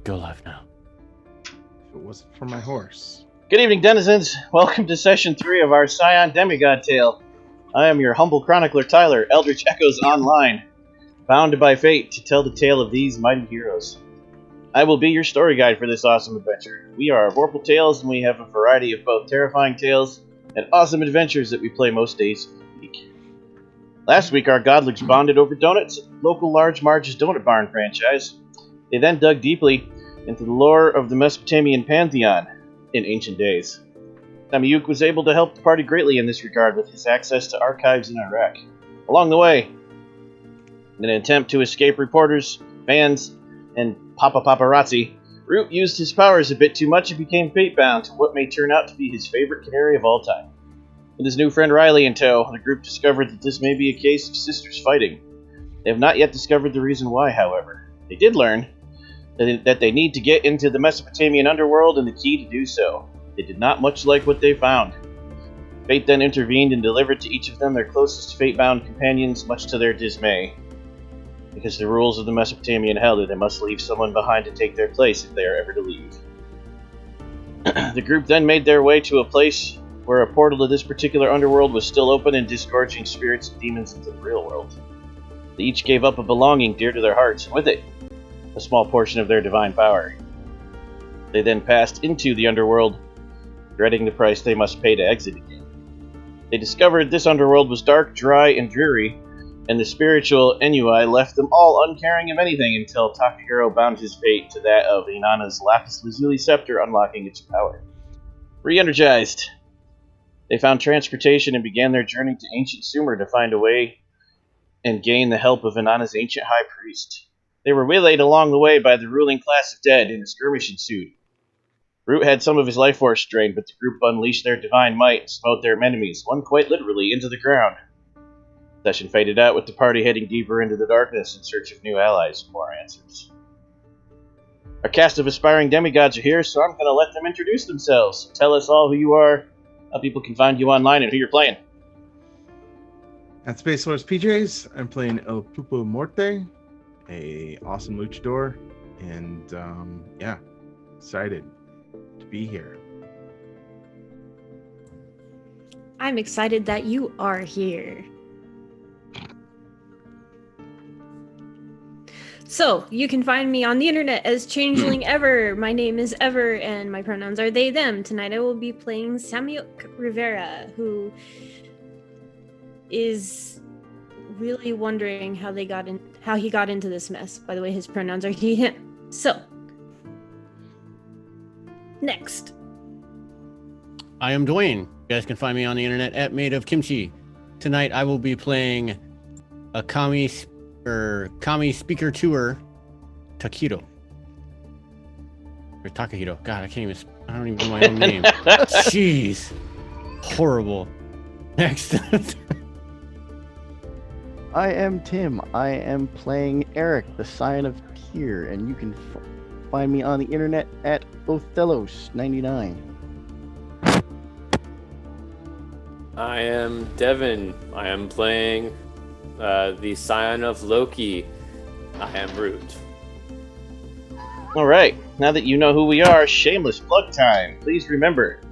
Go live now. If it wasn't for my horse. Good evening, denizens. Welcome to Session 3 of our Scion Demigod tale. I am your humble chronicler, Tyler, Eldritch Echoes Online, bound by fate to tell the tale of these mighty heroes. I will be your story guide for this awesome adventure. We are Vorpal Tales, and we have a variety of both terrifying tales and awesome adventures that we play most days of the week. Last week, our godlings bonded over donuts at the local Large Marge's Donut Barn franchise. They then dug deeply into the lore of the Mesopotamian pantheon in ancient days. Demigod was able to help the party greatly in this regard with his access to archives in Iraq. Along the way, in an attempt to escape reporters, fans, and paparazzi, Root used his powers a bit too much and became fate-bound to what may turn out to be his favorite canary of all time. With his new friend Riley in tow, the group discovered that this may be a case of sisters fighting. They have not yet discovered the reason why, however. They did learn that they need to get into the Mesopotamian underworld and the key to do so. They did not much like what they found. Fate then intervened and delivered to each of them their closest fate-bound companions, much to their dismay, because the rules of the Mesopotamian held that they must leave someone behind to take their place if they are ever to leave. The group then made their way to a place where a portal to this particular underworld was still open and disgorging spirits and demons into the real world. They each gave up a belonging dear to their hearts, and with it, a small portion of their divine power. They then passed into the underworld, dreading the price they must pay to exit again. They discovered this underworld was dark, dry, and dreary, and the spiritual ennui left them all uncaring of anything until Takahiro bound his fate to that of Inanna's lapis lazuli scepter, unlocking its power. Re-energized, they found transportation and began their journey to ancient Sumer to find a way and gain the help of Inanna's ancient high priest. They were waylaid along the way by the ruling class of dead, and a skirmish ensued. Root had some of his life force drained, but the group unleashed their divine might and smote their enemies, one quite literally, into the ground. The session faded out with the party heading deeper into the darkness in search of new allies and more answers. Our cast of aspiring demigods are here, so I'm going to let them introduce themselves. Tell us all who you are, how people can find you online, and who you're playing. At Space Force PJs, I'm playing El Pupo Morte, a awesome luchador, and excited to be here. I'm excited that you are here. So, you can find me on the internet as Changeling Ever. My name is Ever, and my pronouns are they, them. Tonight I will be playing Samuel Rivera, who is really wondering how he got into this mess. By the way, his pronouns are he, him. So, next. I am Dwayne. You guys can find me on the internet at Made of Kimchi. Tonight I will be playing a Kami Speaker Tour Takahiro. Or Takahiro. God, I don't even know my own name. Jeez. Horrible. Next. I am Tim. I am playing Eric, the Scion of Tyr, and you can find me on the internet at Othellos99. I am Devin. I am playing the Scion of Loki. I am Root. Alright, now that you know who we are, shameless plug time. Please remember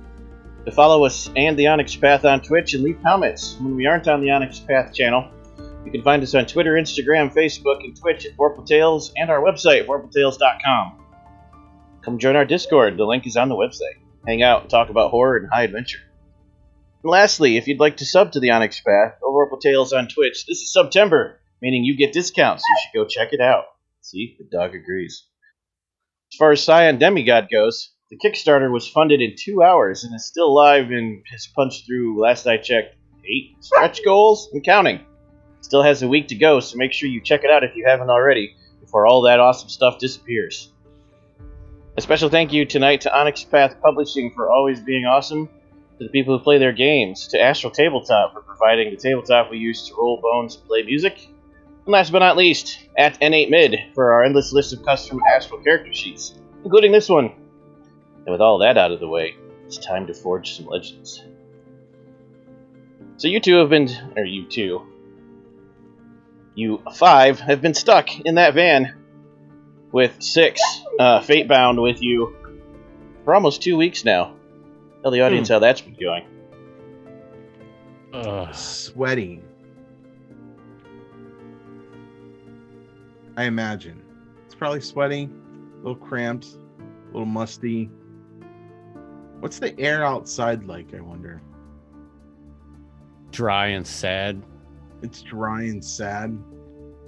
to follow us and the Onyx Path on Twitch and leave comments when we aren't on the Onyx Path channel. You can find us on Twitter, Instagram, Facebook, and Twitch at Vorpal Tales, and our website, vorpaltales.com. Come join our Discord. The link is on the website. Hang out and talk about horror and high adventure. And lastly, if you'd like to sub to the Onyx Path or Vorpal Tales on Twitch, this is September, meaning you get discounts. You should go check it out. See, the dog agrees. As far as Scion Demigod goes, the Kickstarter was funded in 2 hours and is still live and has punched through, last I checked, 8 stretch goals and counting. Still has a week to go, so make sure you check it out if you haven't already, before all that awesome stuff disappears. A special thank you tonight to Onyx Path Publishing for always being awesome, to the people who play their games, to Astral Tabletop for providing the tabletop we use to roll bones and play music, and last but not least, at N8Mid for our endless list of custom Astral character sheets, including this one. And with all that out of the way, it's time to forge some legends. So you 5 have been stuck in that van with 6 fate-bound with you for almost 2 weeks now. Tell the audience how that's been going. Sweaty. I imagine. It's probably sweaty, a little cramped, a little musty. What's the air outside like, I wonder? Dry and sad. It's dry and sad.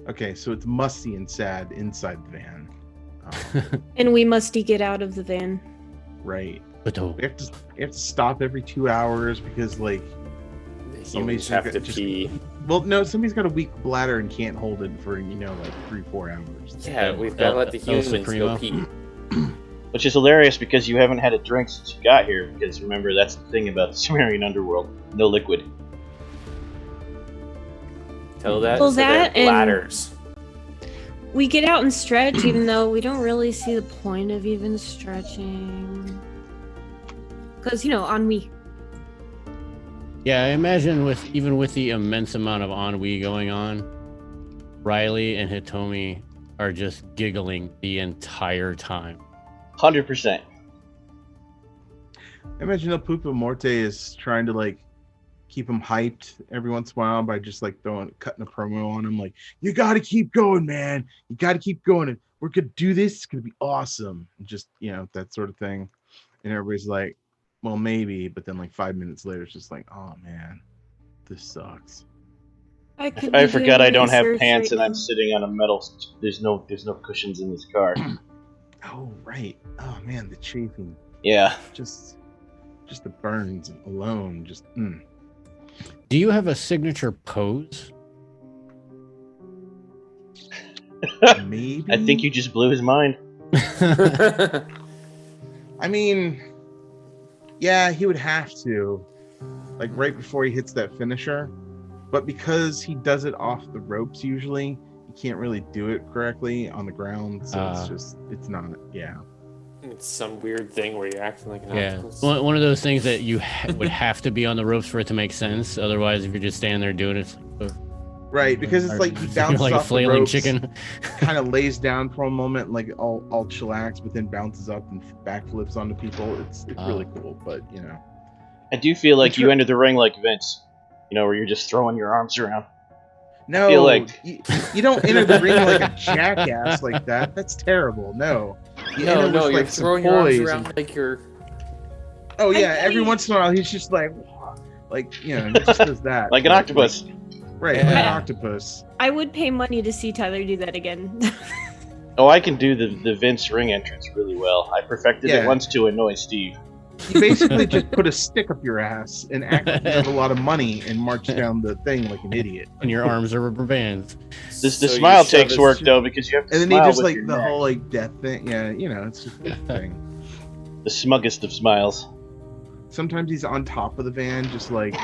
Okay, so it's musty and sad inside the van. And we must get out of the van. Right. But We have to stop every 2 hours because, like, Humans have to pee. Well, no, somebody's got a weak bladder and can't hold it for, like 3-4 hours. Yeah, we've got to let the humans go pee. Which is hilarious because you haven't had a drink since you got here, because remember, that's the thing about the Sumerian underworld. No liquid. Tell that Well, to their that and- bladders. We get out and stretch, even though we don't really see the point of even stretching. Because, ennui. Yeah, I imagine even with the immense amount of ennui going on, Riley and Hitomi are just giggling the entire time. 100%. I imagine El Pupo Morte is trying to, like, keep him hyped every once in a while by just, like, cutting a promo on him. Like, you got to keep going, man. You got to keep going. And we're going to do this. It's going to be awesome. And just, that sort of thing. And everybody's like, well, maybe. But then, like, 5 minutes later, it's just like, oh, man, this sucks. I forgot I don't have pants and I'm sitting on a metal. There's no cushions in this car. Oh, right. Oh, man, the chafing. Yeah. Just the burns alone. Just, Do you have a signature pose? Maybe. I think you just blew his mind. I mean, yeah, he would have to, like, right before he hits that finisher. But because he does it off the ropes usually, he can't really do it correctly on the ground. So it's not, yeah. It's some weird thing where you're acting like an Yeah, octopus. one of those things that you would have to be on the ropes for it to make sense. Otherwise, if you're just standing there doing it, it's like, Right, because it's like he you're bounces like a off the flailing ropes, chicken. kind of lays down for a moment, like all chillax, but then bounces up and backflips onto people. It's really cool, but I do feel like you entered the ring like Vince, where you're just throwing your arms around. no, feel like- you don't enter the ring like a jackass like that. That's terrible. No, you enter with, you're like, some throwing your arms poise around and- like you're. Oh yeah, every once in a while he's just like he just does that. Like an octopus. Right, Yeah. like an octopus. I would pay money to see Tyler do that again. Oh, I can do the Vince ring entrance really well. I perfected it Yeah. once to annoy Steve. You basically just put a stick up your ass and act like you have a lot of money and march down the thing like an idiot. And your arms are rubber bands. The So you smile shove takes his- work though because you have to And then he smile just with like your the neck. whole like death thing. Yeah, it's just a thing. The smuggest of smiles. Sometimes he's on top of the van, just like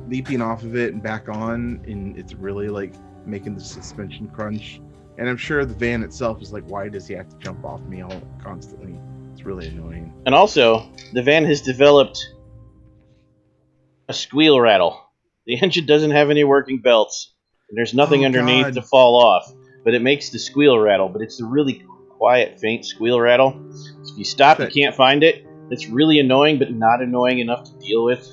leaping off of it and back on, and it's really like making the suspension crunch. And I'm sure the van itself is like, why does he have to jump off me all constantly? It's really annoying. And also, the van has developed a squeal rattle. The engine doesn't have any working belts, and there's nothing Oh, underneath God. to fall off, but it makes the squeal rattle, but it's a really quiet, faint squeal rattle. So if you stop, you Good. can't find it. It's really annoying, but not annoying enough to deal with.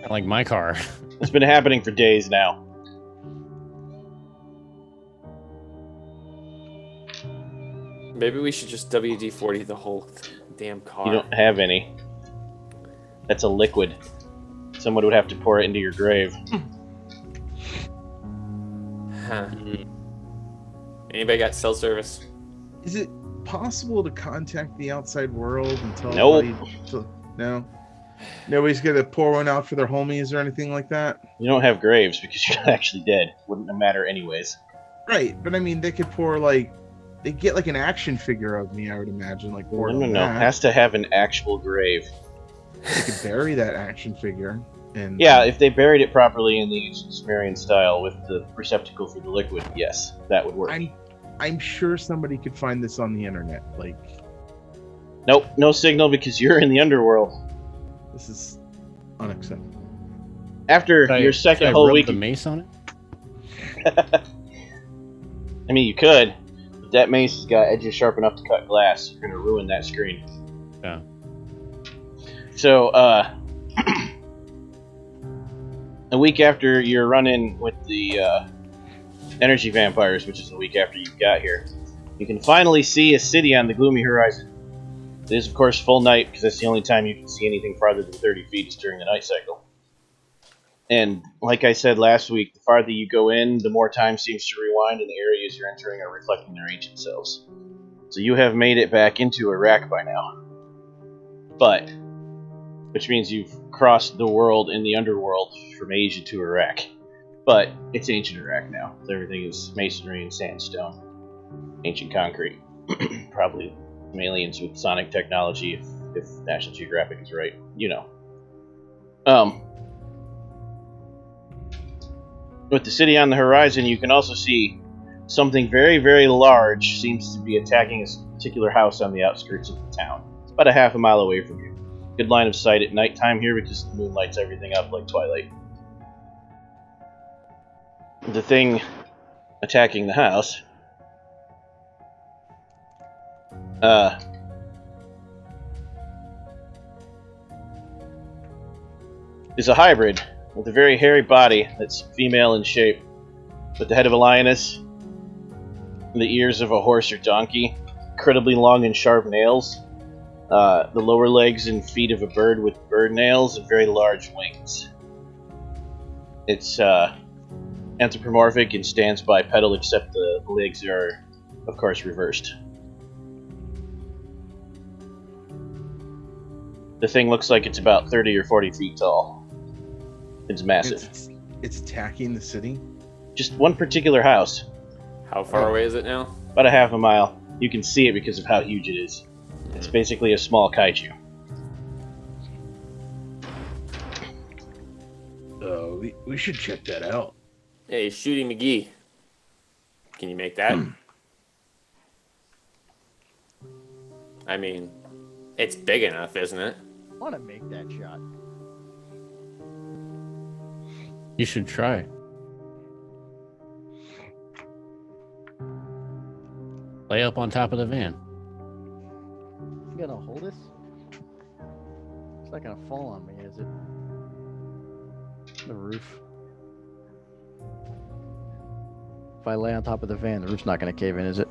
Like my car. It's been happening for days now. Maybe we should just WD-40 the whole damn car. You don't have any. That's a liquid. Someone would have to pour it into your grave. Huh. Anybody got cell service? Is it possible to contact the outside world and tell Nope. everybody no? Nobody's gonna pour one out for their homies or anything like that? You don't have graves because you're actually dead. Wouldn't matter anyways. Right, but I mean, they could pour they get like an action figure of me, I would imagine, like pour it No. on that. Has to have an actual grave. They could bury that action figure, and Yeah, if they buried it properly in the ancient Sumerian style with the receptacle for the liquid, yes, that would work. I'm sure somebody could find this on the internet. Like, Nope, no signal because you're in the underworld. this is unacceptable. After Should your should second I whole rub week, the mace on it? I mean, you could, but that mace has got edges sharp enough to cut glass. You're gonna ruin that screen. Yeah. So, a week after your run-in with the energy vampires, which is a week after you got here, you can finally see a city on the gloomy horizon. It is, of course, full night, because that's the only time you can see anything farther than 30 feet is during the night cycle. And like I said last week, the farther you go in, the more time seems to rewind, and the areas you're entering are reflecting their ancient selves. So you have made it back into Iraq by now. Which means you've crossed the world in the underworld from Asia to Iraq. But it's ancient Iraq now. Everything is masonry and sandstone. Ancient concrete. Probably some aliens with sonic technology, if National Geographic is right. You know. With the city on the horizon, you can also see something very, very large seems to be attacking a particular house on the outskirts of the town. It's about a half a mile away from you. Good line of sight at nighttime here because the moon lights everything up like twilight. The thing attacking the house is a hybrid with a very hairy body that's female in shape, with the head of a lioness, and the ears of a horse or donkey, incredibly long and sharp nails, the lower legs and feet of a bird with bird nails, and very large wings. It's anthropomorphic and stands bipedal, except the legs are, of course, reversed. The thing looks like it's about 30 or 40 feet tall. It's massive. It's attacking the city? Just one particular house. How far away is it now? About a half a mile. You can see it because of how huge it is. It's basically a small kaiju. We should check that out. Hey, Shooty McGee. Can you make that? I mean, it's big enough, isn't it? I want to make that shot. You should try. Lay up on top of the van. You gonna hold this? It's not gonna fall on me, is it? The roof. If I lay on top of the van, the roof's not gonna cave in, is it?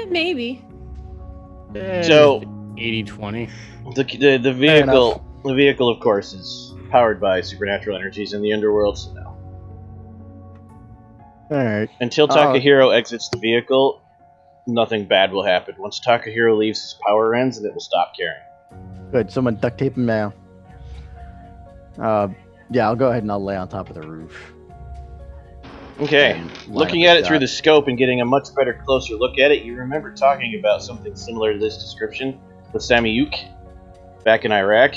Maybe. So 80-20. the vehicle, of course, is powered by supernatural energies in the underworld. So no. All right. Until Takahiro exits the vehicle, nothing bad will happen. Once Takahiro leaves, his power ends, and it will stop carrying. Good. Someone duct tape him now. Yeah, I'll go ahead and I'll lay on top of the roof. Okay. And line Looking up at a it through shot. the scope and getting a much better, closer look at it, you remember talking about something similar to this description with Samyuk back in Iraq.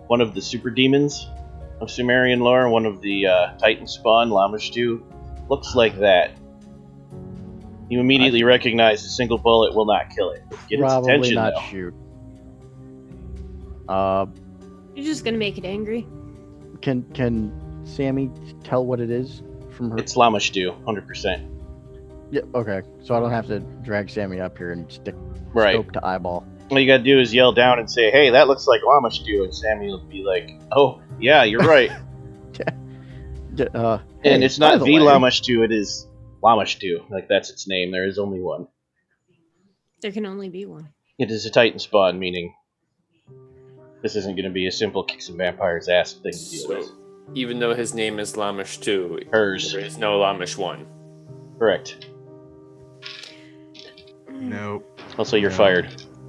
One of the super demons of Sumerian lore, one of the Titan spawn, Lamashtu, looks like that. You immediately recognize a single bullet will not kill it. Get its Probably attention, not though. shoot. You're just gonna make it angry. Can Sammy tell what it is from her? It's Lamashtu, 100%. Yeah. Okay. So I don't have to drag Sammy up here and stick Right. scope to eyeball. All you gotta do is yell down and say, "Hey, that looks like Lamashtu," and Sammy will be like, "Oh, yeah, you're right." And And it's not the Lamashtu, it is Lamashtu. Like, that's its name. There is only one. There can only be one. It is a Titan spawn, meaning this isn't going to be a simple kick some vampire's ass thing to deal with. So, even though his name is Lamish 2, Hers. there is no Lamish 1. Correct. Nope. Also, you're No. fired.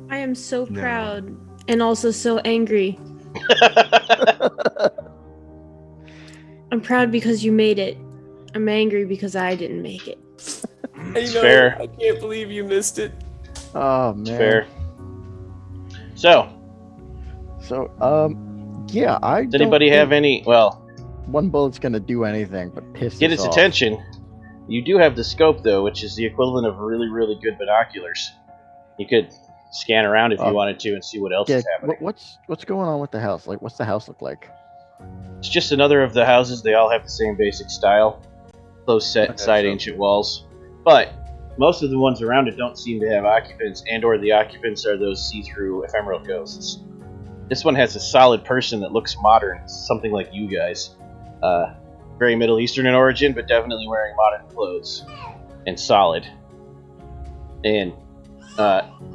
I am so No. proud and also so angry. I'm proud because you made it. I'm angry because I didn't make it. It's fair. I can't believe you missed it. Oh man. It's fair. So, So yeah, I. does anybody have any? Well, One bullet's gonna do anything but piss. get us its off. attention. You do have the scope, though, which is the equivalent of really, really good binoculars. You could scan around if you wanted to and see what else Yeah. is happening. What's going on with the house? Like, what's the house look like? It's just another of the houses. They all have the same basic style. Close set Okay, inside so- ancient walls. But most of the ones around it don't seem to have occupants, and/or the occupants are those see-through ephemeral ghosts. This one has a solid person that looks modern, something like you guys. Very Middle Eastern in origin, but definitely wearing modern clothes. And solid. And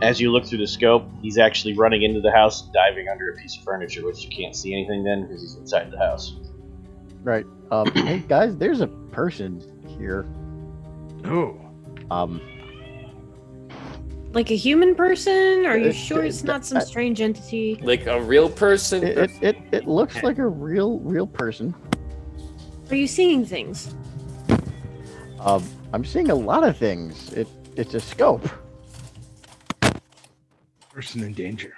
as you look through the scope, he's actually running into the house and diving under a piece of furniture, which you can't see anything then because he's inside the house. Right. Hey guys, there's a person here. Oh. Like a human person? Are you sure it's not some I- strange entity? Like a real person? It looks like a real person. Are you seeing things? I'm seeing a lot of things. It's a scope. Person in danger.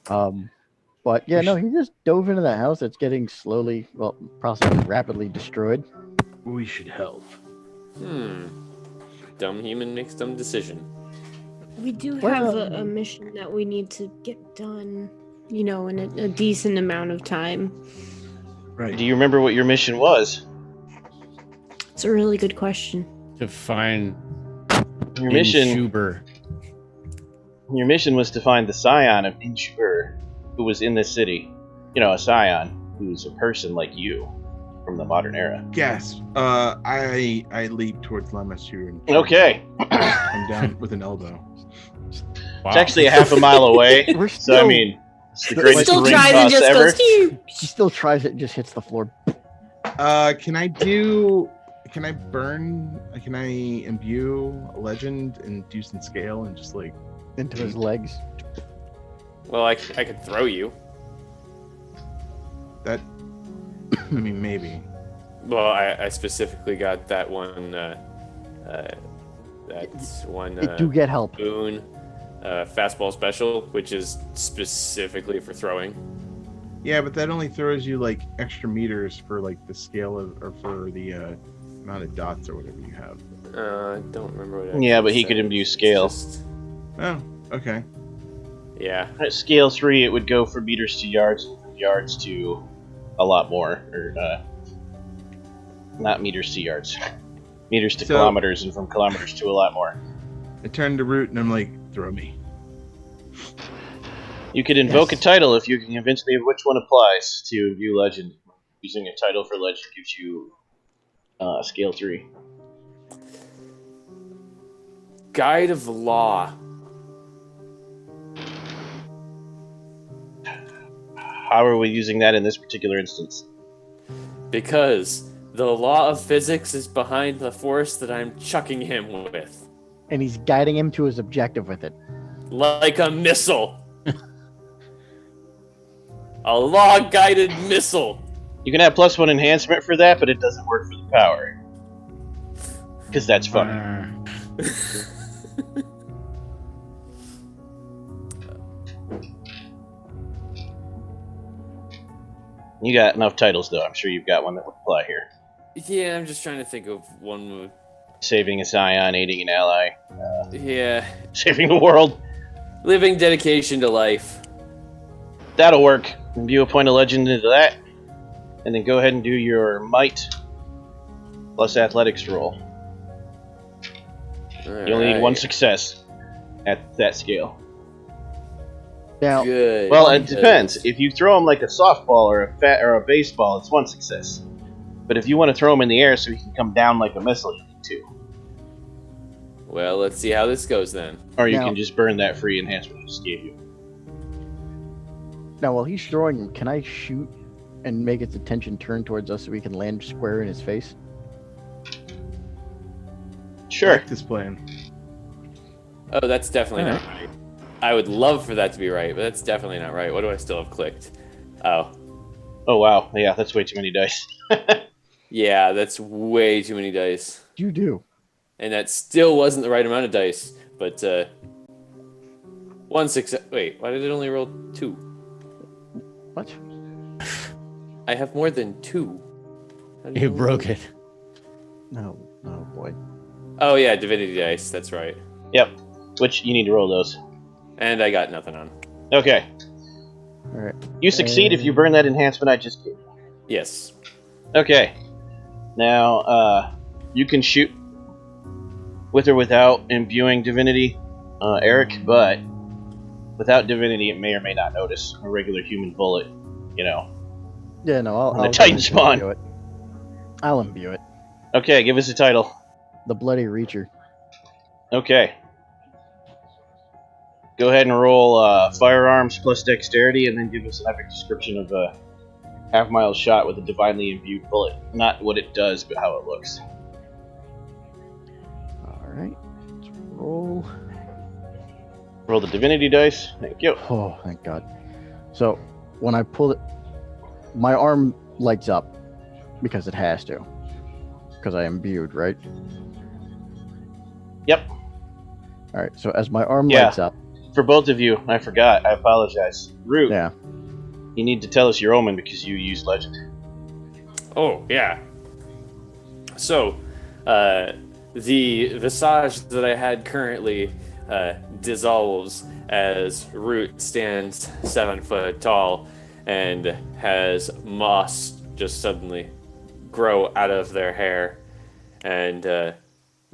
But yeah, no, he just dove into the house that's getting slowly, well, possibly rapidly destroyed. We should help. Dumb human makes dumb decision. We do Well, have a mission that we need to get done, in a decent amount of time. Right. Do you remember what your mission was? It's a really good question. To find Your mission Schuber. Your mission was to find the Scion of Inshur, who was in this city. A Scion who's a person like you from the modern era. Yes. I leap towards Lamassu and Okay. come down with an elbow. Wow. It's actually a half a mile away, We're so I mean, it's the greatest Still ring tries and toss just ever. goes, "Phew." He still tries it and just hits the floor. Can I burn? Can I imbue a legend and do some scale and just like Into his legs. Well, I could throw you. that? I mean, maybe. Well, I specifically got that one. That's one It do get help. boon, fastball special, which is specifically for throwing. Yeah, but that only throws you like extra meters for like the scale of, or for the amount of dots or whatever you have. I don't remember what. Yeah, but he could imbue scale. Oh, okay. Yeah. At scale 3, it would go from meters to yards, and from yards to a lot more. Or, not meters to yards. Meters to So- kilometers, and from kilometers to a lot more. I turn to Root and I'm like, throw me. You could invoke Yes. a title if you can convince me of which one applies to view legend. Using a title for legend gives you scale 3. Guide of Law. How are we using that in this particular instance? Because the law of physics is behind the force that I'm chucking him with. And he's guiding him to his objective with it. Like a missile. A law-guided missile. You can have +1 enhancement for that, but it doesn't work for the power. Because that's fun. You got enough titles, though. I'm sure you've got one that would apply here. Yeah, I'm just trying to think of one move. Saving a Scion, aiding an ally, Yeah. saving the world. Living dedication to life. That'll work. Imbue a point of legend into that, and then go ahead and do your might plus athletics roll. You only need one success at that scale. Now, Good. Well, it depends. If you throw him like a softball or a baseball, it's 1 success. But if you want to throw him in the air so he can come down like a missile, you need 2. Well, let's see how this goes then. Or you Now- can just burn that free enhancement I just gave you. now while he's throwing him, can I shoot and make its attention turn towards us so we can land square in his face? Sure. I like this plan. Oh, that's definitely not right. I would love for that to be right, but that's definitely not right. What do I still have clicked? Oh. Oh wow, yeah, that's way too many dice. Yeah, that's way too many dice. You do. And that still wasn't the right amount of dice. But, 1 success. Wait, why did it only roll 2? What? I have more than 2. How do You roll- broke it. No. Oh boy. Oh, yeah, divinity dice. That's right. Yep. Which you need to roll those. And I got nothing on. Okay. All right. You succeed if you burn that enhancement I just gave you. Yes. Okay. Now, you can shoot with or without imbuing divinity, Eric, but without divinity, it may or may not notice a regular human bullet, you know. Yeah, no, On the I'll Titan go spawn. imbue it. I'll imbue it. Okay, give us a title. The Bloody Reacher. Okay. Go ahead and roll firearms plus dexterity, and then give us an epic description of a half-mile shot with a divinely imbued bullet. Not what it does, but how it looks. Alright. Let's roll. Roll the divinity dice. Thank you. Oh, thank God. So, when I pull it, my arm lights up because it has to. Because I imbued, right? Yep. Alright, so as my arm Yeah. lights up. For both of you, I forgot. I apologize. Root, Yeah. you need to tell us your omen because you used legend. Oh, yeah. So, the visage that I had currently dissolves as Root stands 7 foot tall and has moss just suddenly grow out of their hair, and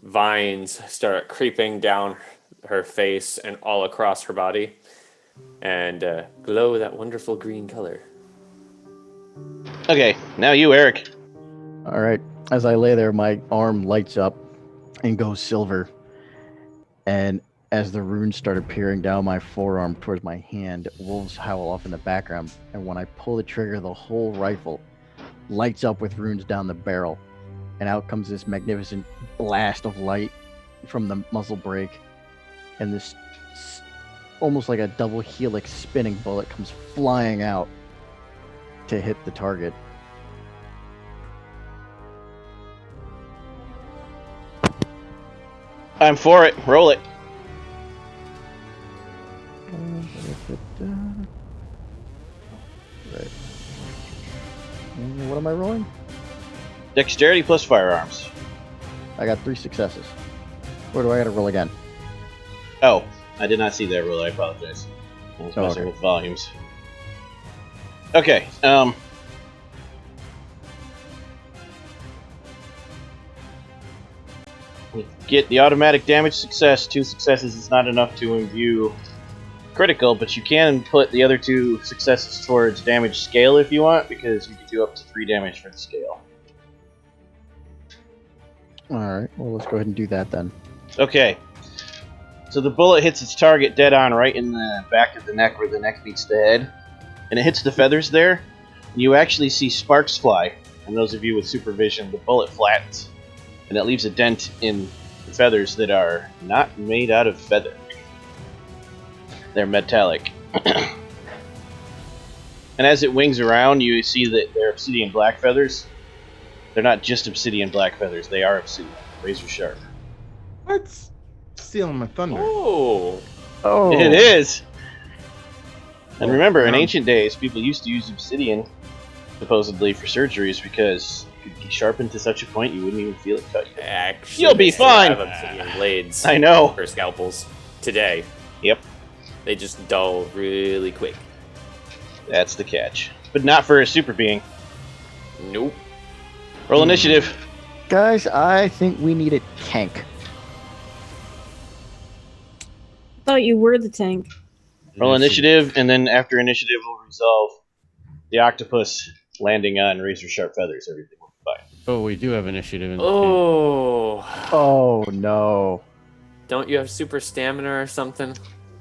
vines start creeping down her face and all across her body, and glow that wonderful green color. Okay, now you, Eric. Alright. As I lay there, my arm lights up and goes silver. And as the runes start appearing down my forearm towards my hand, wolves howl off in the background. And when I pull the trigger, the whole rifle lights up with runes down the barrel. And out comes this magnificent blast of light from the muzzle brake. And this almost like a double helix spinning bullet comes flying out to hit the target. I'm for it. Roll it. Right. And what am I rolling? Dexterity plus firearms. I got 3 successes. Or do I gotta roll again? Oh, I did not see that roll. I apologize. I was messing okay. with volumes. Okay, get the automatic damage success. 2 successes is not enough to imbue critical, but you can put the other 2 successes towards damage scale if you want, because you can do up to 3 damage for the scale. Alright, well let's go ahead and do that then. Okay. So the bullet hits its target dead on right in the back of the neck where the neck meets the head. And it hits the feathers there. And you actually see sparks fly. And those of you with supervision, the bullet flattens. And it leaves a dent in the feathers that are not made out of feather. They're metallic. And as it wings around, you see that they're obsidian black feathers. They're not just obsidian black feathers, they are obsidian. Razor sharp. What's stealing my thunder? Oh, Oh! It is! And remember, in Yeah. ancient days, people used to use obsidian, supposedly, for surgeries because it could be sharpened to such a point you wouldn't even feel it cut you. actually, You'll be they still fine. have obsidian blades I know. for scalpels today. Yep, They just dull really quick. that's the catch. But not for a super being. Nope. Roll initiative. Guys, I think we need a tank. Thought you were the tank. Roll initiative, and then after initiative, we'll resolve the octopus landing on razor sharp feathers. Everything will be fine. Oh, we do have initiative in the Oh, Oh no. don't you have super stamina or something?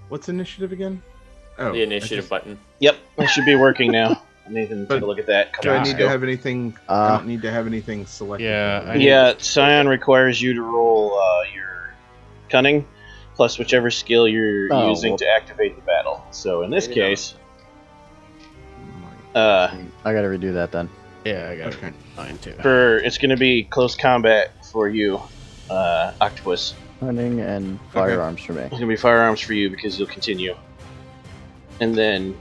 What's initiative again? Oh, The initiative button. Yep, that should be working now. Nathan, take a look at that. Do I Come need on, to go. have anything? I don't need to have anything selected. Yeah, I- Yeah, Scion requires you to roll your cunning plus whichever skill you're Oh, using well. to activate the battle. So in this Maybe not. case, I gotta redo that then. Yeah, I got Okay. it. Mine too. it's going to be close combat for you, Octopus. Hunting and firearms for me. It's going to be firearms for you because you'll continue. And then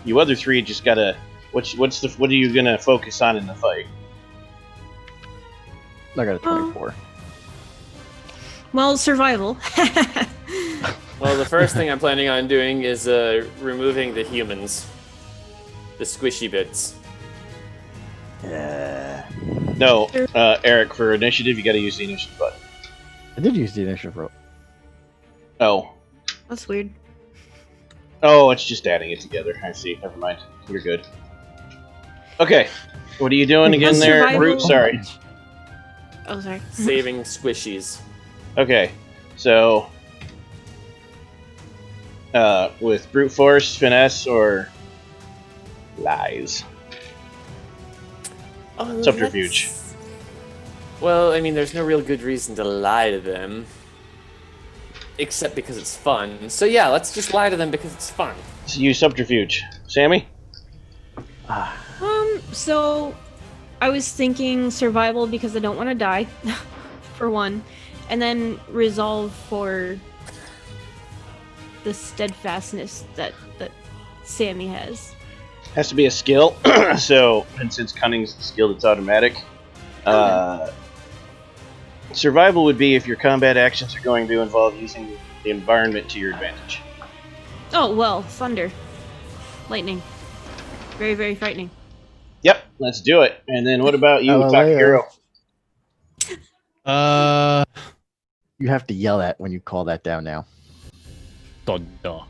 you other 3 just gotta. What are you gonna focus on in the fight? I got a 24. Well, survival. Well, the first thing I'm planning on doing is removing the humans. The squishy bits. Yeah. No, Eric, for initiative, you gotta use the initiative button. I did use the initiative roll. Oh. That's weird. Oh, it's just adding it together. I see. Never mind. You're good. Okay. What are you doing Wait, again there, survival- Root? Sorry. Oh, sorry. Saving squishies. Okay. So, with brute force, finesse, or lies? Oh, Subterfuge. Well, I mean, there's no real good reason to lie to them. Except because it's fun. So yeah, let's just lie to them because it's fun. So use subterfuge. Sammy? So I was thinking survival because I don't want to die, for one, and then resolve for the steadfastness that Sammy has. Has to be a skill. So, and since cunning's a skill that's automatic, survival would be if your combat actions are going to involve using the environment to your advantage. Oh well, thunder, lightning, very very frightening. Yep, let's do it. And then what about you, Hallelujah. Takahiro? You have to yell at when you call that down now. Thunder.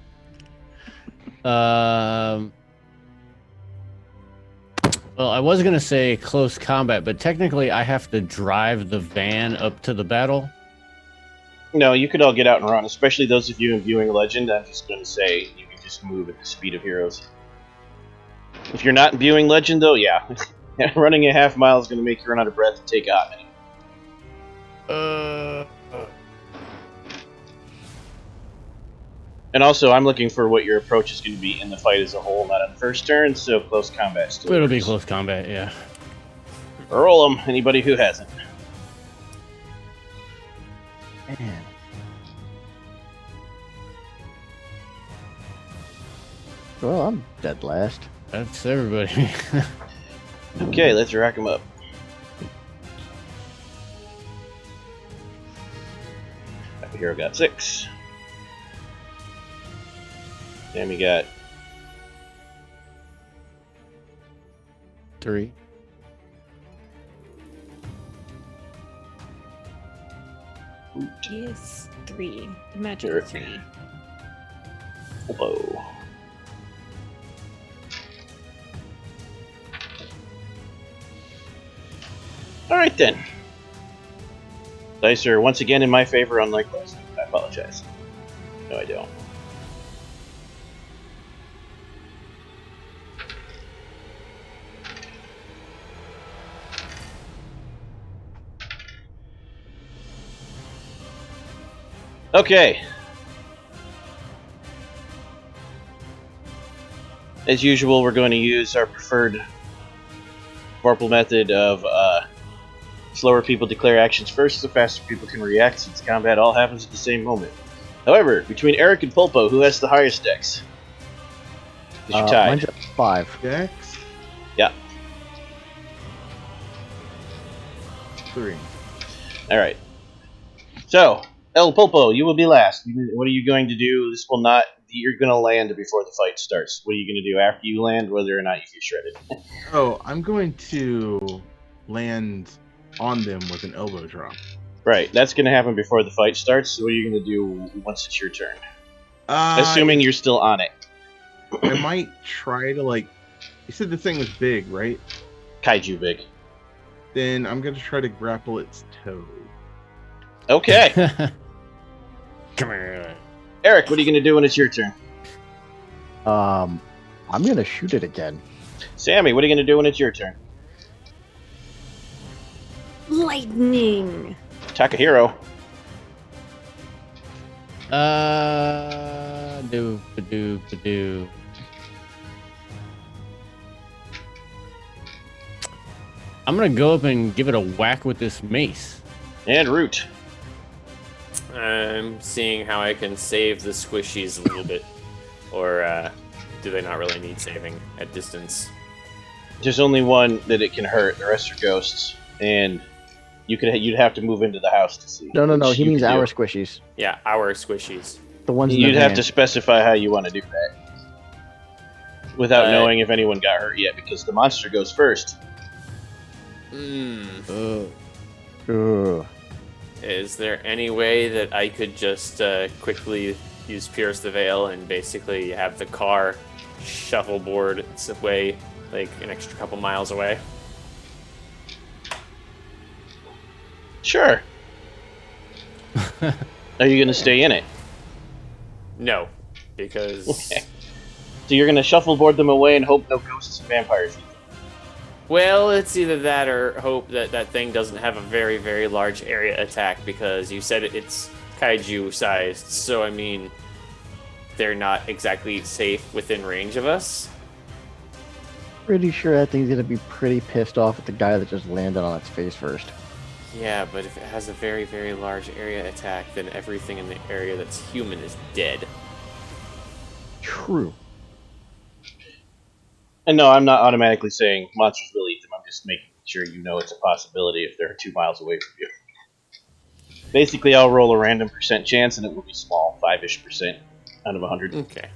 Well, I was gonna say close combat, but technically I have to drive the van up to the battle. No, you could all get out and run, especially those of you imbuing legend. I'm just going to say you can just move at the speed of heroes. If you're not imbuing legend, though, yeah. Running a half mile is going to make you run out of breath and take a hot minute. And also, I'm looking for what your approach is going to be in the fight as a whole, not on the first turn, so close combat still It'll be works. close combat, yeah. Roll them, anybody who hasn't. Man. Well, I'm dead last. That's everybody. Okay, let's rack them up. Happy Hero got 6. Sammy got 3. Yes, 3. The magic Sure. 3. Whoa. Alright then. Dice are once again in my favor, unlike last time. I apologize. No, I don't. Okay. As usual, we're going to use our preferred Vorpal method of slower people declare actions first, so faster people can react, since combat all happens at the same moment. However, between Eric and Pulpo, who has the highest dex? Because you're tied. Mine's at 5. Dex? Yeah. 3. Alright. So, El Pulpo, you will be last. What are you going to do? This will not... You're going to land before the fight starts. What are you going to do after you land, whether or not you get shredded? Oh, I'm going to land on them with an elbow drop. Right, that's going to happen before the fight starts. So what are you going to do once it's your turn? Assuming you're still on it. I might try to, like... You said the thing was big, right? Kaiju big. Then I'm going to try to grapple its toe. Okay. Come here. Eric, what are you going to do when it's your turn? I'm gonna shoot it again. Sammy, what are you going to do when it's your turn? Lightning. Takahiro. Do. I'm gonna go up and give it a whack with this mace. And Root. I'm seeing how I can save the squishies a little bit. Or do they not really need saving at distance? There's only one that it can hurt. The rest are ghosts. And you'd have to move into the house to see. No. which He you means could do. our squishies. Yeah, our squishies. The ones in You'd the have van. to specify how you want to do that. Without Uh, knowing if anyone got hurt yet, because the monster goes first. Mm. Ugh. Is there any way that I could just quickly use Pierce the Veil and basically have the car shuffleboard its way like an extra couple miles away? Sure. Are you going to stay in it? No, because... Okay. So you're going to shuffleboard them away and hope no ghosts and vampires eat them. Well, it's either that or hope that that thing doesn't have a very, very large area attack, because you said it's kaiju-sized, so I mean, they're not exactly safe within range of us. Pretty sure that thing's gonna be pretty pissed off at the guy that just landed on its face first. Yeah, but if it has a very, very large area attack, then everything in the area that's human is dead. True. And no, I'm not automatically saying monsters will eat them. I'm just making sure you know it's a possibility if they're 2 miles away from you. Basically, I'll roll a random % chance, and it will be small, 5-ish% out of 100. Okay.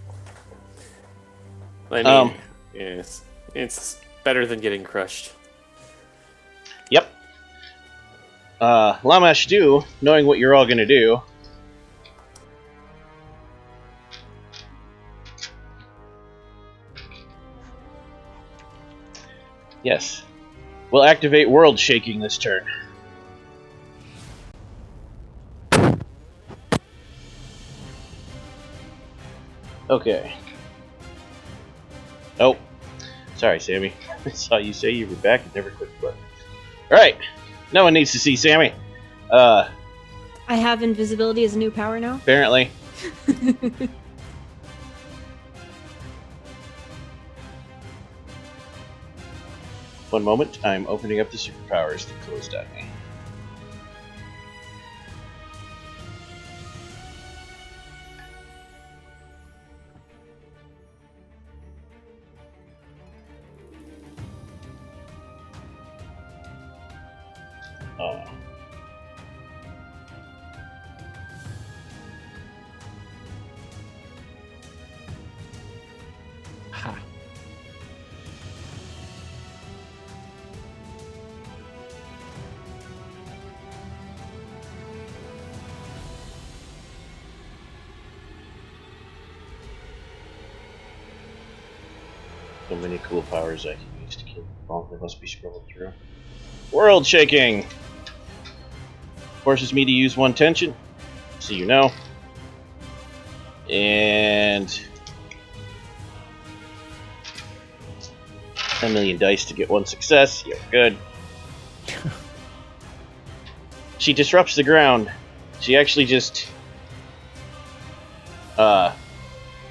I mean, it's better than getting crushed. Yep. Lamash do, knowing what you're all going to do. Yes. We'll activate World Shaking this turn. Okay. Oh. Sorry, Sammy. I saw you say you were back and never clicked the button. Alright. No one needs to see Sammy. I have invisibility as a new power now. Apparently. One moment, I'm opening up the superpowers that closed on me. Oh. Ha. So many cool powers I can use to kill people. They must be scrolling through. World Shaking! Forces me to use 1 tension, so you know. And 10 million dice to get 1 success. Yeah, good. She disrupts the ground. She actually just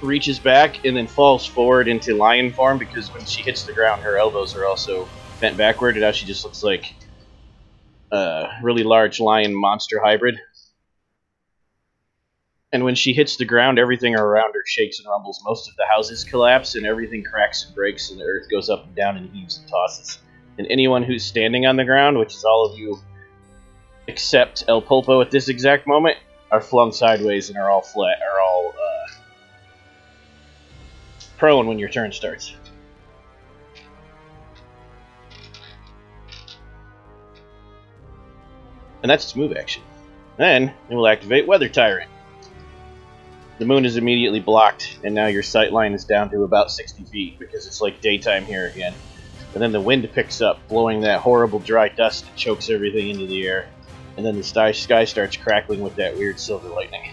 reaches back and then falls forward into lion form, because when she hits the ground, her elbows are also bent backward, and now she just looks like a really large lion monster hybrid. And when she hits the ground, everything around her shakes and rumbles. Most of the houses collapse, and everything cracks and breaks, and the earth goes up and down and heaves and tosses. And anyone who's standing on the ground, which is all of you except El Pulpo at this exact moment, are flung sideways and are all flat, are all prone when your turn starts. And that's its move action. Then it will activate Weather Tyrant. The moon is immediately blocked, and now your sight line is down to about 60 feet because it's like daytime here again. And then the wind picks up, blowing that horrible dry dust that chokes everything into the air. And then the sky starts crackling with that weird silver lightning.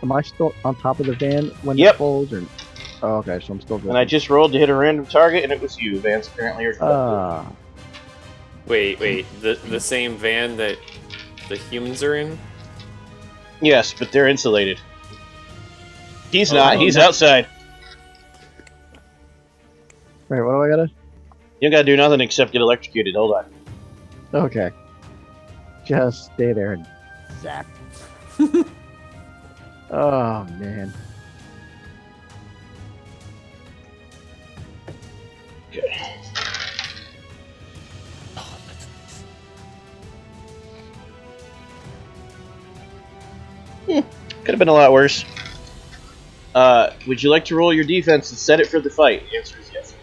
Am I still on top of the van when Yep. it falls? Or... Oh, okay, so I'm still good. And I just rolled to hit a random target, and it was you. Vans apparently are collected. Wait, the same van that the humans are in? Yes, but they're insulated. He's not. He's outside. Wait, what do I gotta? You don't gotta do nothing except get electrocuted. Hold on. Okay. Just stay there and zap. Oh, man. Okay. Oh, that's nice. Could have been a lot worse. Would you like to roll your defense and set it for the fight? The answer is yes.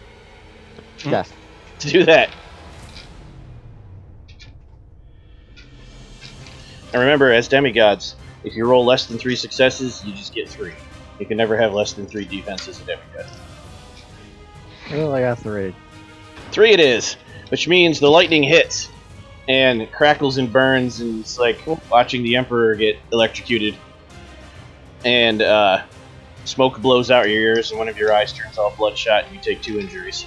Yes. To do that, And remember, as demigods, if you roll less than 3 successes, you just get 3. You can never have less than 3 defense as a demigod. Well, I got 3. 3 it is, which means the lightning hits and crackles and burns, and it's like watching the Emperor get electrocuted. And smoke blows out your ears, and one of your eyes turns all bloodshot, and you take 2 injuries.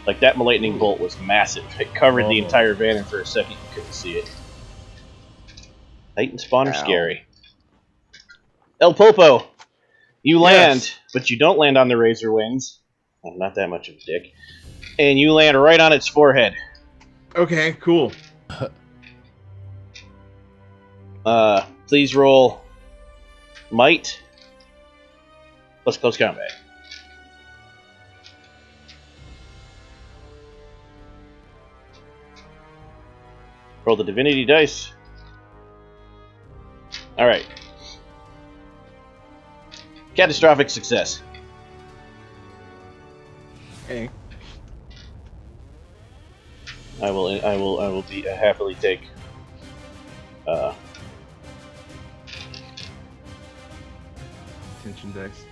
Like, that lightning bolt was massive. It covered the entire van, and for a second you couldn't see it. Titan spawn are scary. El Popo, you land, but you don't land on the razor wings. Well, not that much of a dick. And you land right on its forehead. Okay, cool. Please roll might plus close combat. Roll the divinity dice. Alright. Catastrophic success. Okay. I will be happily take Tension dice.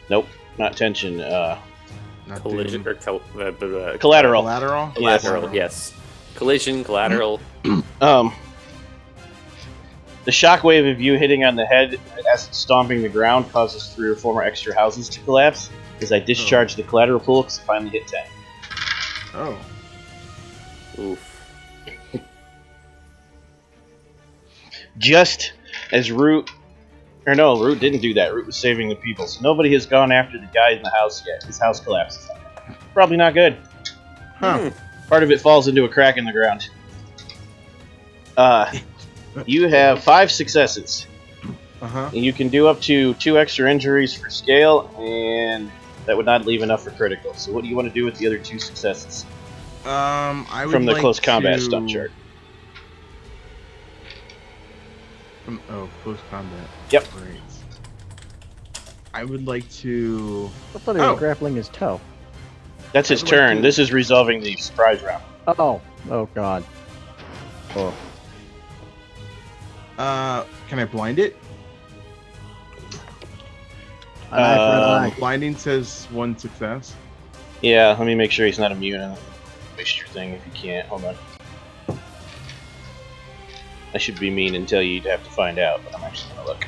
nope, not tension, Not Collision doom. or collateral. Collateral? Yes. collateral. Yes. Collision, collateral. The shockwave of you hitting on the head as it's stomping the ground causes 3 or 4 more extra houses to collapse. As I discharge the collateral pool because I finally hit 10. Oh. Oof. Just as Root didn't do that. Root was saving the people, so nobody has gone after the guy in the house yet. His house collapses. Probably not good. Huh. Part of it falls into a crack in the ground. You have 5 successes. Uh-huh. And you can do up to 2 extra injuries for scale, and that would not leave enough for critical. So what do you want to do with the other 2 successes? I would From the like close combat to... stuff chart. Close combat. Yep. Great. I would like to... I thought he was grappling his toe. That's his would like turn. to- This is resolving the surprise round. Oh god. Oh. Can I blind it? An eye for an eye. Blinding says 1 success. Yeah, let me make sure he's not immune and waste your thing if you can't. Hold on. I should be mean and tell you you'd have to find out, but I'm actually going to look.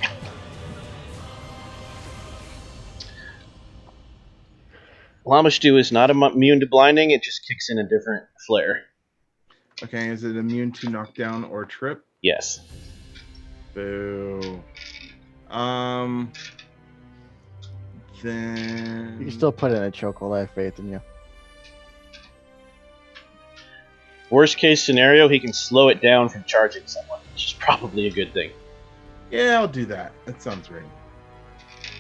Lamashtu is not immune to blinding, it just kicks in a different flare. Okay, is it immune to knockdown or trip? Yes. Boo. Then... You can still put it in a chokehold. I have faith in you. Worst case scenario, he can slow it down from charging someone, which is probably a good thing. Yeah, I'll do that. That sounds right.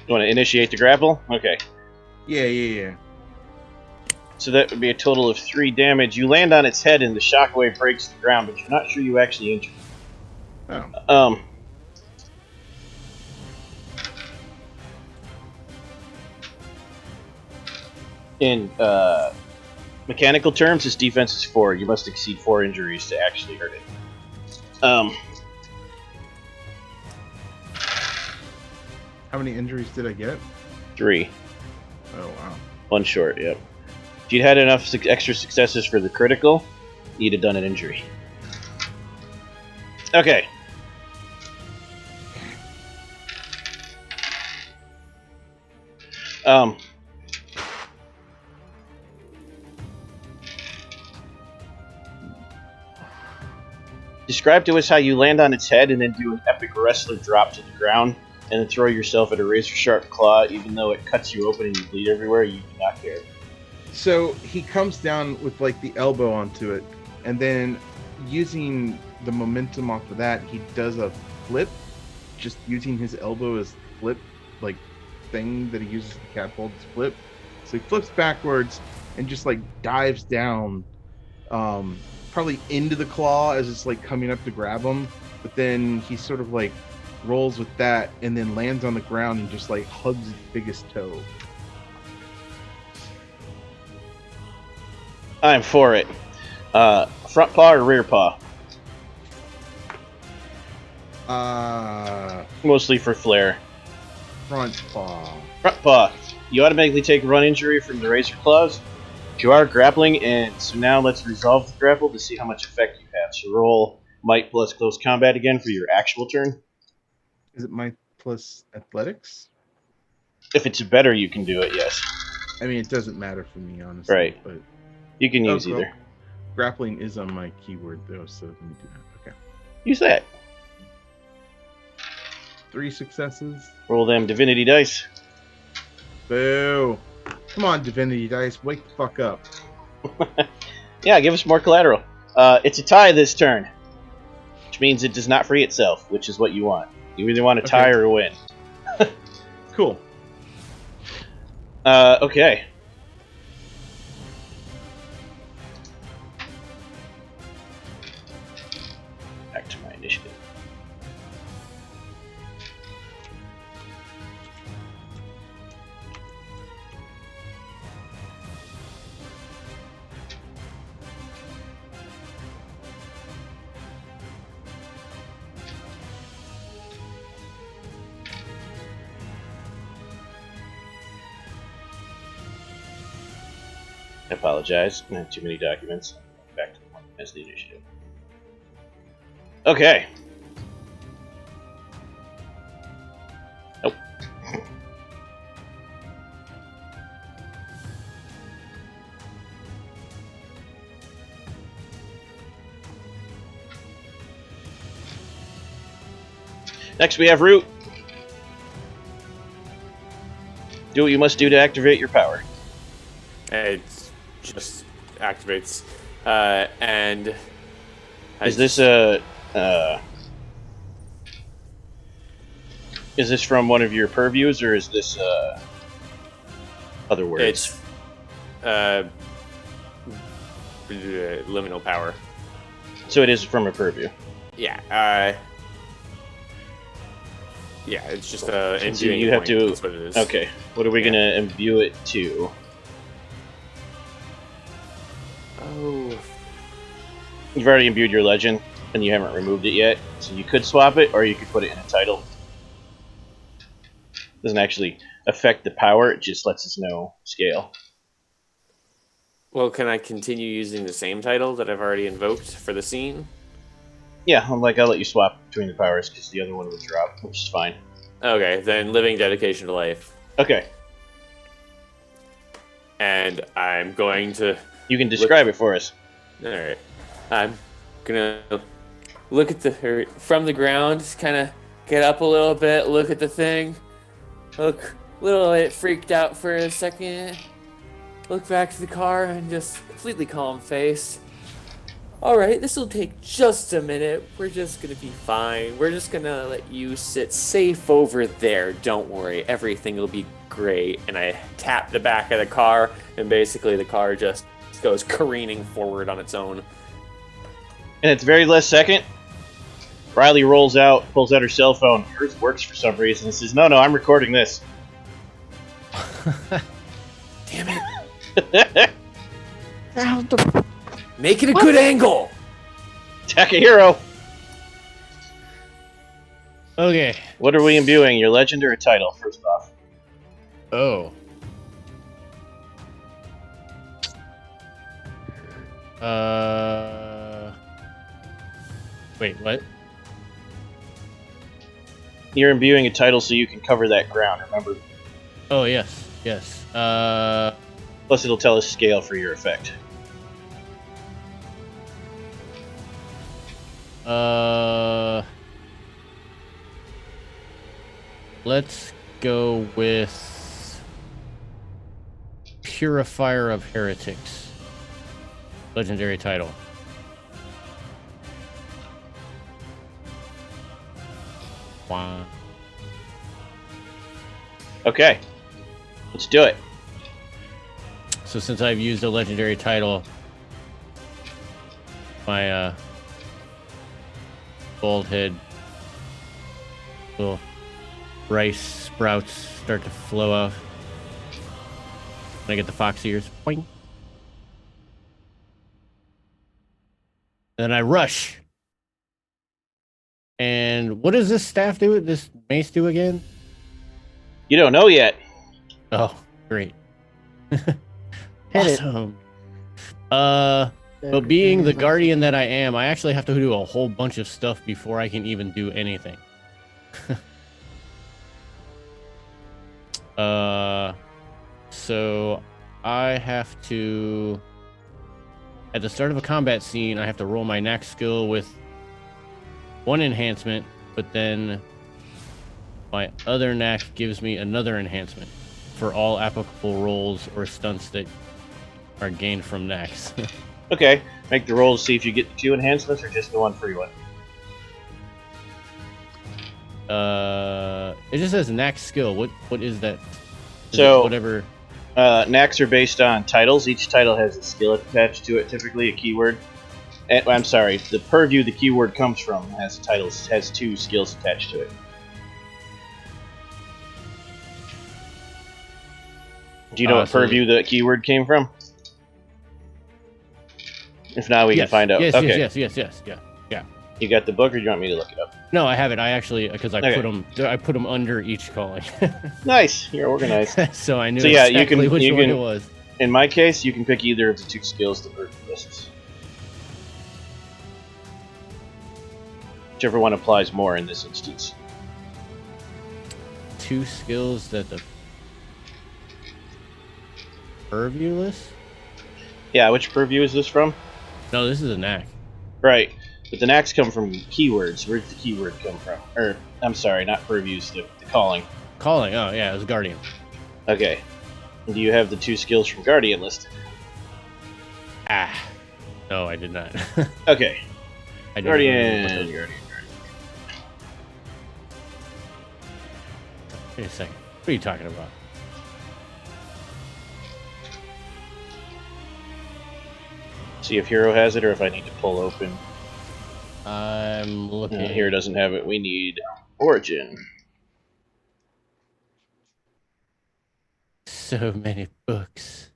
You want to initiate the grapple? Okay. Yeah. So that would be a total of 3 damage. You land on its head and the shockwave breaks the ground, but you're not sure you actually injured it. Oh. In mechanical terms, his defense is 4. You must exceed 4 injuries to actually hurt it. How many injuries did I get? 3. Oh, wow. 1 short, yep. If you'd had enough extra successes for the critical, you'd have done an injury. Okay. Describe to us how you land on its head and then do an epic wrestler drop to the ground and then throw yourself at a razor-sharp claw. Even though it cuts you open and you bleed everywhere, you do not care. So he comes down with like the elbow onto it, and then using the momentum off of that, he does a flip, just using his elbow as flip, like thing that he uses to catapult his flip. So he flips backwards and just like dives down, probably into the claw as it's like coming up to grab him. But then he sort of like rolls with that and then lands on the ground and just like hugs his biggest toe. I'm for it. Front paw or rear paw? Mostly for flair. Front paw. Front paw. You automatically take run injury from the razor claws. You are grappling, and so now let's resolve the grapple to see how much effect you have. So roll might plus close combat again for your actual turn. Is it might plus athletics? If it's better, you can do it, yes. I mean, it doesn't matter for me, honestly. Right. But You can use either. grappling is on my keyword, though, so let me do that. Okay. Use that. 3 successes. Roll them divinity dice. Boo. Come on, Divinity Dice. Wake the fuck up. Yeah, give us more collateral. It's a tie this turn, which means it does not free itself, which is what you want. You either want a tie or a win. Cool. Okay. Back to my initiative. I apologize. I have too many documents. Back to the one as the initiative. Okay. Nope. Next we have Root. Do what you must do to activate your power. It just activates. And Is this is this from one of your purviews, or is this other words? It's liminal power. So it is from a purview. Yeah. Yeah, it's just So imbuing you have point. to. That's what it is. Okay. What are we gonna imbue it to? Oh. You've already imbued your legend, and you haven't removed it yet. So you could swap it, or you could put it in a title. Doesn't actually affect the power; it just lets us know scale. Well, can I continue using the same title that I've already invoked for the scene? Yeah, I'll let you swap between the powers because the other one would drop, which is fine. Okay, then living dedication to life. Okay, And I'm going to... you can describe it for us. Alright. I'm gonna look at from the ground, kind of get up a little bit, look at the thing, look a little bit freaked out for a second, look back to the car and just completely calm-faced. Alright, this will take just a minute. We're just gonna be fine. We're just gonna let you sit safe over there. Don't worry, everything will be great. And I tap the back of the car, and basically the car just goes careening forward on its own. And at the very last second, Riley rolls out, pulls out her cell phone. Hers works for some reason and says, No, I'm recording this. Damn it. Ow, the- Make it a good angle! Takahiro! Okay. What are we imbuing, your legend or a title, first off? Oh. Wait, what? You're imbuing a title so you can cover that ground, remember? Oh, yes. Yes. Plus it'll tell us scale for your effect. Let's go with Purifier of Heretics. Legendary title. Wow. Okay. Let's do it. So since I've used a legendary title, my bald head little rice sprouts start to flow out. And I get the fox ears. Boing. And then I rush. And what does this staff do? This mace do again? You don't know yet. Oh, great. Hit it. Awesome. But being the guardian that I am, I actually have to do a whole bunch of stuff before I can even do anything. So I have to, at the start of a combat scene, I have to roll my knack skill with one enhancement, but then my other knack gives me another enhancement for all applicable rolls or stunts that are gained from knacks. Okay, make the roll to see if you get the 2 enhancements or just the 1 free one. It just says knack skill. What is that? Is So it whatever. knacks are based on titles. Each title has a skill attached to it, typically a keyword. I'm sorry, the purview the keyword comes from has 2 skills attached to it. Do you know what So purview the keyword came from? If not, we can find out. Yes, okay. yes. Yeah. You got the book, or do you want me to look it up? No, I have it. I actually, because Okay. I put them under each calling. Nice, you're organized. So I knew So yeah, exactly which one it was. In my case, you can pick either of the 2 skills the purview lists. Whichever one applies more in this instance. 2 skills that the purview list? Yeah, which purview is this from? No, this is a knack. Right, but the knacks come from keywords. Where did the keyword come from? Or, I'm sorry, not purviews, the calling. Calling. Oh yeah, it was guardian. Okay. And do you have the 2 skills from Guardian listed? No, I did not. Okay. I didn't Guardian. remember what those- Wait a second. What are you talking about? See if Hero has it, or if I need to pull open. I'm looking. No, Hero doesn't have it. We need Origin. So many books.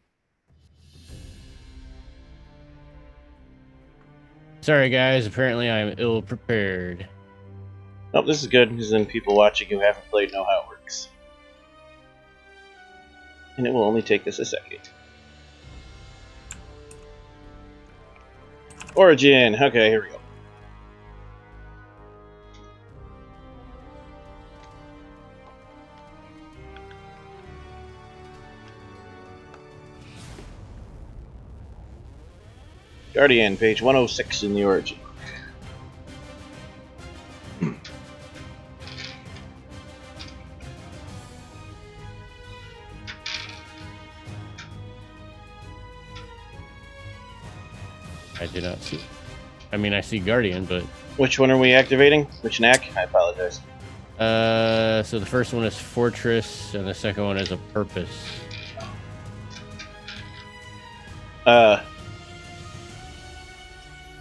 Sorry, guys. Apparently, I'm ill prepared. Nope, this is good, because then people watching who haven't played know how it works. And it will only take us a second. Origin! Okay, here we go. Guardian, page 106 in the Origin. I do not see. I mean, I see Guardian, but Which one are we activating? Which knack? I apologize. so the first one is Fortress, and the second one is a Purpose.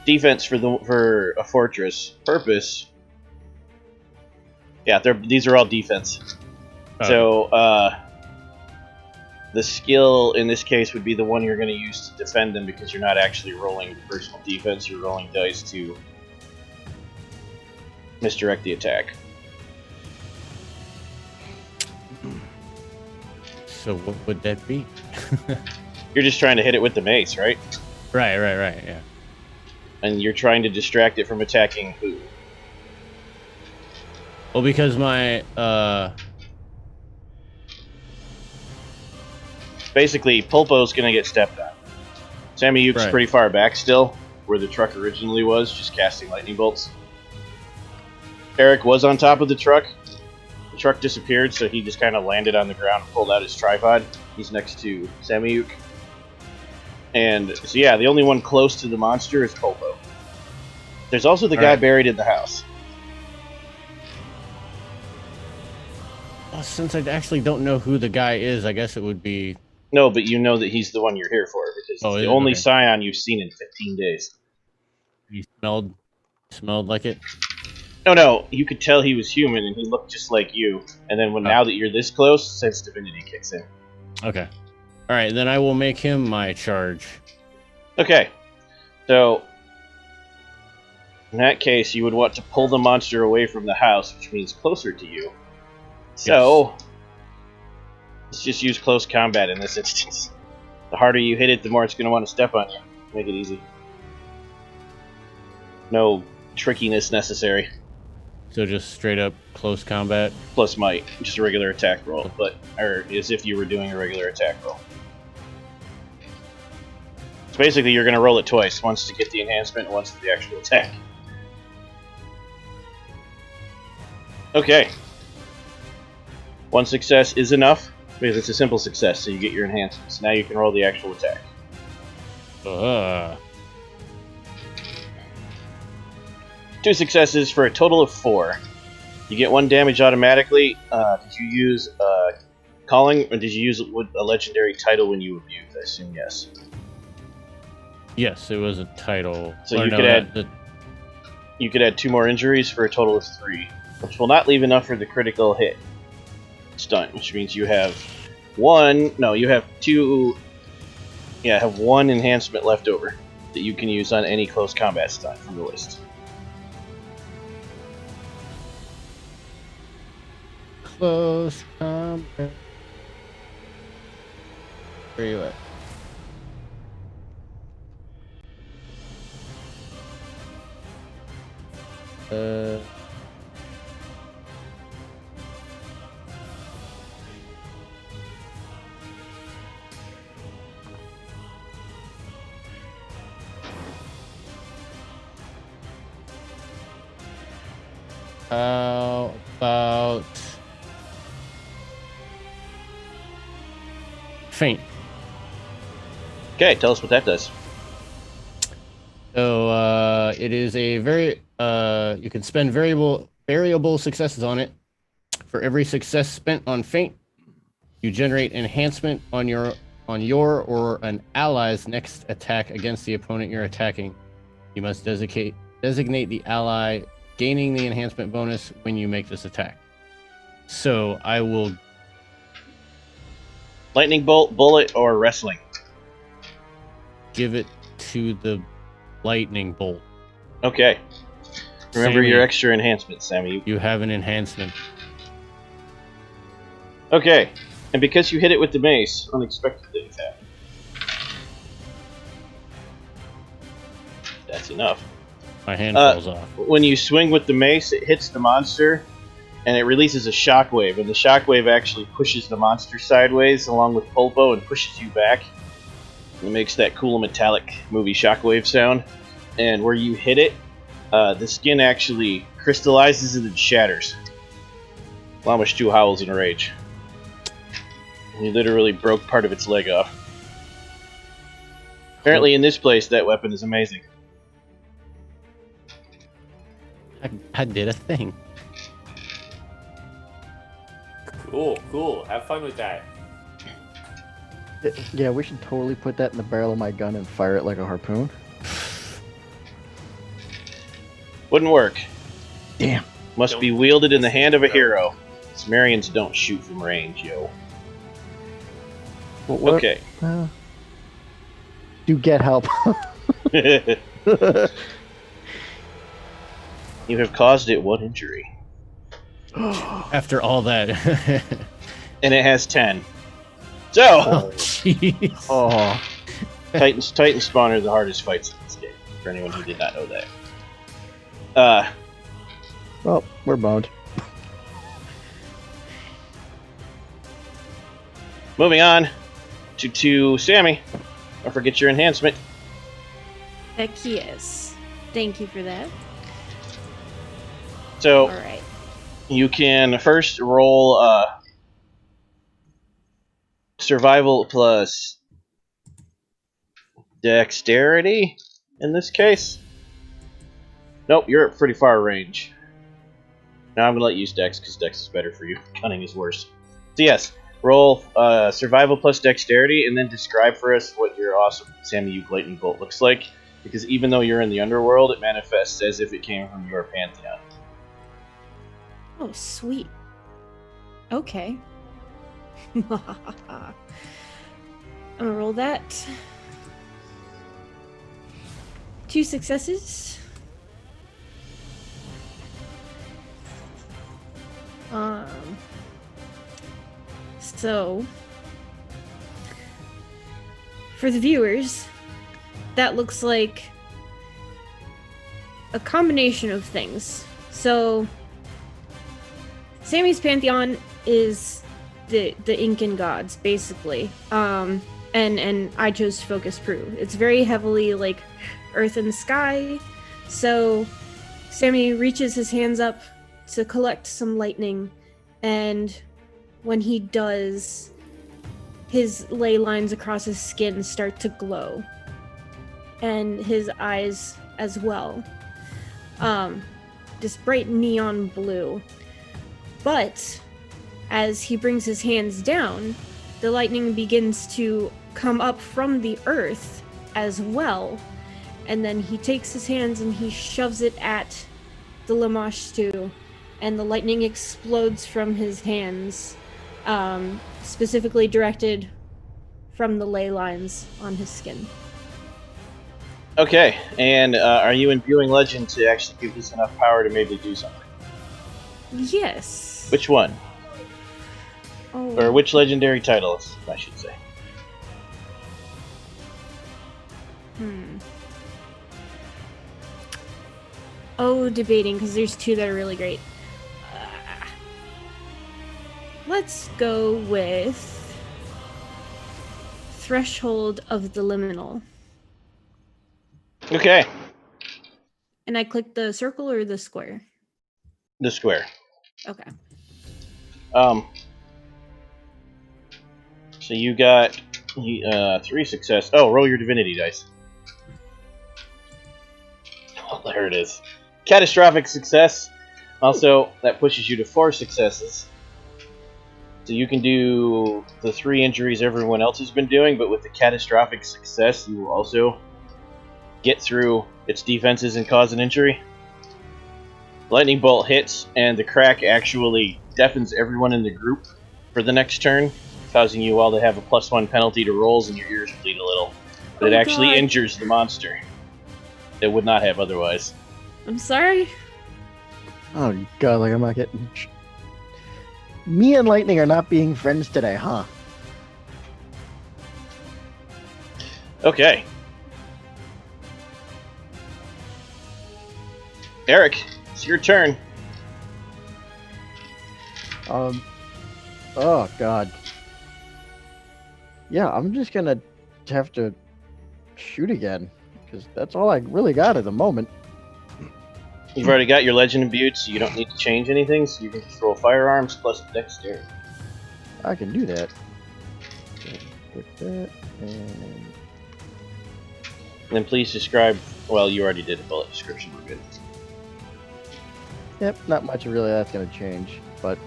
Defense for a fortress. Purpose. Yeah, these are all defense. Oh. So, the skill in this case would be the one you're going to use to defend them, because you're not actually rolling personal defense, you're rolling dice to misdirect the attack. So what would that be? You're just trying to hit it with the mace, right? Right, yeah. And you're trying to distract it from attacking who? Well, because my Basically, Pulpo's going to get stepped on. Sammy Yuke's Right. pretty far back still, where the truck originally was, just casting lightning bolts. Eric was on top of the truck. The truck disappeared, so he just kind of landed on the ground and pulled out his tripod. He's next to Sammy Yuke. And so yeah, the only one close to the monster is Pulpo. There's also the guy Alright. buried in the house. Well, since I actually don't know who the guy is, I guess it would be. No, but you know that he's the one you're here for, because Oh, it's is the it? only Okay. Scion you've seen in 15 days. He smelled like it. No, you could tell he was human and he looked just like you. And then now that you're this close, Sense Divinity kicks in. Okay. All right, then I will make him my charge. Okay, so In that case, you would want to pull the monster away from the house, which means closer to you. So, let's just use close combat in this instance. The harder you hit it, the more it's going to want to step on you. Make it easy. No trickiness necessary. So just straight up close combat. Plus might, just a regular attack roll, or as if you were doing a regular attack roll. So basically, you're going to roll it twice, once to get the enhancement, and once for the actual attack. Okay. One success is enough, because it's a simple success, so you get your enhancements. Now you can roll the actual attack. Two successes for a total of 4. You get 1 damage automatically. Did you use calling, or did you use a legendary title when you abused? I assume yes. Yes, it was a title. So you could add. You could add 2 more injuries for a total of 3, which will not leave enough for the critical hit stunt, which means you have 1. No, you have 2. Yeah, have 1 enhancement left over that you can use on any close combat stunt from the list. Close combat. Where are you at? How about faint? Okay, tell us what that does. So it is a very you can spend variable successes on it. For every success spent on faint, you generate enhancement on your or an ally's next attack against the opponent you're attacking. You must designate the ally gaining the enhancement bonus when you make this attack. So I will Lightning bolt, bullet, or wrestling. give it to the lightning bolt. Okay. Remember Sammy, your extra enhancement, Sammy. You have an enhancement. Okay. And because you hit it with the mace, unexpected things happen. That's enough. My hand falls off. When you swing with the mace, it hits the monster, and it releases a shockwave, and the shockwave actually pushes the monster sideways along with Pulpo and pushes you back. It makes that cool metallic movie shockwave sound. And where you hit it, the skin actually crystallizes and then shatters. Lamashtu howls in a rage. He literally broke part of its leg off. Apparently in this place, that weapon is amazing. I did a thing. Cool. Have fun with that. Yeah, we should totally put that in the barrel of my gun and fire it like a harpoon. Wouldn't work. Damn. Must be wielded in the hand of a hero. Sumerians don't shoot from range, yo. What? Okay. Do get help. You have caused it 1 injury. After all that. And it has 10. So, Oh, jeez. Oh. Titan Spawn are the hardest fights in this game, for anyone who did not know that. Well, we're boned. Moving on to Sammy. Don't forget your enhancement. Heck yes. Thank you for that. So, Alright. you can first roll survival plus dexterity in this case. Nope, you're at pretty far range. Now I'm going to let you use dex because dex is better for you. Cunning is worse. So yes, roll survival plus dexterity and then describe for us what your awesome Sammy lightning bolt looks like. Because even though you're in the underworld, it manifests as if it came from your pantheon. Oh, sweet. Okay. I'm gonna roll that. 2 successes. So, for the viewers, that looks like a combination of things. So, Sammy's pantheon is the Incan gods, basically. And I chose to focus Prue. It's very heavily like earth and sky. So Sammy reaches his hands up to collect some lightning, and when he does, his ley lines across his skin start to glow, and his eyes as well. This bright neon blue. But as he brings his hands down, the lightning begins to come up from the earth as well. And then he takes his hands and he shoves it at the Lamashtu, and the lightning explodes from his hands, specifically directed from the ley lines on his skin. Okay, and are you imbuing legend to actually give this enough power to maybe do something? Yes. Which one? Oh. Or which legendary titles, I should say. Oh, debating, because there's two that are really great. Let's go with Threshold of the Liminal. Okay, And I click the circle or the square? the square. Okay. So you got 3 success. Oh, roll your divinity dice. Oh, there it is. Catastrophic success. Also, that pushes you to 4 successes. So you can do the 3 injuries everyone else has been doing, but with the catastrophic success, you will also get through its defenses and cause an injury. Lightning bolt hits, and the crack actually deafens everyone in the group for the next turn, causing you all to have a +1 penalty to rolls, and your ears bleed a little. But it actually God. injures the monster. It would not have otherwise. I'm sorry. Oh god, like I'm not getting. Me and Lightning are not being friends today, huh? Okay. Eric, it's your turn. Oh god. Yeah, I'm just gonna have to shoot again, because that's all I really got at the moment. You've already got your legend imbued, so you don't need to change anything, so you can just roll firearms plus dexterity. I can do that. Click that, and Then please describe... Well, you already did a bullet description, we're good. yep, not much really that's gonna change, but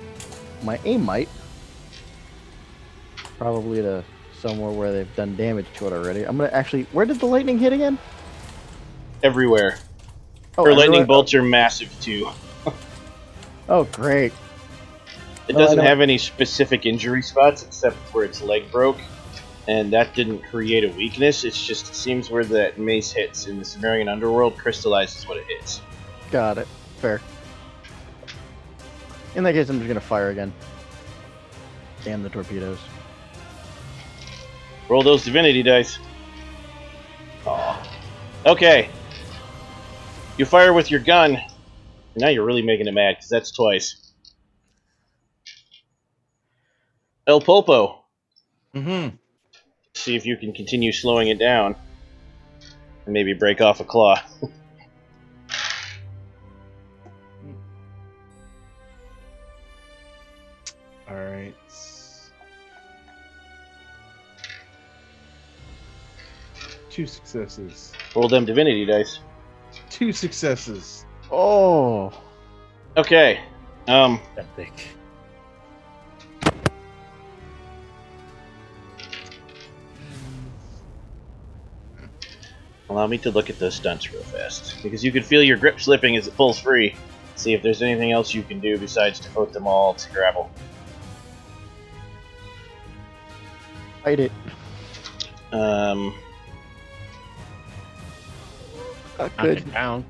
my aim might. Probably to somewhere where they've done damage to it already. I'm gonna actually... Where did the lightning hit again? Everywhere. Oh, Her lightning everywhere? bolts are massive, too. Oh, great. It Well, I doesn't don't- have any specific injury spots, except where its leg broke. And that didn't create a weakness, it's just it seems where that mace hits in the Sumerian underworld crystallizes what it hits. Got it. Fair. In that case, I'm just gonna fire again. Damn the torpedoes. Roll those divinity dice. Aw. Okay. You fire with your gun. Now you're really making it mad, because that's twice. El Pulpo. Mm-hmm. See if you can continue slowing it down. And maybe break off a claw. Alright. 2 successes. Roll them divinity dice. 2 successes. Oh. Okay. Epic. Allow me to look at those stunts real fast. Because you can feel your grip slipping as it pulls free. See if there's anything else you can do besides devote them all to grapple. Fight it. Um, Not Knock good. it down.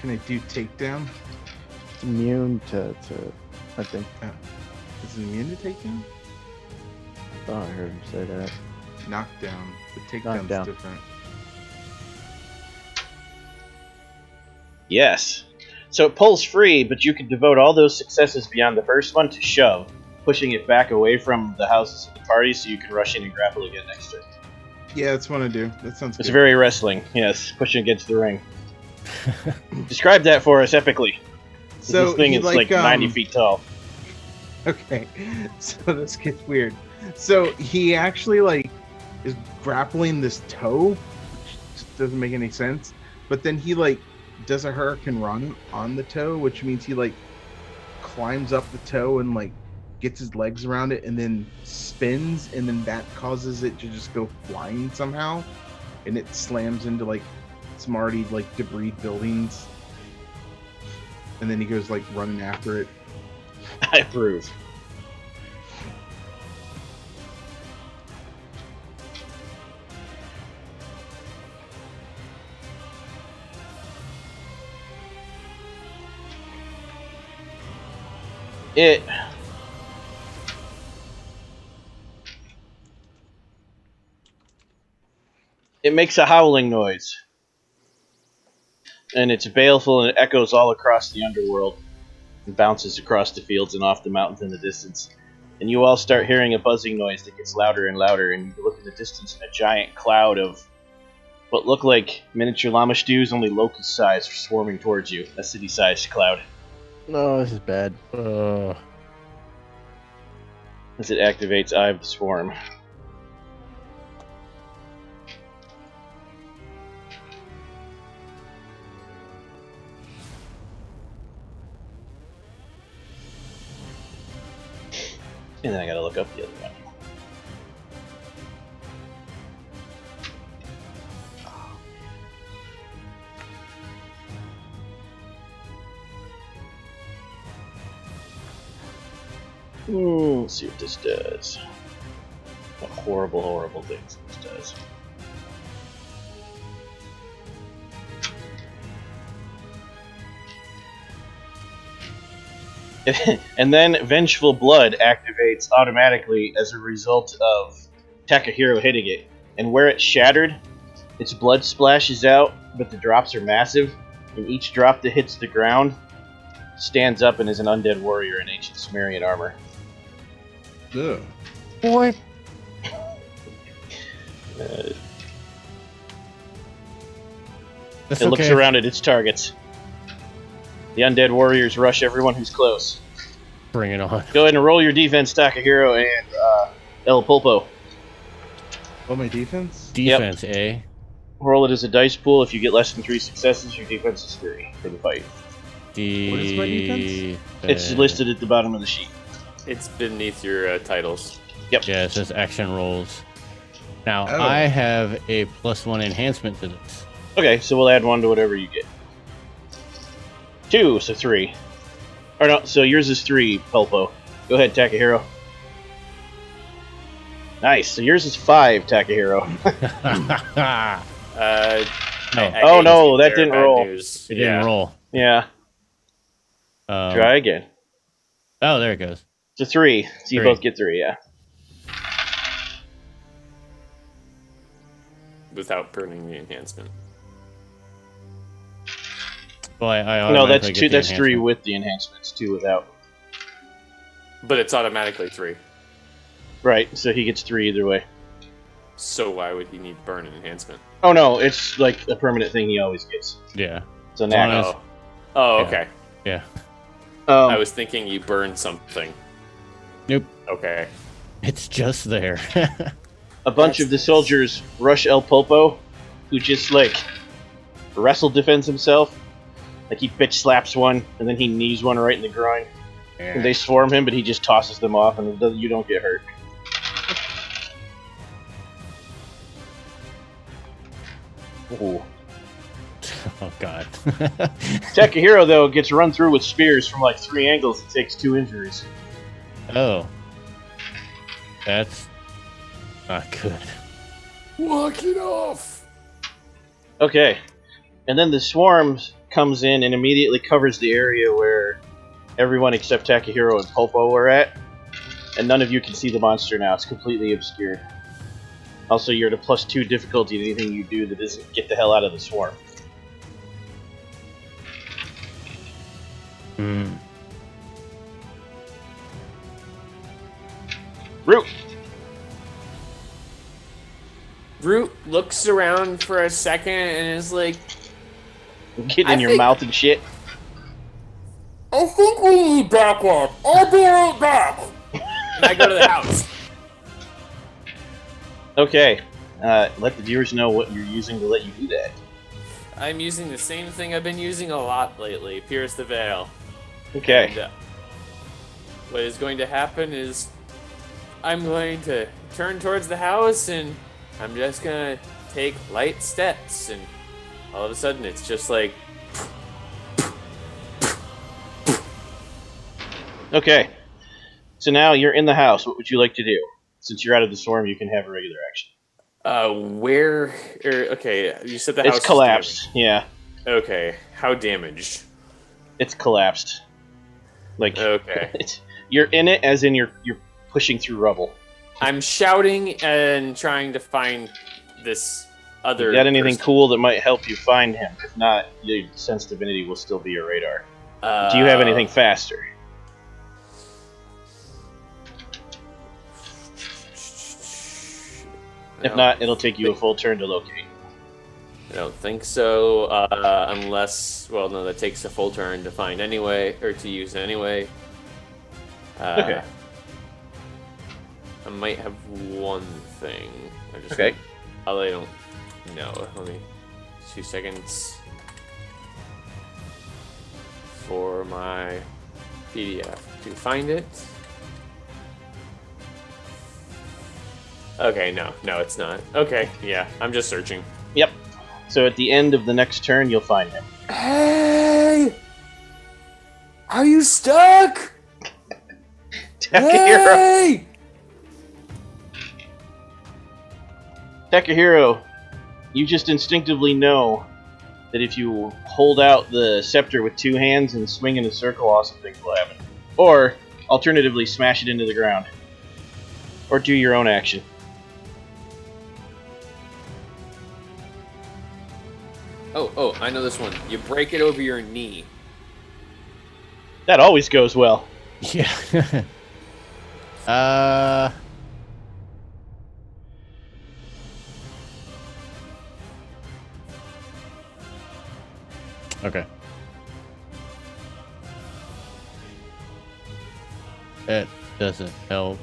Can I do takedown? It's immune to I think. Is it immune to takedown? thought I heard him say that. Knockdown. The takedown's Knockdown. different. Yes. So it pulls free, but you can devote all those successes beyond the first one to shove, pushing it back away from the houses of the party so you can rush in and grapple again next turn. Yeah, that's what I do. That sounds It's good. very wrestling, yes, pushing against the ring. Describe that for us epically. So This thing he, is like 90 feet tall. Okay, so this gets weird. So he actually like is grappling this toe, which just doesn't make any sense. But then he like does a hurricane run on the toe, which means he like climbs up the toe and like gets his legs around it and then spins, and then that causes it to just go flying somehow, and it slams into like some already like debris buildings, and then he goes like running after it. I approve. It makes a howling noise. And it's baleful and it echoes all across the underworld and bounces across the fields and off the mountains in the distance. And you all start hearing a buzzing noise that gets louder and louder, and you look in the distance and a giant cloud of what look like miniature llama stews, only locust size, are swarming towards you. A city-sized cloud. No, this is bad. As it activates Eye of the Swarm. And then I gotta look up the other one. Let's see what this does. What horrible, horrible things this does. And then Vengeful Blood activates automatically as a result of Takahiro hitting it. And where it's shattered, its blood splashes out, but the drops are massive. And each drop that hits the ground stands up and is an undead warrior in ancient Sumerian armor. Ugh. Boy. It That's looks okay. around at its targets. The undead warriors rush everyone who's close. Bring it on. Go ahead and roll your defense, Takahiro and El Pulpo. Oh, my defense? Defense, eh? Roll it as a dice pool. If you get less than 3 successes, your defense is 3 for the fight. What is my defense? It's listed at the bottom of the sheet. It's beneath your titles. Yep. Yeah, it says action rolls. Now, Oh. I have a +1 enhancement to this. Okay, so we'll add 1 to whatever you get. 2, so 3. Or no, so yours is 3, Pulpo. Go ahead, Takahiro. Nice, so yours is 5, Takahiro. Oh, no, that didn't roll. It didn't roll. Yeah, try again. Oh, there it goes. It's a 3, so you 3. both get 3, yeah. Without burning the enhancement. Well, I No, that's automatically 2. get the That's 3 enhancement. with the enhancements, 2 without. But it's automatically 3. Right, so he gets 3 either way. So why would he need burn an enhancement? Oh no, it's like a permanent thing he always gets. Yeah. So As long now, as- Oh, Yeah. okay. Yeah. I was thinking you burned something. Nope. Okay. It's just there. a bunch of the soldiers rush El Pulpo, who just like wrestle defends himself. Like he bitch slaps one, and then he knees one right in the groin. And they swarm him, but he just tosses them off, and you don't get hurt. Ooh. Oh, God. Takahiro, though, gets run through with spears from like 3 angles and takes 2 injuries. Oh. That's not good. Walk it off! Okay. And then the swarm comes in and immediately covers the area where everyone except Takahiro and Pulpo were at. and none of you can see the monster now. It's completely obscured. Also, you're at a +2 difficulty in anything you do that isn't get the hell out of the swarm. Root! Root looks around for a second and is like, Get in your mouth and shit. I think we need backup. I'll be right back. And I go to the house. Okay. Let the viewers know what you're using to let you do that. I'm using the same thing I've been using a lot lately, Pierce the Veil. Okay. And, what is going to happen is I'm going to turn towards the house and I'm just going to take light steps, and all of a sudden it's just like... Okay. So now you're in the house. What would you like to do? Since you're out of the storm, you can have a regular action. Okay, you said the house It's collapsed, is yeah. Okay, how damaged? It's collapsed. Like, Okay. You're in it as in you're pushing through rubble. I'm shouting and trying to find this other Got anything person. cool that might help you find him? If not, your sense divinity will still be your radar. Do you have anything faster? If not, it'll take you a full turn to locate. I don't think so, unless... Well, no, that takes a full turn to find anyway, or to use anyway. Okay. I might have one thing. Okay. I don't know. Let me... 2 seconds. For my PDF to find it. Okay, no, it's not. Okay, yeah, I'm just searching. Yep. So at the end of the next turn, you'll find him. Hey! Are you stuck? Takahiro! Hey! Takahiro, you just instinctively know that if you hold out the scepter with 2 hands and swing in a circle, awesome things will happen. Or, alternatively, smash it into the ground. Or do your own action. Oh, I know this one. You break it over your knee. That always goes well. Yeah. Okay. That doesn't help.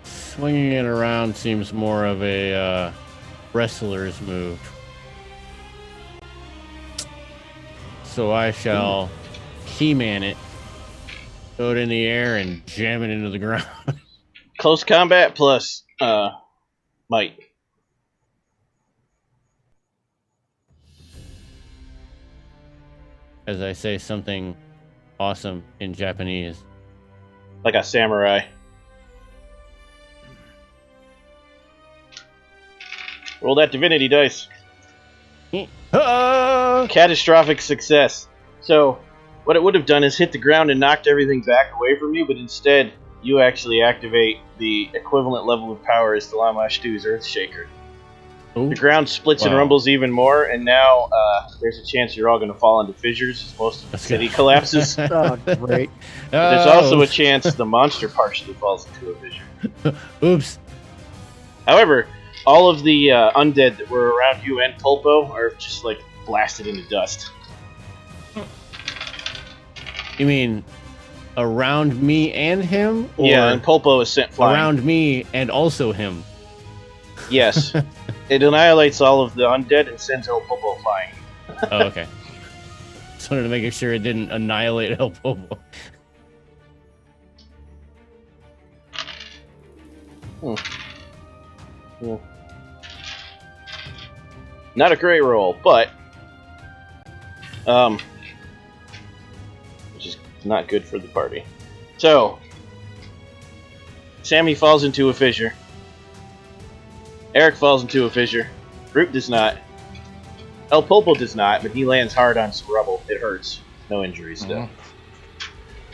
Swinging it around seems more of a wrestler's move. So I shall He-Man it, throw it in the air, and jam it into the ground. Close combat plus might. As I say something awesome in Japanese. Like a samurai. Roll that divinity dice. Catastrophic success. So, what it would have done is hit the ground and knocked everything back away from you, but instead, you actually activate the equivalent level of power as the Lamashtu's Earthshaker. Ooh. The ground splits and Wow. rumbles even more, and now there's a chance you're all going to fall into fissures as most of the city collapses. Oh, great. There's also a chance the monster partially falls into a fissure. Oops. However, all of the undead that were around you and Pulpo are just like blasted into dust. You mean around me and him? Or Yeah, and Pulpo is sent flying. around me and also him? Yes. It annihilates all of the undead and sends El Pulpo flying. Oh, okay. Just wanted to make sure it didn't annihilate El Popo. Yeah. Not a great roll, but which is not good for the party. So, Sammy falls into a fissure. Eric falls into a fissure. Root does not. El Pulpo does not, but he lands hard on some rubble. It hurts. No injuries, though.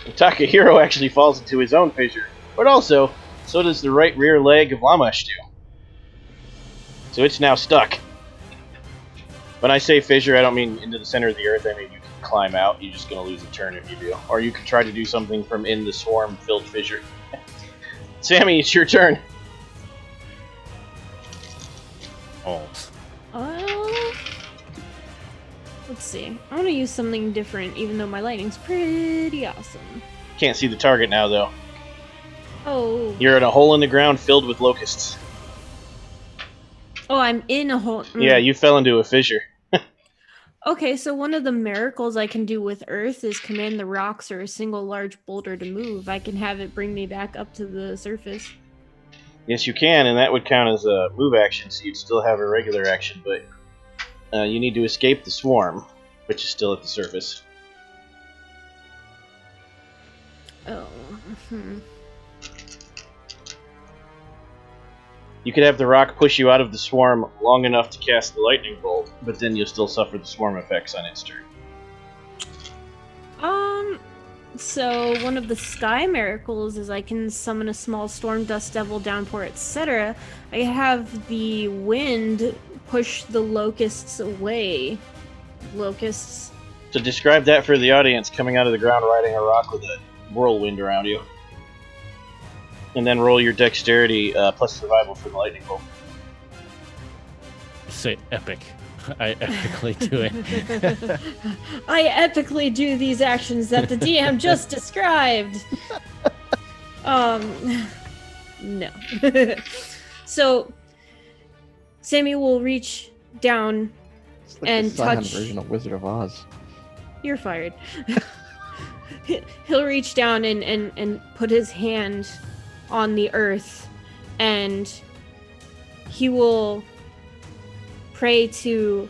Takahiro actually falls into his own fissure, but also, so does the right rear leg of Lamash do. So it's now stuck. When I say fissure, I don't mean into the center of the earth. I mean you can climb out. You're just going to lose a turn if you do. Or you can try to do something from in the swarm-filled fissure. Sammy, it's your turn. Oh. Let's see. I want to use something different, even though my lightning's pretty awesome. Can't see the target now, though. Oh. You're in a hole in the ground filled with locusts. Oh, I'm in a hole. Yeah, you fell into a fissure. Okay, so one of the miracles I can do with Earth is command the rocks or a single large boulder to move. I can have it bring me back up to the surface. Yes, you can, and that would count as a move action, so you'd still have a regular action, but you need to escape the swarm, which is still at the surface. Oh. You could have the rock push you out of the swarm long enough to cast the lightning bolt, but then you'll still suffer the swarm effects on its turn. So one of the sky miracles is I can summon a small storm, dust devil, downpour, etc. I have the wind push the locusts away. Locusts. So describe that for the audience, coming out of the ground riding a rock with a whirlwind around you. And then roll your dexterity plus survival for the lightning bolt. Say epic. I epically do it. I epically do these actions that the DM just described. No. So, Sammy will reach down It's like and the Scion touch. version of Wizard of Oz. You're fired. He'll reach down and put his hand on the earth, and he will pray to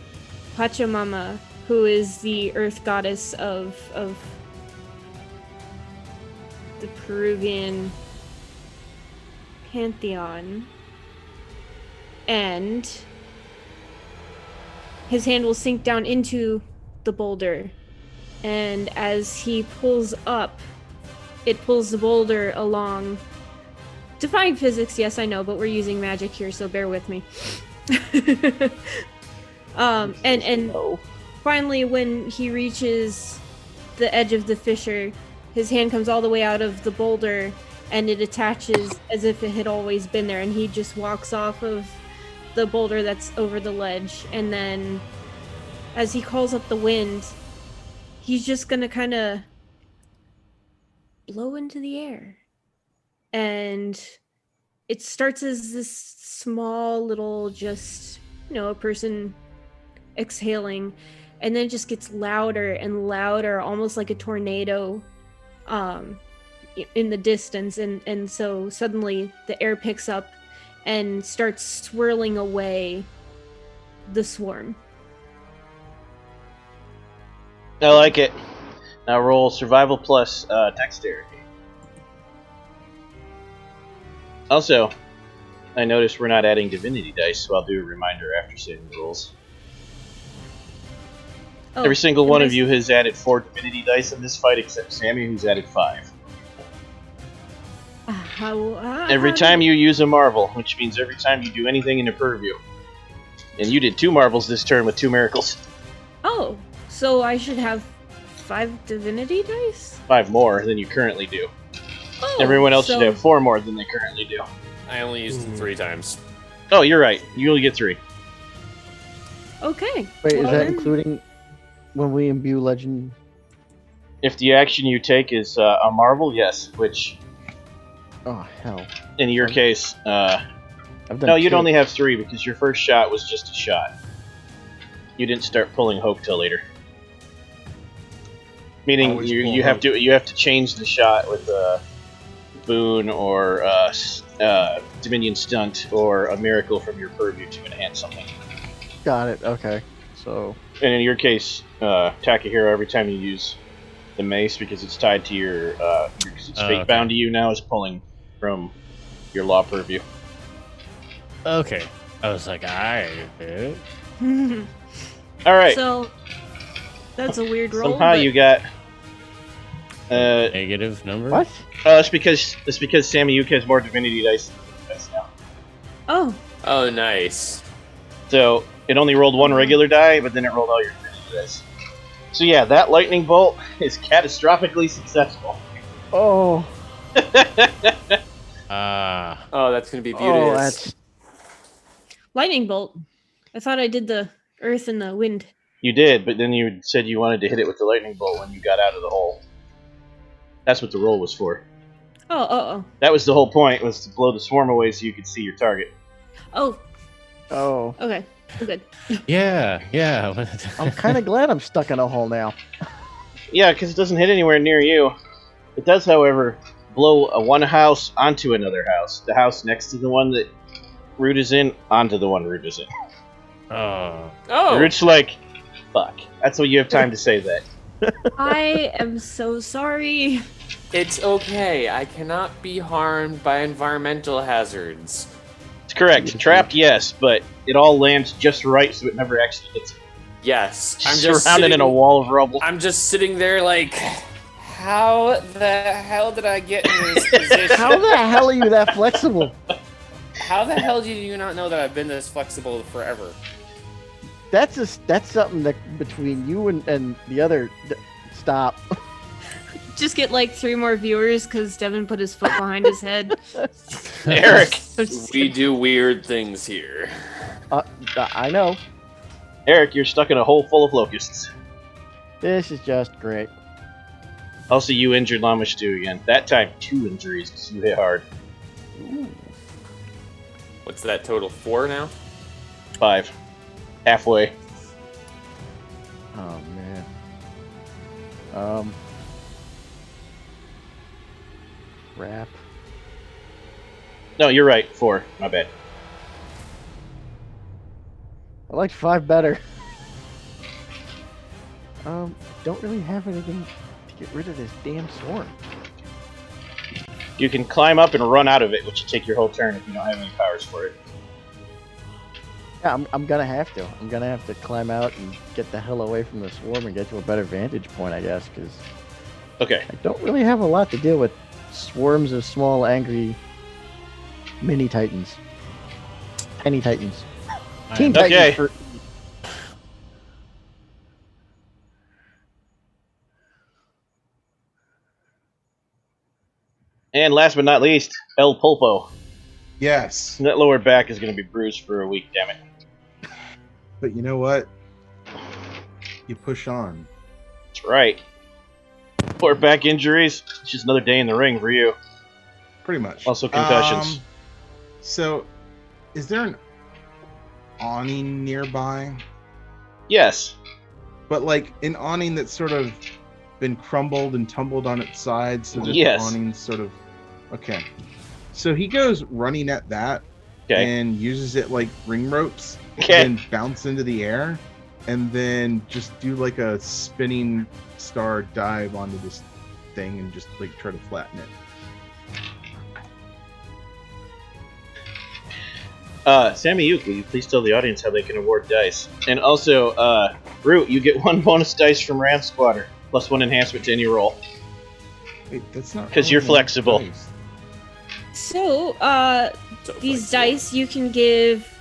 Pachamama, who is the earth goddess of the Peruvian pantheon. And his hand will sink down into the boulder, and as he pulls up, it pulls the boulder along. Defying physics, yes, I know, but we're using magic here, so bear with me. And finally, when he reaches the edge of the fissure, his hand comes all the way out of the boulder, and it attaches as if it had always been there, and he just walks off of the boulder that's over the ledge. And then, as he calls up the wind, he's just gonna kind of blow into the air. And it starts as this small little, just, a person exhaling, and then it just gets louder and louder, almost like a tornado in the distance. And so suddenly the air picks up and starts swirling away the swarm. I like it. Now roll survival plus dexterity. Also, I noticed we're not adding divinity dice, so I'll do a reminder after saving the rolls. Oh, Every single one of you has added 4 divinity dice in this fight, except Sammy, who's added 5. Every time you use a marvel, which means every time you do anything in a purview. And you did 2 marvels this turn with 2 miracles. Oh, so I should have 5 divinity dice? 5 more than you currently do. Oh, Everyone else should have 4 more than they currently do. I only used them 3 times. Oh, you're right. You only get 3. Okay. Wait, is well that then- including when we imbue legend? If the action you take is a marvel, yes. Which, Oh hell! in your case, I've done no, you'd 2. only have 3 because your first shot was just a shot. You didn't start pulling hope till later. Meaning Always pull you have to change the shot with a boon or Dominion stunt or a miracle from your purview to enhance something. Got it. Okay. So And in your case, Takahiro, every time you use the mace, because it's tied to your because it's fate bound to you now, is pulling from your law purview. Okay. I was like, I did. All right. So that's a weird roll. Somehow but you got. Negative number? What? It's because Sammy Yuka has more divinity dice now. Oh, Oh, nice. So it only rolled one regular die, but then it rolled all your divinity dice. So yeah, that lightning bolt is catastrophically successful. Oh. Oh, that's gonna be beauteous. Oh, that's. lightning bolt. I thought I did the earth and the wind. You did, but then you said you wanted to hit it with the lightning bolt when you got out of the hole. That's what the roll was for. Oh. That was the whole point, was to blow the swarm away so you could see your target. Oh, Oh. okay. I'm good. Yeah. I'm kind of glad I'm stuck in a hole now. Yeah, because it doesn't hit anywhere near you. It does, however, blow one house onto another house. The house next to the one that Root is in, onto the one Root is in. Oh. Root's like, fuck. That's what you have time to say that. I am so sorry. It's okay. I cannot be harmed by environmental hazards. It's correct. Trapped, yes, but it all lands just right so it never actually hits it. Yes. Surrounded in a wall of rubble. I'm just sitting there like, how the hell did I get in this position? How the hell are you that flexible? How the hell do you not know that I've been this flexible forever? That's something that between you and the other. Stop. Just get like 3 more viewers because Devin put his foot behind his head. Eric. We do weird things here. I know. Eric, you're stuck in a hole full of locusts. This is just great. Also, you injured Lama Stew again. That time, 2 injuries because you hit hard. Ooh. What's that total? 4 now? 5. Halfway. Oh man. Crap. No, you're right. 4. My bad. I liked 5 better. Don't really have anything to get rid of this damn swarm. You can climb up and run out of it, which will take your whole turn if you don't have any powers for it. Yeah, I'm gonna have to. I'm gonna have to climb out and get the hell away from the swarm and get to a better vantage point, I guess, because Okay. I don't really have a lot to deal with swarms of small, angry mini titans. Tiny titans. Teen Okay. titans. And last but not least, El Pulpo. Yes. That lower back is going to be bruised for a week, damn it. But you know what? You push on. That's right. Lower back injuries, it's just another day in the ring for you. Pretty much. Also concussions. So, is there an awning nearby? Yes. But like an awning that's sort of been crumbled and tumbled on its side, so that Yes. the awning's sort of okay. So he goes running at that Okay. and uses it like ring ropes, Okay. and bounce into the air, and then just do like a spinning star dive onto this thing and just like try to flatten it. Sammy Yuke, will you please tell the audience how they can award dice? And also, Root, you get 1 bonus dice from Ram Squatter, plus 1 enhancement to any roll. Wait, that's not 'Cause you're rolling flexible. dice. So, So these flexible. dice you can give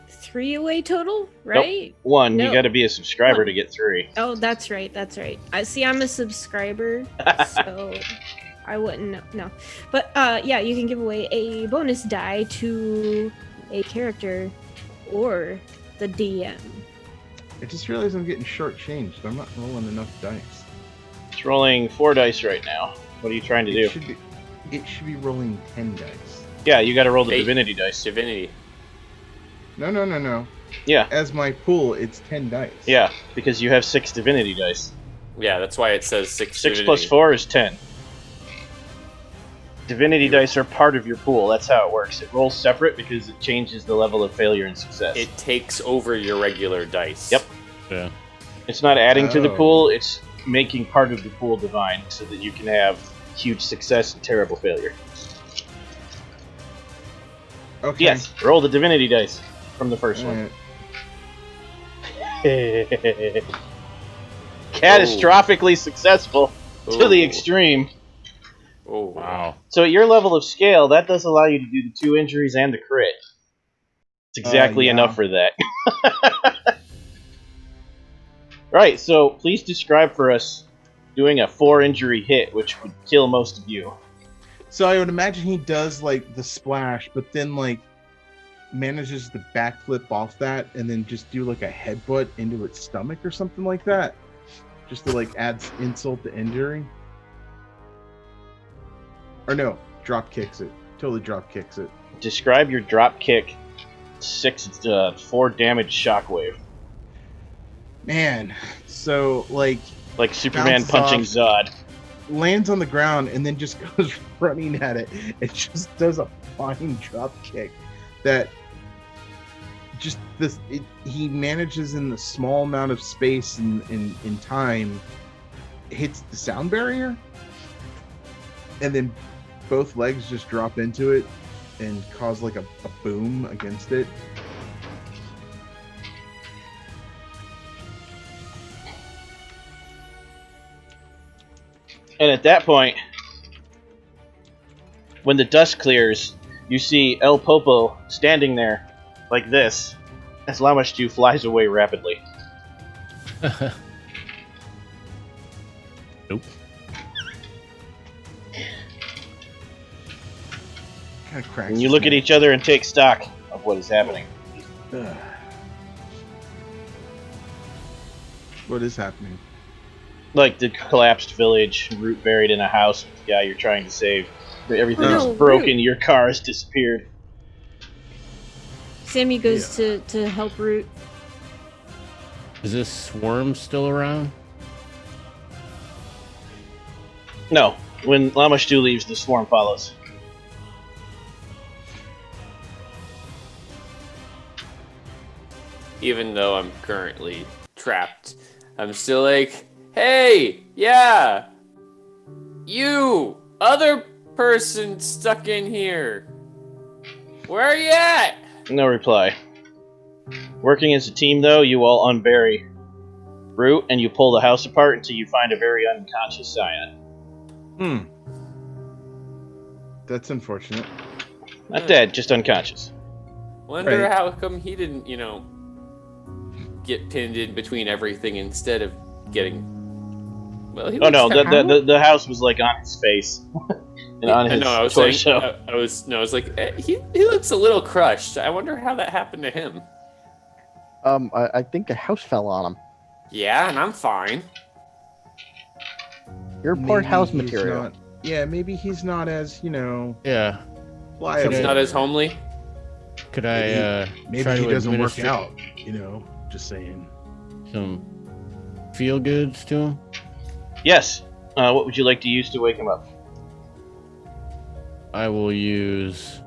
3 away total, right? 1, No. you gotta be a subscriber to get 3. Oh, that's right. That's right. I see. I'm a subscriber, so I wouldn't know. No, but yeah, you can give away a bonus die to a character or the DM. I just realized I'm getting shortchanged. I'm not rolling enough dice. It's rolling 4 dice right now. What are you trying to do? It should be rolling 10 dice. Yeah, you gotta roll the 8. divinity dice. Divinity. No. Yeah, As my pool, it's 10 dice. yeah, because you have 6 divinity dice. Yeah, that's why it says 6. 6 divinity. plus 4 is 10. Divinity dice are part of your pool. That's how it works. It rolls separate because it changes the level of failure and success. It takes over your regular dice. Yep. Yeah. It's not adding to the Oh. pool, it's making part of the pool divine so that you can have huge success and terrible failure. Okay. Yes, roll the divinity dice from the first one. Alright. Catastrophically successful to the extreme. Oh, Wow. So at your level of scale, that does allow you to do the 2 injuries and the crit. It's exactly yeah. enough for that. Right, so please describe for us doing a 4 injury hit, which would kill most of you. So I would imagine he does like the splash, but then like manages to backflip off that and then just do like a headbutt into its stomach or something like that, just to like add insult to injury. Or no, drop kicks it. Totally drop kicks it. Describe your drop kick 4 damage shockwave. Man, so like Superman bounces punching off, Zod. lands on the ground and then just goes running at it. It just does a flying drop kick that just he manages in the small amount of space and in time hits the sound barrier, and then both legs just drop into it and cause like a boom against it. And at that point, when the dust clears, you see El Popo standing there like this as Lamashtu flies away rapidly. Nope. Kind of cracks. And you look at each other and take stock of what is happening. Ugh. What is happening? Like the collapsed village, Root buried in a house with the guy you're trying to save. Everything's Oh, no, broken, Root. your car has disappeared. Sammy goes to help Root. Is this swarm still around? No, when Lamashtu leaves, the swarm follows. even though I'm currently trapped, I'm still like, hey, yeah, you, other person stuck in here. Where are you at? No reply. Working as a team, though, you all unbury Root, and you pull the house apart until you find a very unconscious Scion. That's unfortunate. Not dead, just unconscious. Wonder Right. how come he didn't, get pinned in between everything instead of getting. Well, he Oh no, looks kinda- the house was like on his face and on his I was torso. saying, I was like, he looks a little crushed. I wonder how that happened to him. I think a house fell on him. Yeah, and I'm fine. You're part house he's material. not- yeah, maybe he's not as, Yeah. pliable. He's not as homely. Could I Maybe try he to doesn't work administer out, just saying. some feel goods to him? Yes. What would you like to use to wake him up? I will use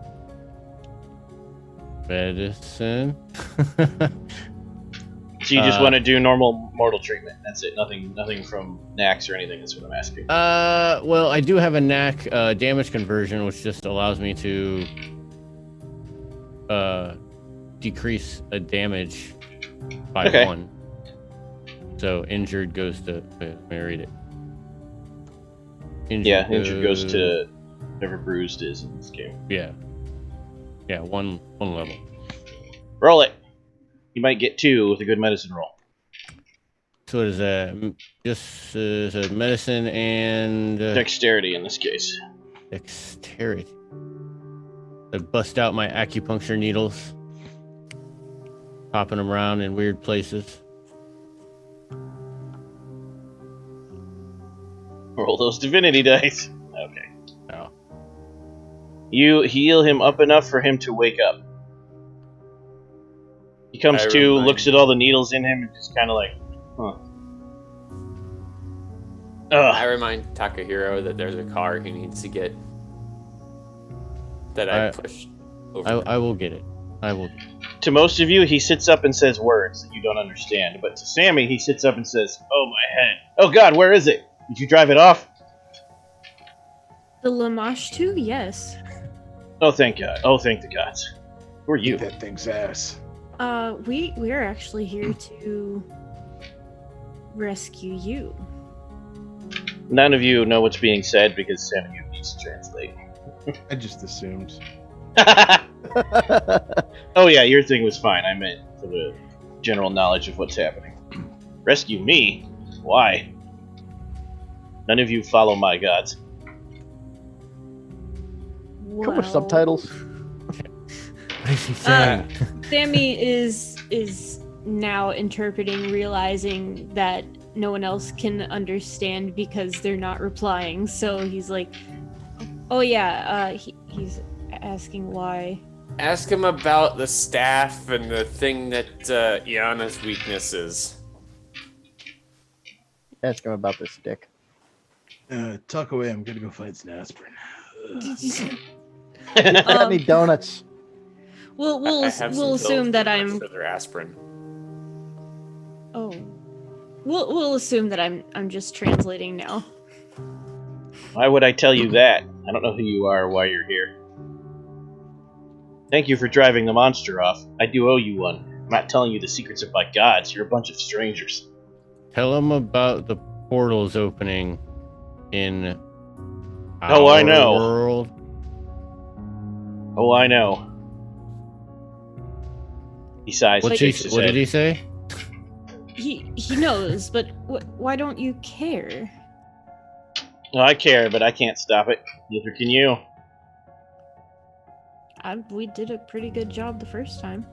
medicine. So you just want to do normal mortal treatment. That's it. Nothing from Nax or anything. That's what I'm asking. Well, I do have a knack damage conversion, which just allows me to decrease a damage by Okay. 1. So injured goes to. Let me read it. Injured goes to whatever bruised is in this game. Yeah. Yeah, one level. Roll it. You might get 2 with a good medicine roll. So it is just a medicine and Dexterity in this case. dexterity. I bust out my acupuncture needles, popping them around in weird places. Roll those divinity dice. Okay. Oh. You heal him up enough for him to wake up. He comes I to, remind- looks at all the needles in him, and just kind of like, huh. I Ugh. remind Takahiro that there's a car he needs to get. That I pushed over. I will get it. I will. To most of you, he sits up and says words that you don't understand. But to Sammy, he sits up and says, "Oh, my head. Oh, God, where is it? Did you drive it off?" The Lamashtu? Yes. Oh, thank God. Oh, thank the gods. Who are you? That thing's ass. we're actually here to rescue you. None of you know what's being said because Sam and you needs to translate. I just assumed. Oh yeah, your thing was fine. I meant for the general knowledge of what's happening. Rescue me? Why? None of you follow my gods. Come with subtitles. What is he saying? Sammy is now interpreting, realizing that no one else can understand because they're not replying. So he's like, "Oh yeah," he's asking why. Ask him about the staff and the thing that Iana's weakness is. Ask him about the stick. Tuck away. I'm gonna go find some aspirin. Got any donuts? We'll I have some we'll pills assume that for I'm. their aspirin. Oh, we'll assume that I'm just translating now. Why would I tell you that? I don't know who you are or why you're here. Thank you for driving the monster off. I do owe you one. I'm not telling you the secrets of my gods. You're a bunch of strangers. Tell him about the portals opening in Oh, I know. world. Oh, I know. He sighs and shakes his What head. did he say? He knows, but why don't you care? Well, I care, but I can't stop it. Neither can you. We did a pretty good job the first time.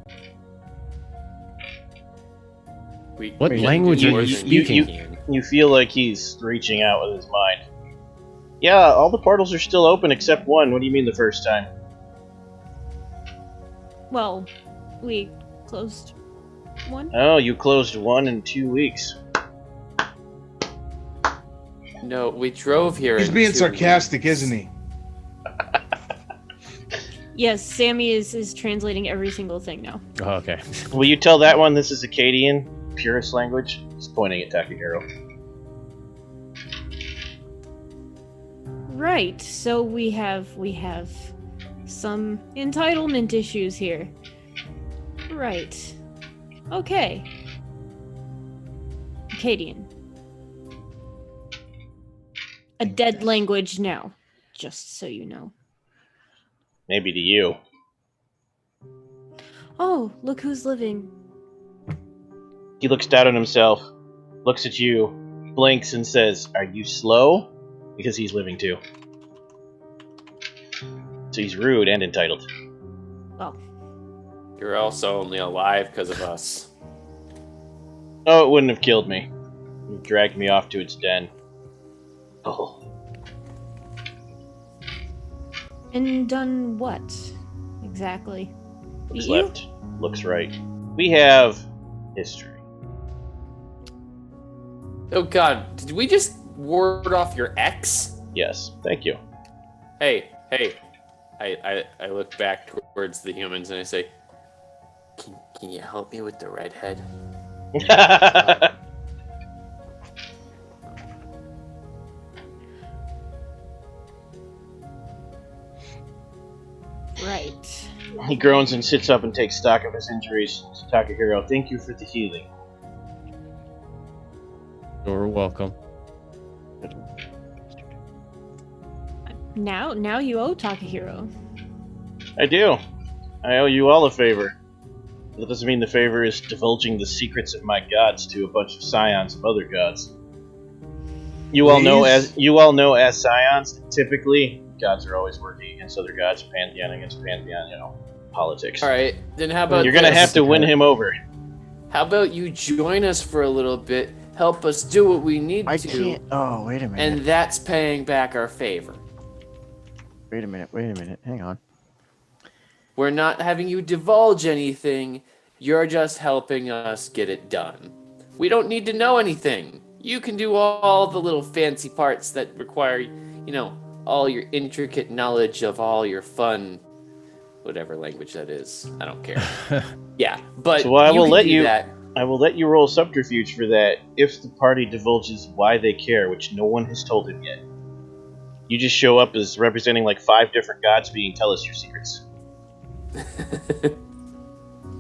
What language are you speaking? You feel like he's reaching out with his mind. Yeah, all the portals are still open except one. What do you mean the first time? Well, we closed one. Oh, you closed one in 2 weeks. No, we drove here. He's in being 2 sarcastic, weeks. isn't he? Yes, Sammy is translating every single thing now. Oh, okay. Will you tell that one this is Akkadian, purest language? He's pointing at Takahiro. Right. So we have some entitlement issues here. Right. Okay. Akkadian. A dead language now, just so you know. Maybe to you. Oh, look who's living. He looks down on himself, looks at you, blinks, and says, "Are you slow?" Because he's living too. So he's rude and entitled. Oh, You're also only alive because of us. Oh, it wouldn't have killed me. It dragged me off to its den. Oh. and done what exactly? Looks You? left, looks right. We have history. Oh god, did we just ward off your ex? Yes, thank you. Hey. I look back towards the humans and I say, Can you help me with the redhead? Right. He groans and sits up and takes stock of his injuries. Takahiro, thank you for the healing. You're welcome. Now you owe Takahiro. I do. I owe you all a favor. That doesn't mean the favor is divulging the secrets of my gods to a bunch of scions of other gods. You all know as scions, typically gods are always working against other gods, pantheon against pantheon, politics. Alright, then how about You're gonna this? have to win him over. How about you join us for a little bit, help us do what we need I to, can't. Oh, wait a minute. and that's paying back our favor. Wait a minute. Hang on. We're not having you divulge anything, you're just helping us get it done. We don't need to know anything. You can do all the little fancy parts that require, all your intricate knowledge of all your fun, whatever language that is. I don't care. Yeah, but So I will can let do you- that. I will let you roll subterfuge for that if the party divulges why they care, which no one has told him yet. You just show up as representing like 5 different gods being tell us your secrets.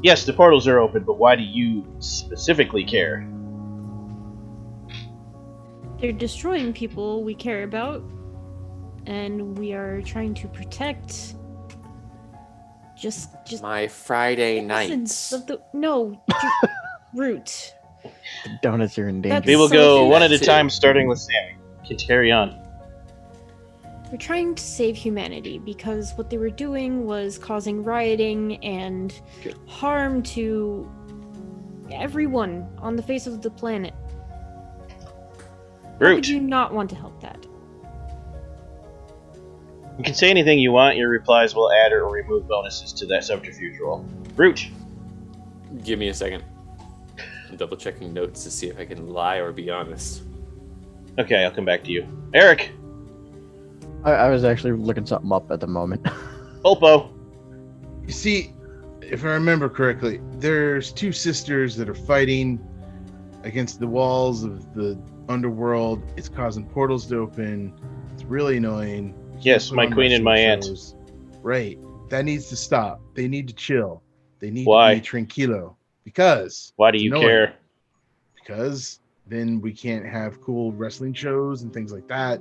Yes, the portals are open, but why do you specifically care? They're destroying people we care about, and we are trying to protect. Just My Friday citizens nights. of the Root. The donuts are in danger. That's We will so go cute. one at a Too. time, starting with Sammy. Carry on. We're trying to save humanity because what they were doing was causing rioting and harm to everyone on the face of the planet. How Root. could you not want to help that? You can say anything you want. Your replies will add or remove bonuses to that subterfuge roll. Root. Give me a second. I'm double checking notes to see if I can lie or be honest. Okay, I'll come back to you. Eric. I was actually looking something up at the moment. Pulpo. You see, if I remember correctly, there's two sisters that are fighting against the walls of the underworld. It's causing portals to open. It's really annoying. Yes, Put my on queen and my aunt. shows. Right. That needs to stop. They need to chill. They need Why? to be tranquilo. Because Why do it's you annoying. care? Because then we can't have cool wrestling shows and things like that.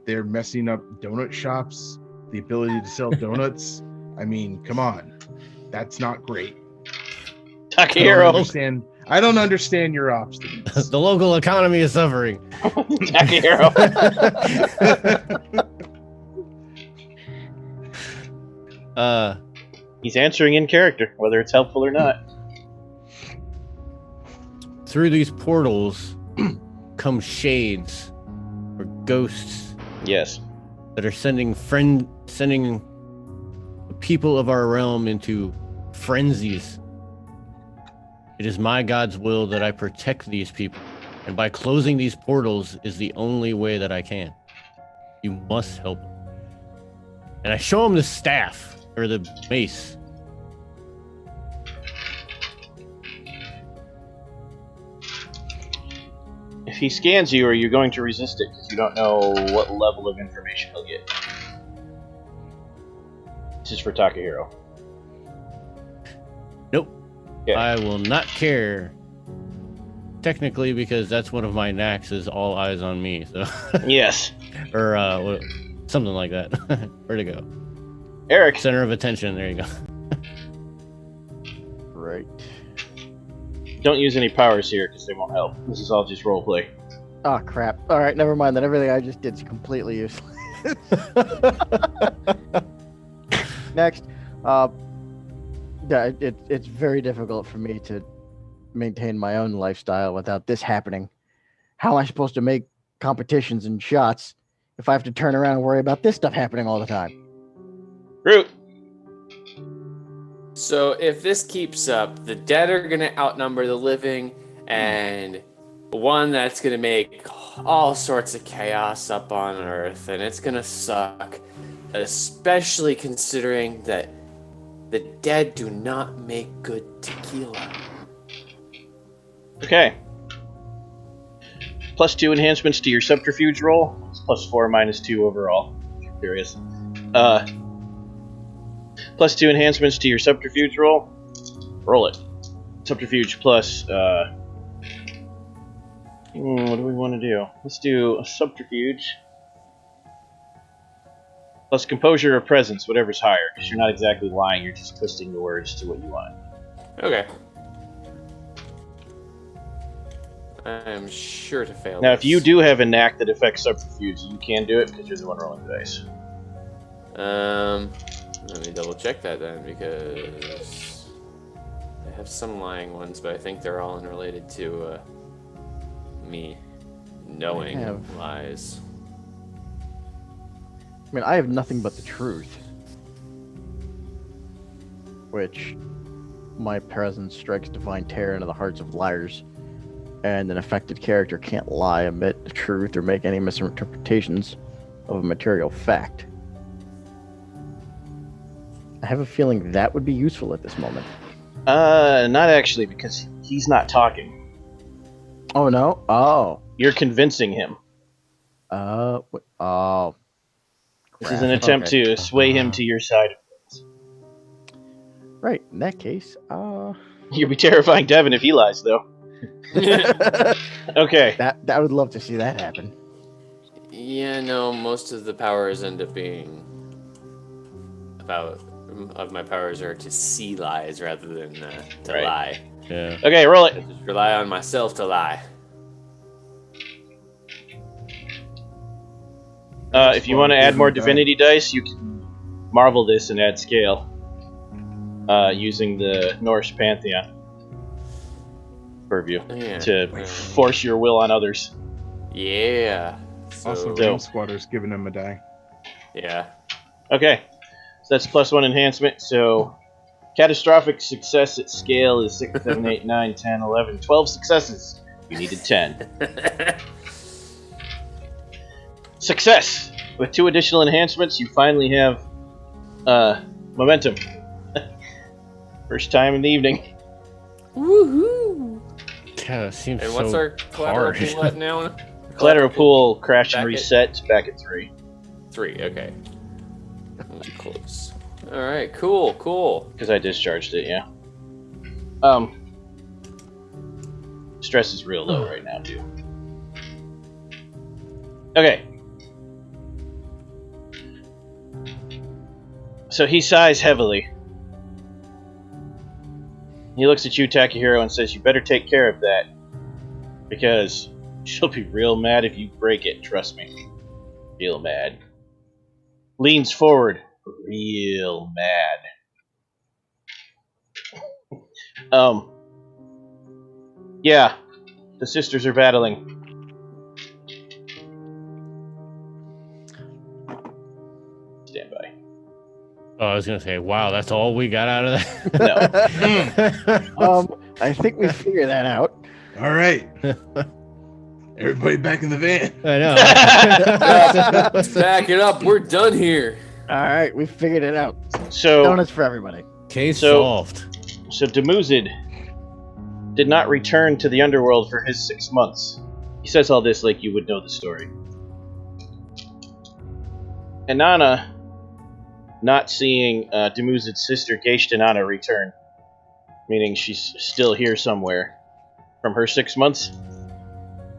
They're messing up donut shops, the ability to sell donuts. I mean, come on. That's not great. Takahiro. I don't understand your obstacles. The local economy is suffering. Takahiro. He's answering in character, whether it's helpful or not. Through these portals come shades or ghosts Yes. that are sending the people of our realm into frenzies. It is my God's will that I protect these people, and by closing these portals is the only way that I can. You must help them. And I show him the staff or the mace. If he scans you, are you going to resist it? Because you don't know what level of information he'll get. This is for Takahiro. Nope. Yeah. I will not care. Technically, because that's one of my knacks is all eyes on me. So, Yes. or something like that. Where'd it go? Eric. Center of attention. There you go. Right. Don't use any powers here because they won't help. This is all just roleplay. Oh crap. All right, never mind. Then everything I just did is completely useless. Next, yeah, it's very difficult for me to maintain my own lifestyle without this happening. How am I supposed to make competitions and shots if I have to turn around and worry about this stuff happening all the time? Root. So if this keeps up, the dead are going to outnumber the living, and one that's going to make all sorts of chaos up on Earth, and it's going to suck, especially considering that the dead do not make good tequila. Okay. +2 enhancements to your subterfuge roll. It's +4 -2 overall. If you're curious. +2 enhancements to your subterfuge roll. Roll it. Subterfuge plus. What do we want to do? Let's do a subterfuge. Plus composure or presence, whatever's higher, because you're not exactly lying, you're just twisting the words to what you want. Okay. I am sure to fail. Now, this. if you do have a knack that affects subterfuge, you can do it because you're the one rolling the dice. Let me double check that then, because I have some lying ones, but I think they're all unrelated to me knowing lies. I mean, I have nothing but the truth, which my presence strikes divine terror into the hearts of liars, and an affected character can't lie, omit the truth, or make any misinterpretations of a material fact. I have a feeling that would be useful at this moment. Not actually, because he's not talking. Oh no! Oh. You're convincing him. Oh. This is an attempt to sway him to your side of things. Right. In that case, You'll be terrifying Devin if he lies, though. Okay. that I would love to see that happen. Yeah, no, most of the powers end up being of my powers are to see lies rather than to Right. lie. Yeah. Okay, roll it. I just rely on myself to lie. If you want to add more divinity dice, you can marvel this and add scale using the Norse pantheon purview Yeah. to force your will on others. Yeah. Also, So, Realm Squatter's giving him a die. yeah. Okay, so that's +1 enhancement. So catastrophic success at scale is 6, 7, 8, 9, 10, 11, 12 successes. You needed 10. Success! With 2 additional enhancements, you finally have momentum. First time in the evening. Woohoo! God, it seems And so what's our collateral hard. pool at now? Collateral pool crash and Back at- reset. It's back at 3. 3, okay. Close. Alright, cool. Because I discharged it, yeah. Stress is real low right now, too. Okay. So he sighs heavily. He looks at you, Takahiro, and says, "You better take care of that. Because she'll be real mad if you break it, trust me. Real mad." Leans forward. Real mad. Yeah. The sisters are battling. Stand by. Oh, I was gonna say, wow, that's all we got out of that. No. I think we figured that out. All right. Everybody back in the van. I know. Back it up, we're done here. All right, we figured it out. So, Donuts for everybody. Case So- solved. so Demuzid did not return to the underworld for his 6 months. He says all this like you would know the story. Inanna, not seeing Demuzid's sister Geishtanana return, meaning she's still here somewhere, from her 6 months,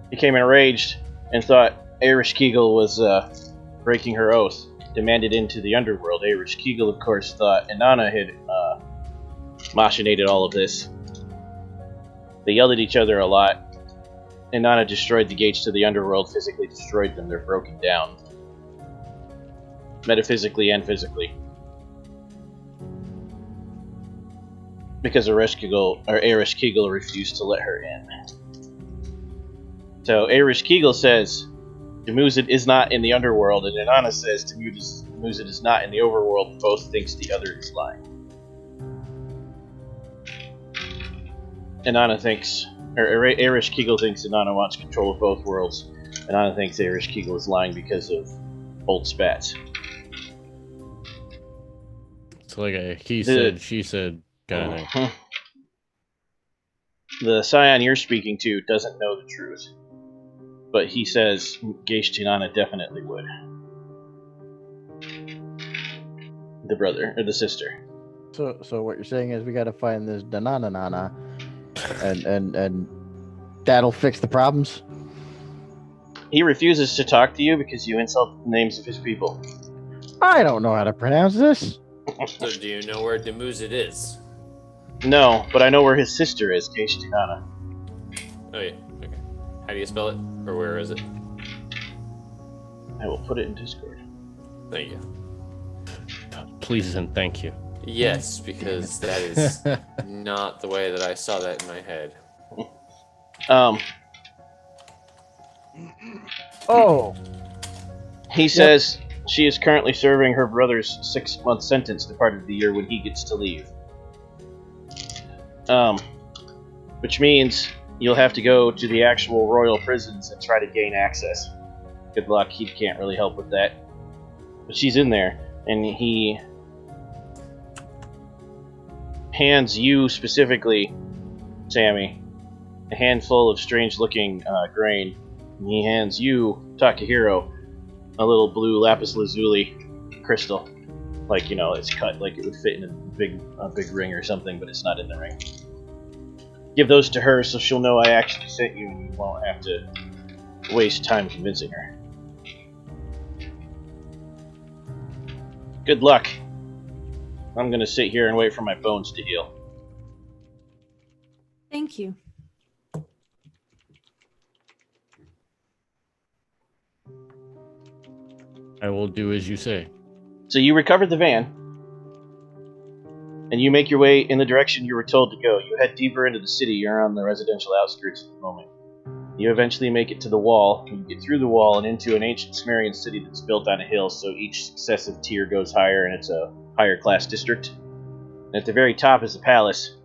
became enraged and thought Erish Kegel was breaking her oath, demanded into the underworld. Erish Kegel, of course, thought Inanna had machinated all of this. They yelled at each other a lot. Inanna destroyed the gates to the underworld, physically destroyed them. They're broken down. Metaphysically and physically. Because Erish Kegel refused to let her in. So Erish Kegel says Demuzid is not in the underworld, and Inanna says Demuzid is not in the overworld. Both thinks the other is lying. Inanna thinks, or Erish Kegel thinks Inanna wants control of both worlds. Inanna thinks Erish Kegel is lying because of old spats. It's like a he said, she said kind of thing. The Scion you're speaking to doesn't know the truth, but he says Geishtanana definitely would. The brother, or the sister. So what you're saying is we got to find this Dananana, and that'll fix the problems. He refuses to talk to you because you insult the names of his people. I don't know how to pronounce this. So do you know where Demuzid is? No, but I know where his sister is, Geishtanana. Oh yeah, okay. How do you spell it? Or where is it? I will put it in Discord. Thank you. Please and thank you. Yes, because that is not the way that I saw that in my head. Oh, He says she is currently serving her brother's 6-month sentence the part of the year when he gets to leave. Which means you'll have to go to the actual royal prisons and try to gain access. Good luck, he can't really help with that. But she's in there, and he hands you specifically, Sammy, a handful of strange-looking grain. And he hands you, Takahiro, a little blue lapis lazuli crystal. Like, it's cut like it would fit in big ring or something, but it's not in the ring. Give those to her so she'll know I actually sent you and you won't have to waste time convincing her. Good luck. I'm gonna sit here and wait for my bones to heal. Thank you. I will do as you say. So you recovered the van, and you make your way in the direction you were told to go. You head deeper into the city. You're on the residential outskirts at the moment. You eventually make it to the wall. You get through the wall and into an ancient Sumerian city that's built on a hill, so each successive tier goes higher, and it's a higher class district. And at the very top is a palace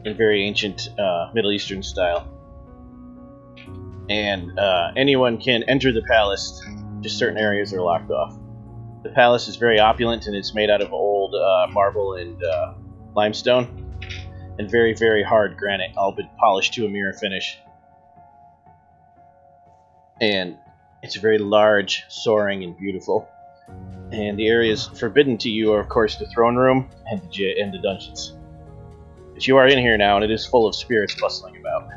in very ancient Middle Eastern style. And anyone can enter the palace, just certain areas are locked off. The palace is very opulent, and it's made out of old marble and limestone, and very, very hard granite, all but polished to a mirror finish. And it's very large, soaring, and beautiful. And the areas forbidden to you are, of course, the throne room and the dungeons. But you are in here now, and it is full of spirits bustling about.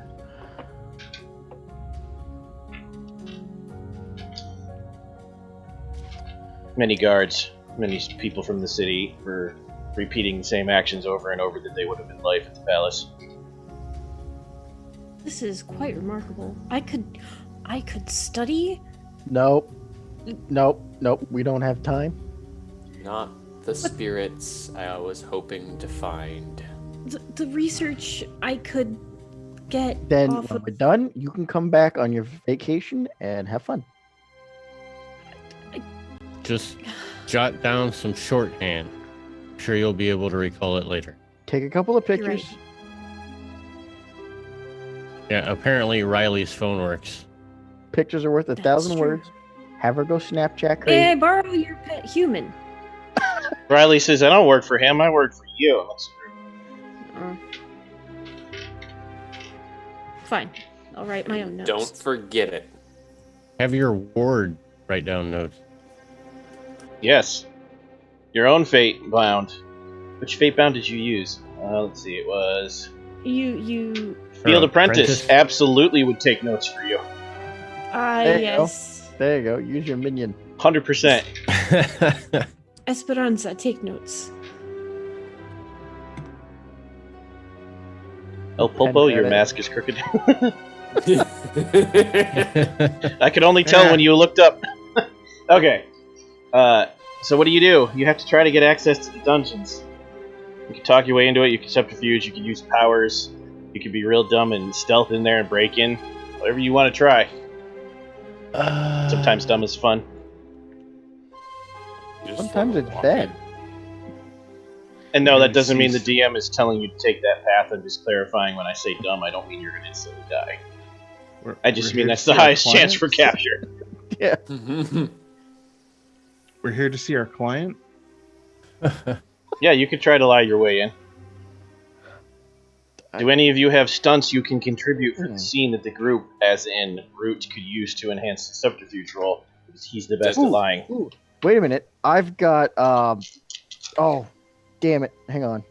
Many guards, many people from the city for repeating the same actions over and over that they would have in life at the palace. This is quite remarkable. I could study. Nope. We don't have time. Not the spirits I was hoping to find. The research I could get. Then off when of... we're done, you can come back on your vacation and have fun. Just jot down some shorthand. I'm sure you'll be able to recall it later. Take a couple of pictures. Right. Yeah, apparently Riley's phone works. Pictures are worth 1,000 true. words. Have her go Snapchat May I crazy. borrow your pet human? Riley says, I don't work for him, I work for you. Fine. I'll write my own notes. Don't forget it. Have your ward write down notes. Yes. Your own fate bound. Which fate bound did you use? Let's see, it was... You. Field Apprentice absolutely would take notes for you. There you go. Yes. There you go. Use your minion. 100%. Esperanza, take notes. El Pulpo, your mask is crooked. I could only tell when you looked up. Okay. So what do? You have to try to get access to the dungeons. You can talk your way into it, you can subterfuge, you can use powers, you can be real dumb and stealth in there and break in. Whatever you want to try. Sometimes dumb is fun. Sometimes it's bad. And no, that doesn't mean the DM is telling you to take that path. I'm just clarifying when I say dumb, I don't mean you're going to instantly die. I just mean that's the highest chance for capture. Yeah. We're here to see our client. Yeah, you could try to lie your way in. Do any of you have stunts you can contribute for the scene that the group, as in Root, could use to enhance the subterfuge roll? Because he's the best at lying. Ooh. Wait a minute. I've got, oh, damn it. Hang on.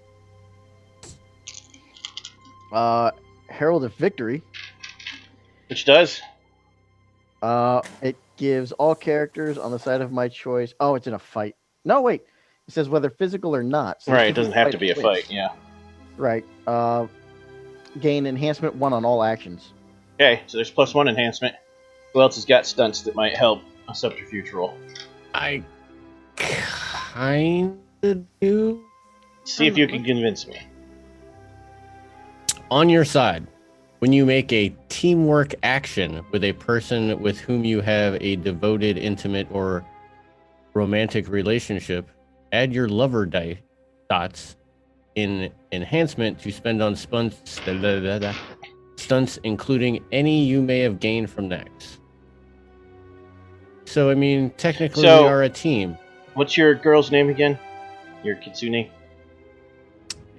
Herald of Victory. Which does? It gives all characters on the side of my choice. Oh, it's in a fight. No, wait. It says whether physical or not. So right, it doesn't have to be a fight, yeah. Right. Gain enhancement 1 on all actions. Okay, so there's +1 enhancement. Who else has got stunts that might help a subterfuge roll? I kind of do. See if you can convince me. On your side, when you make a teamwork action with a person with whom you have a devoted, intimate, or romantic relationship, add your lover dots in enhancement to spend on stunts, including any you may have gained from next. So, I mean, technically we are a team. What's your girl's name again? Your Kitsune?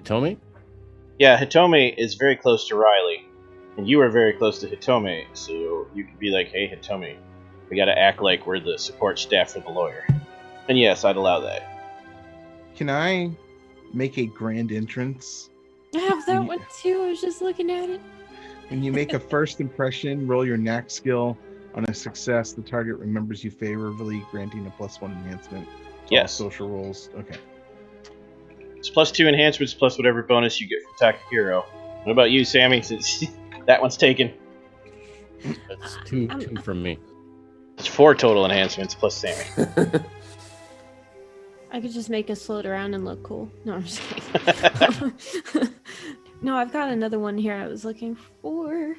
Hitomi? Yeah, Hitomi is very close to Riley. And you are very close to Hitomi, so you could be like, hey, Hitomi, we gotta act like we're the support staff for the lawyer. And yes, I'd allow that. Can I make a grand entrance. I have that one too. I was just looking at it. When you make a first impression, roll your knack skill. On a success, the target remembers you favorably, granting a +1 enhancement to all social rolls. Okay. It's +2 enhancements plus whatever bonus you get from Takahiro. What about you, Sammy? Since that one's taken. That's two from me. It's 4 total enhancements plus Sammy. I could just make us float around and look cool. No, I'm just kidding. No, I've got another one here I was looking for.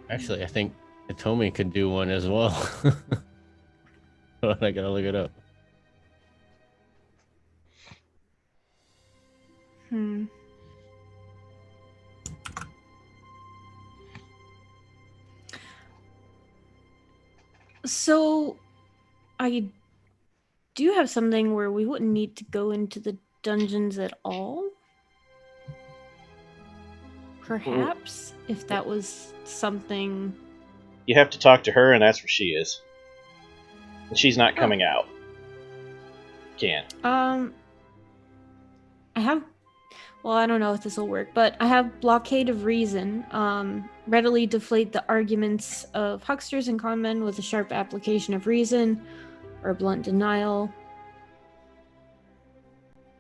Actually, I think Hitomi could do one as well. But I gotta look it up. So, I do have something where we wouldn't need to go into the dungeons at all. Perhaps, if that was something... You have to talk to her, and that's where she is. And she's not coming out. Can't. I have... Well, I don't know if this will work, but I have Blockade of Reason. Readily deflate the arguments of hucksters and conmen with a sharp application of reason, or blunt denial.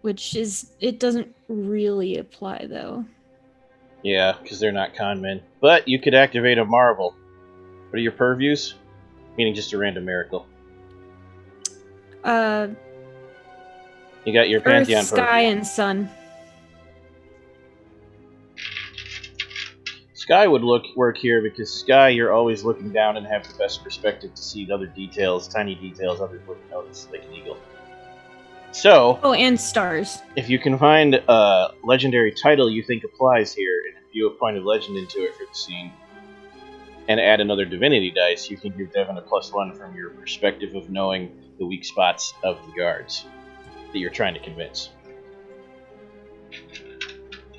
Which is... It doesn't really apply, though. Yeah, because they're not conmen. But you could activate a marvel. What are your purviews? Meaning just a random miracle. You got your Pantheon Earth, Sky, purview. and Sun. Sky would work here because Sky, you're always looking down and have the best perspective to see the other details, tiny details others wouldn't notice, like an eagle. So, Oh, and Stars. if you can find a legendary title you think applies here, and imbue a point of legend into it for the scene, and add another divinity dice, you can give Devin a +1 from your perspective of knowing the weak spots of the guards that you're trying to convince.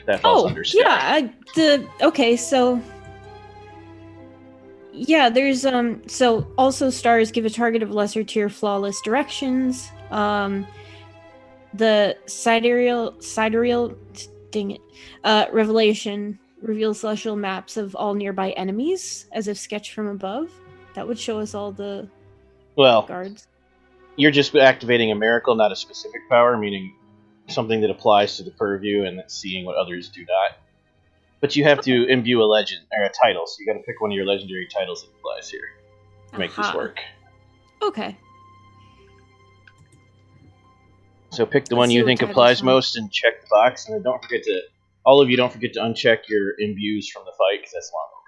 That falls under Sky. Yeah, okay, so yeah, there's so also Stars give a target of lesser tier flawless directions. The sidereal revelation reveals celestial maps of all nearby enemies as if sketched from above. That would show us all the guards. You're just activating a miracle, not a specific power, meaning something that applies to the purview and that's seeing what others do not. But you have to imbue a legend or a title, so you got to pick one of your legendary titles that applies here to make this work. Okay. So pick the one you think applies most and check the box, and then don't forget to uncheck your imbues from the fight because that's long over.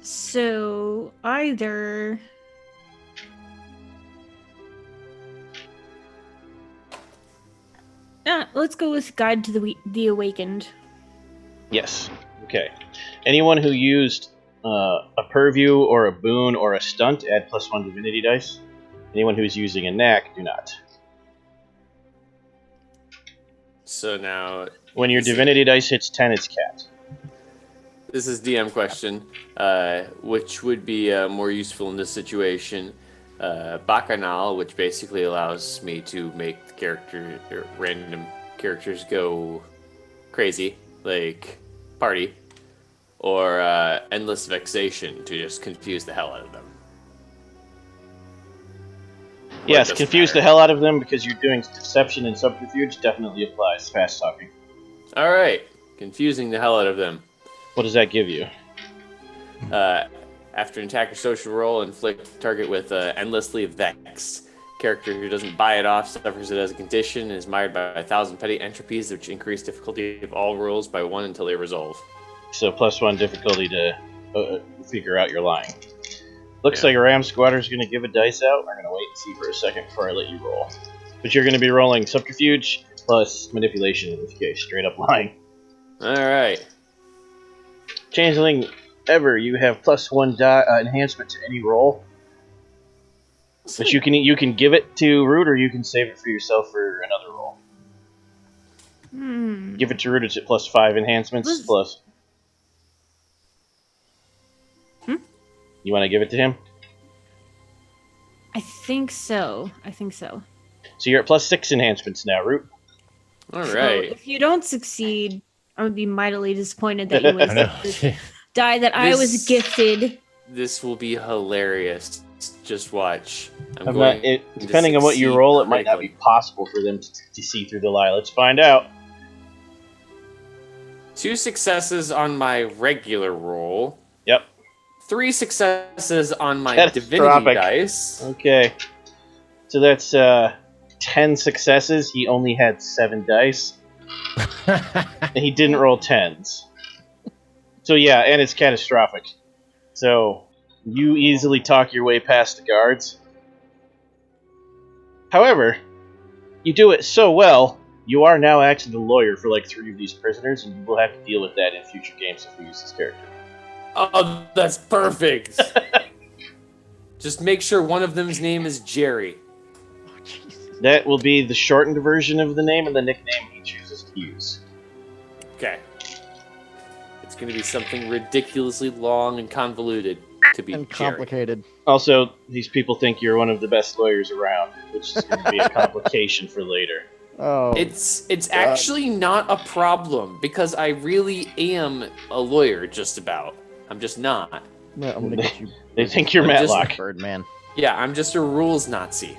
So either let's go with Guide to the Awakened. Yes. Okay. Anyone who used a purview or a boon or a stunt, add +1 divinity dice. Anyone who's using a knack, do not. So now... When your divinity dice hits 10, it's capped. This is DM question. Which would be more useful in this situation? Bacchanal, which basically allows me to make random characters go crazy, like party, or Endless Vexation to just confuse the hell out of them. Yes, confuse the hell out of them because you're doing deception and subterfuge definitely applies. Fast talking. Alright, confusing the hell out of them. What does that give you? After an attack or social roll, inflict target with endlessly vexed. Character who doesn't buy it off suffers it as a condition and is mired by 1,000 petty entropies, which increase difficulty of all rolls by 1 until they resolve. So +1 difficulty to figure out your lying. Looks like a Ram Squatter's going to give a dice out. I'm going to wait and see for a second before I let you roll. But you're going to be rolling subterfuge plus manipulation in this case, straight up lying. Alright. Changeling Ever, you have +1 enhancement to any roll. But you can give it to Root, or you can save it for yourself for another roll. Give it to Root, it's at +5 enhancements plus. You want to give it to him? I think so. So you're at +6 enhancements now, Root. All So right. if you don't succeed, I would be mightily disappointed that you I wasted know. the die that I was This- gifted. This will be hilarious. Just watch. Depending on what you succeed roll, it might not be critically. possible for them to see through the lie. Let's find out. 2 successes on my regular roll. Yep. 3 successes on my Catastrophic. divinity dice. Okay. So that's 10 successes. He only had 7 dice. And he didn't roll 10s. So yeah, and it's catastrophic. So you easily talk your way past the guards. However, you do it so well, you are now actually the lawyer for like 3 of these prisoners, and you will have to deal with that in future games if we use this character. Oh, that's perfect. Just make sure one of them's name is Jerry. Oh, Jesus. That will be the shortened version of the name and the nickname he chooses to use. Okay. It's going to be something ridiculously long and convoluted to be And Jerry. complicated. Also, these people think you're one of the best lawyers around, which is going to be a complication for later. Oh. It's actually not a problem because I really am a lawyer just about. I'm just not. I'm gonna get you. They think you're I'm just- Matlock. Birdman. Yeah, I'm just a rules Nazi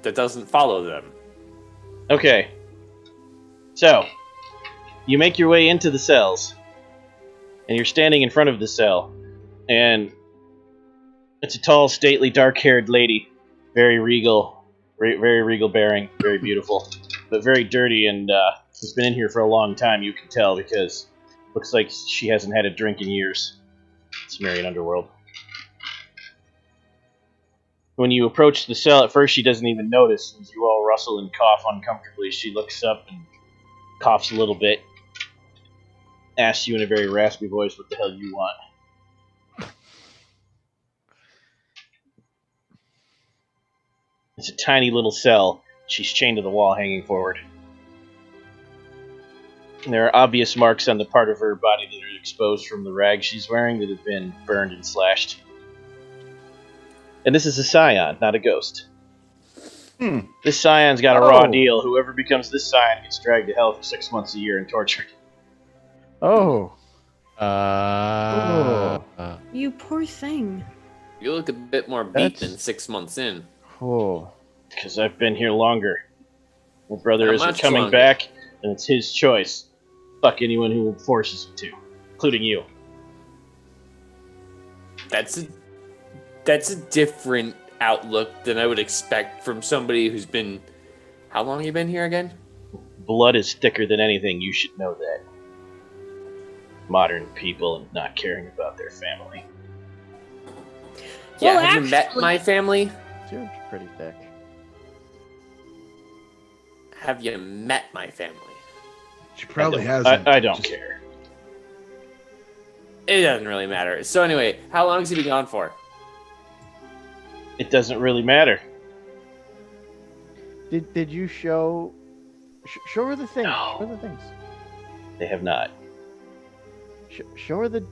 that doesn't follow them. Okay. So, you make your way into the cells, and you're standing in front of the cell, and it's a tall, stately, dark-haired lady, very regal bearing, very beautiful, but very dirty, and has been in here for a long time, you can tell, because looks like she hasn't had a drink in years. It's Marion Underworld. When you approach the cell, at first she doesn't even notice. As you all rustle and cough uncomfortably, she looks up and coughs a little bit, asks you in a very raspy voice what the hell you want. It's a tiny little cell. She's chained to the wall, hanging forward. And there are obvious marks on the part of her body that are exposed from the rags she's wearing that have been burned and slashed. And this is a Scion, not a ghost. This Scion's got a raw Oh. deal. Whoever becomes this Scion gets dragged to hell for 6 months a year and tortured. Oh. You poor thing. You look a bit more beat That's- than 6 months in. Oh. Because I've been here longer. My brother Not isn't much coming longer. back, and it's his choice. Fuck anyone who forces him to, including you. That's a different outlook than I would expect from somebody who's been. How long you been here again? Blood is thicker than anything, you should know that. Modern people and not caring about their family. Yeah, Well, have you met actually- my family? You're pretty thick. Have you met my family? She probably I hasn't. don't Just- care. It doesn't really matter. So anyway, how long has he been gone for? It doesn't really matter. Did you show show her the things? No. Show her the things. They have not. Show her the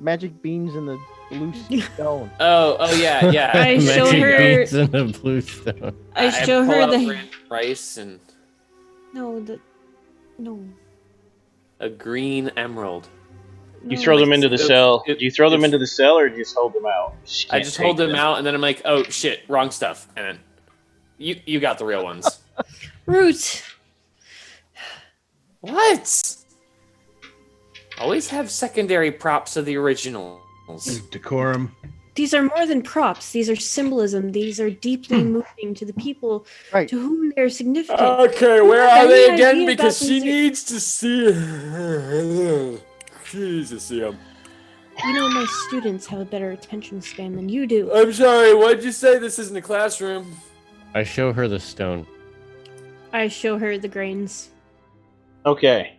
magic beans and the blue stone. Oh yeah, yeah. I show Magic her- beans and a blue stone. I show pull her out the random rice and no. a green emerald. You No. throw them into the cell. Do you throw them it's- into the cell, or do you just hold them out? She I can't just take hold them out, and then I'm like, oh shit, wrong stuff, and then you got the real ones. Root. What? Always have secondary props of the originals. Decorum. These are more than props. These are symbolism. These are deeply moving to the people Right. to whom they're significant. Okay, where have are they any again? idea Because about she these- needs to see. Jesus, see him. You know, my students have a better attention span than you do. I'm sorry. What'd you say? This isn't a classroom. I show her the stone. I show her the grains. Okay.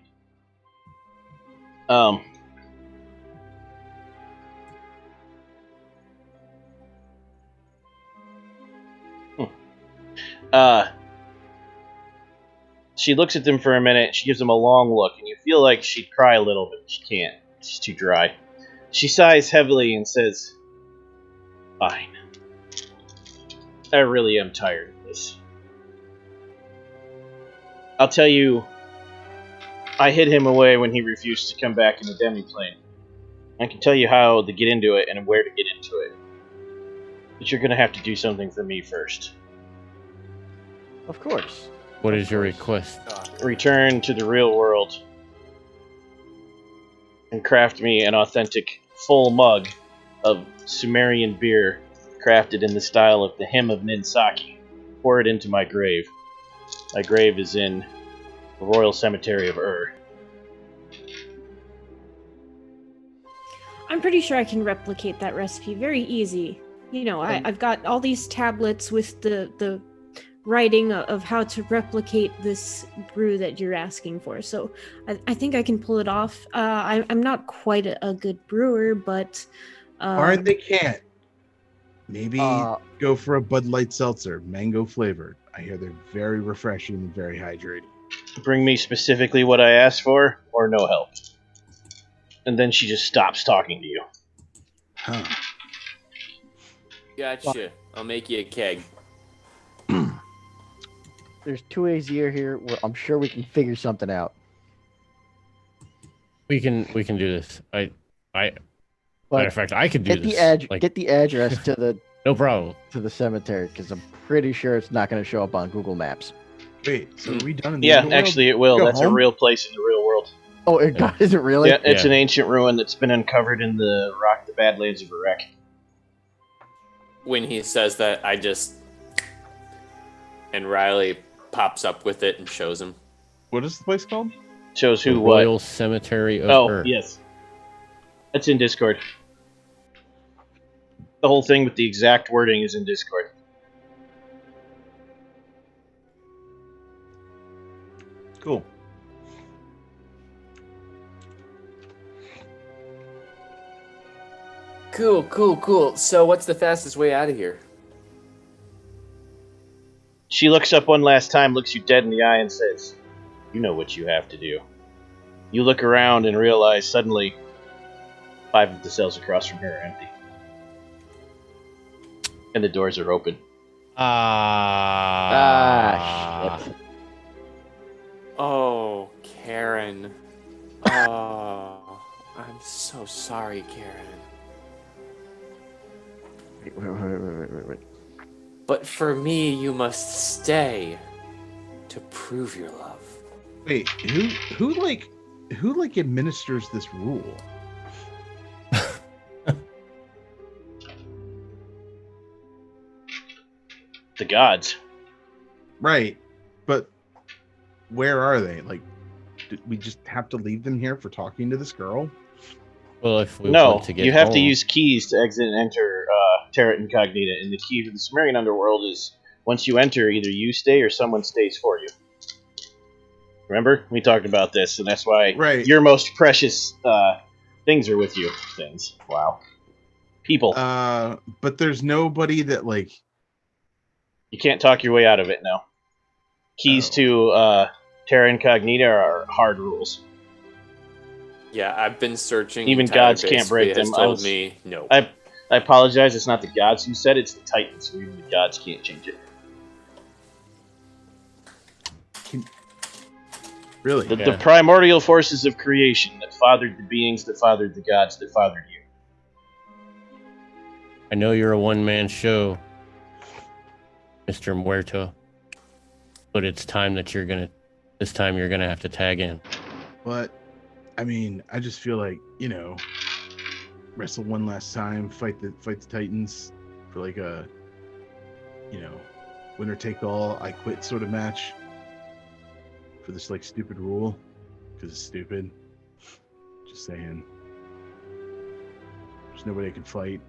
She looks at them for a minute. She gives them a long look, and you feel like she'd cry a little, but she can't. She's too dry. She sighs heavily and says, "Fine. I really am tired of this. I'll tell you, I hid him away when he refused to come back in the demiplane. I can tell you how to get into it and where to get into it. But you're going to have to do something for me first. Of course. What is your request? Return to the real world and craft me an authentic full mug of Sumerian beer crafted in the style of the Hymn of Ninsaki. Pour it into my grave. My grave is in the Royal Cemetery of Ur." I'm pretty sure I can replicate that recipe very easy. You know, I've got all these tablets with the writing of how to replicate this brew that you're asking for. So I think I can pull it off. I'm not quite a good brewer, but... Or they can't. Maybe Uh, go for a Bud Light seltzer, mango flavored. I hear they're very refreshing and very hydrating. Bring me specifically what I asked for, or no help. And then she just stops talking to you. Huh. Gotcha. I'll make you a keg. There's 2 ways a year here. Where I'm sure we can figure something out. We can do this. Matter But of fact, I could do get this. get the address to No problem. the cemetery, because I'm pretty sure it's not going to show up on Google Maps. Wait, so are we done in the Yeah, underworld? actually it will. Go That's a home? real place in the real world. Oh, is it really? Yeah, it's Yeah. an ancient ruin that's been uncovered in the the Badlands of Iraq. When he says that, I just... And Riley pops up with it and shows him. What is the place called? Shows The who what. Royal Cemetery of Oh, Ur. yes. That's in Discord. The whole thing with the exact wording is in Discord. Cool. Cool. So what's the fastest way out of here? She looks up one last time, looks you dead in the eye, and says, "You know what you have to do." You look around and realize suddenly 5 of the cells across from her are empty. And the doors are open. Shit. Oh, Karen. Oh, I'm so sorry, Karen. Wait. But for me, you must stay to prove your love. Wait, who administers this rule? The gods. Right, but where are they? Like, do we just have to leave them here for talking to this girl? Well, if we No, want to get you have to home- use keys to exit and enter Terra Incognita, and the key to the Sumerian underworld is once you enter, either you stay or someone stays for you. Remember? We talked about this, and that's why Right. your most precious things are with you. Things. Wow. People. But there's nobody that, like... You can't talk your way out of it now. Keys to Terra Incognita are hard rules. Yeah, I've been searching. Even Tyler gods can't break basically has them. Told me no. I apologize, it's not the gods who said it, it's the Titans, so even the gods can't change it. Really? The primordial forces of creation that fathered the beings that fathered the gods that fathered you. I know you're a one-man show, Mr. Muerto, but it's time that this time you're gonna have to tag in. But, I mean, I just feel like, wrestle one last time, fight the Titans for like a, winner take all, I quit sort of match for this like stupid rule, because it's stupid. Just saying. There's nobody I can fight.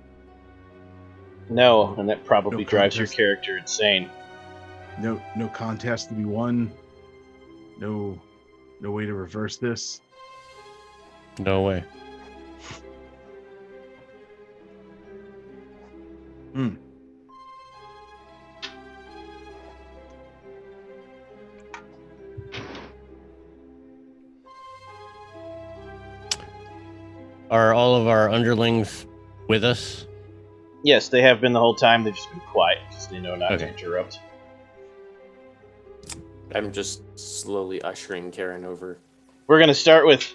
No, and that probably No drives your contest. character insane. No contest to be won. No way to reverse this. No way. Are all of our underlings with us? Yes, they have been the whole time. They've just been quiet because they know not to Okay. interrupt. I'm just slowly ushering Karen over. We're gonna start with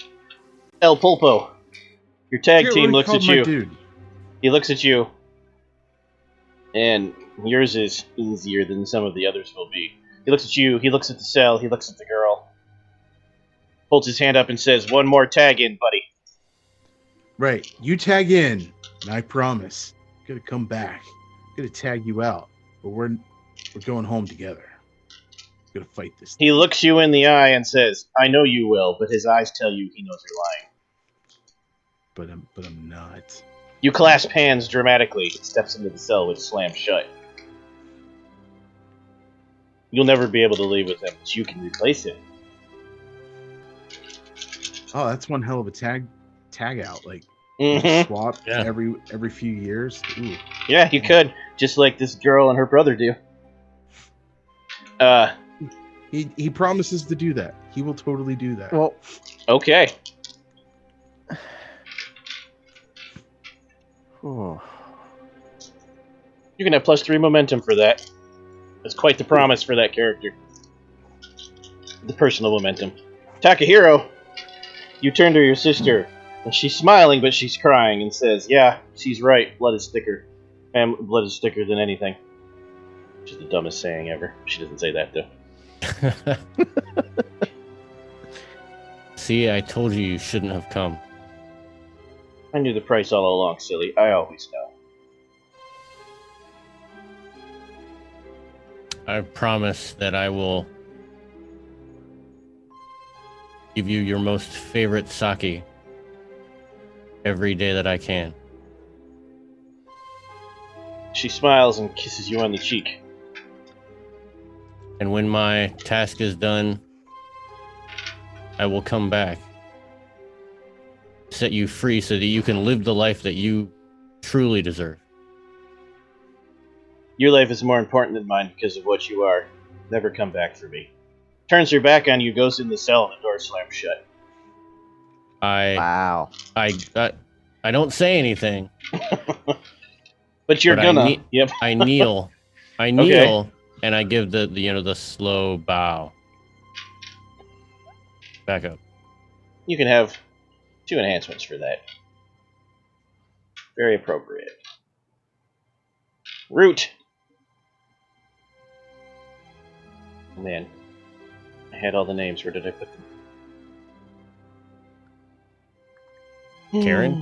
El Pulpo. Your tag Forget team what he looks called at my you. dude. He looks at you, and yours is easier than some of the others will be. He looks at you, he looks at the cell, he looks at the girl, holds his hand up and says, "One more tag in, buddy." Right. You tag in, and I promise, I'm gonna come back. I'm gonna tag you out, but we're going home together. We're gonna fight this. He looks you in the eye and says, "I know you will," but his eyes tell you he knows you're lying. But I'm not. You clasp hands dramatically. He steps into the cell, which slams shut. You'll never be able to leave with him, but you can replace him. Oh, that's one hell of a tag out. Like Mm-hmm. swap Yeah. every few years. Ooh. Yeah, you could, just like this girl and her brother do. He promises to do that. He will totally do that. Well, Okay. oh, You can have +3 momentum for that. That's quite the promise for that character. The personal momentum. Takahiro, you turn to your sister, and she's smiling, but she's crying, and says, "Yeah, she's right. Blood is thicker. And blood is thicker than anything." Which is the dumbest saying ever. She doesn't say that, though. See, I told you shouldn't have come. I knew the price all along, silly. I always know. I promise that I will give you your most favorite sake every day that I can. She smiles and kisses you on the cheek. And when my task is done, I will come back, set you free so that you can live the life that you truly deserve. Your life is more important than mine because of what you are. Never come back for me. Turns her back on you, goes in the cell, and the door slams shut. wow. I don't say anything. But you're But gonna. Yep. I kneel. I kneel and I give the slow bow. Back up. You can have 2 enhancements for that. Very appropriate. Root. Oh, man. I had all the names. Where did I put them? Karen?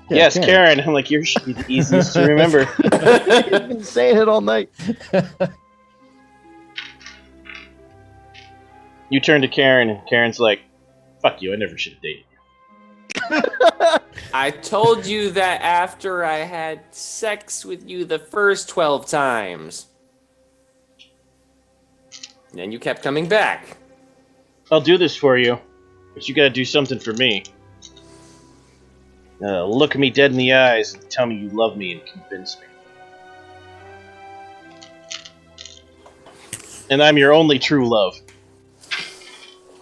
Yeah, Yes, Karen. Karen. I'm like, yours should be the easiest to remember. You've been saying it all night. You turn to Karen, and Karen's like, "Fuck you, I never should have dated you." I told you that after I had sex with you the first 12 times. And you kept coming back. I'll do this for you, but you gotta do something for me. Look me dead in the eyes and tell me you love me and convince me. And I'm your only true love.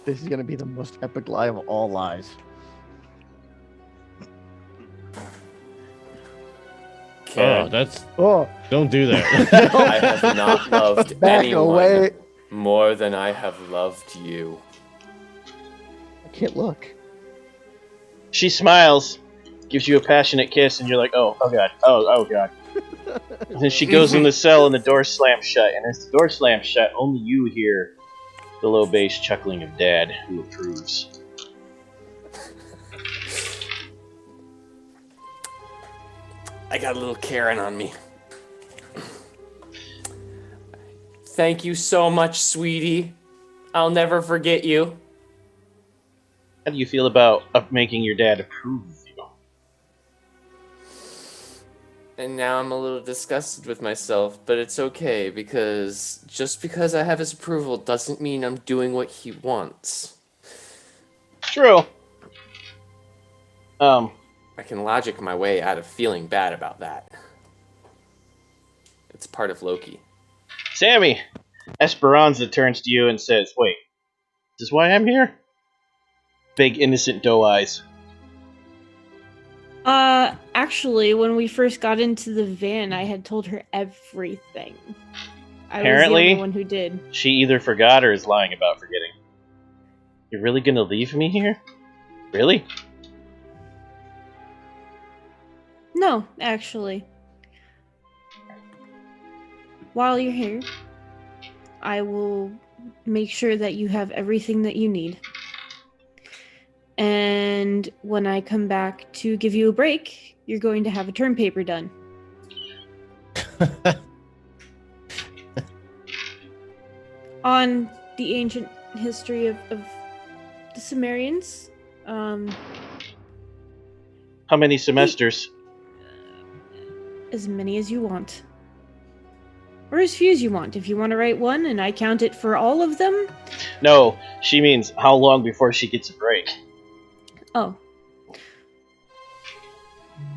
This is gonna be the most epic lie of all lies. Karen, Oh, Don't do that. I have not loved back anyone away. more than I have loved you. I can't look. She smiles, gives you a passionate kiss, and you're like, oh god, oh god. And then she goes in the cell and the door slams shut, and as the door slams shut, only you hear the low bass chuckling of Dad, who approves. I got a little Karen on me. Thank you so much, sweetie. I'll never forget you. How do you feel about making your dad approve of you? And now I'm a little disgusted with myself, but it's okay because just because I have his approval doesn't mean I'm doing what he wants. True. I can logic my way out of feeling bad about that. It's part of Loki. Sammy! Esperanza turns to you and says, wait, is this why I'm here? Big innocent doe eyes. Actually, when we first got into the van, I had told her everything. I was the Apparently- only one who did. She either forgot or is lying about forgetting. You're really gonna leave me here? Really? No, actually. While you're here, I will make sure that you have everything that you need. And when I come back to give you a break, you're going to have a term paper done. On the ancient history of the Sumerians. How many semesters? As many as you want. Or as few as you want. If you want to write one and I count it for all of them. No, she means how long before she gets a break. Oh.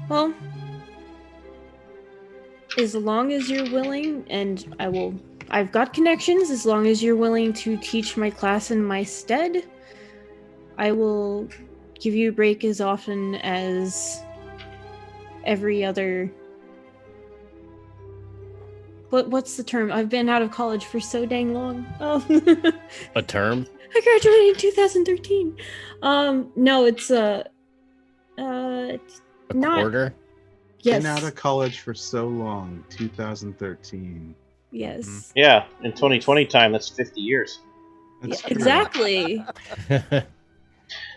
Well, as long as you're willing, and I've got connections, as long as you're willing to teach my class in my stead, I will give you a break as often as every other... What's the term? I've been out of college for so dang long. A term? I graduated in 2013. No, it's not. Order? Yes. Been out of college for so long. 2013. Yes. Yeah, in 2020 time, that's 50 years. That's Yeah, true. exactly.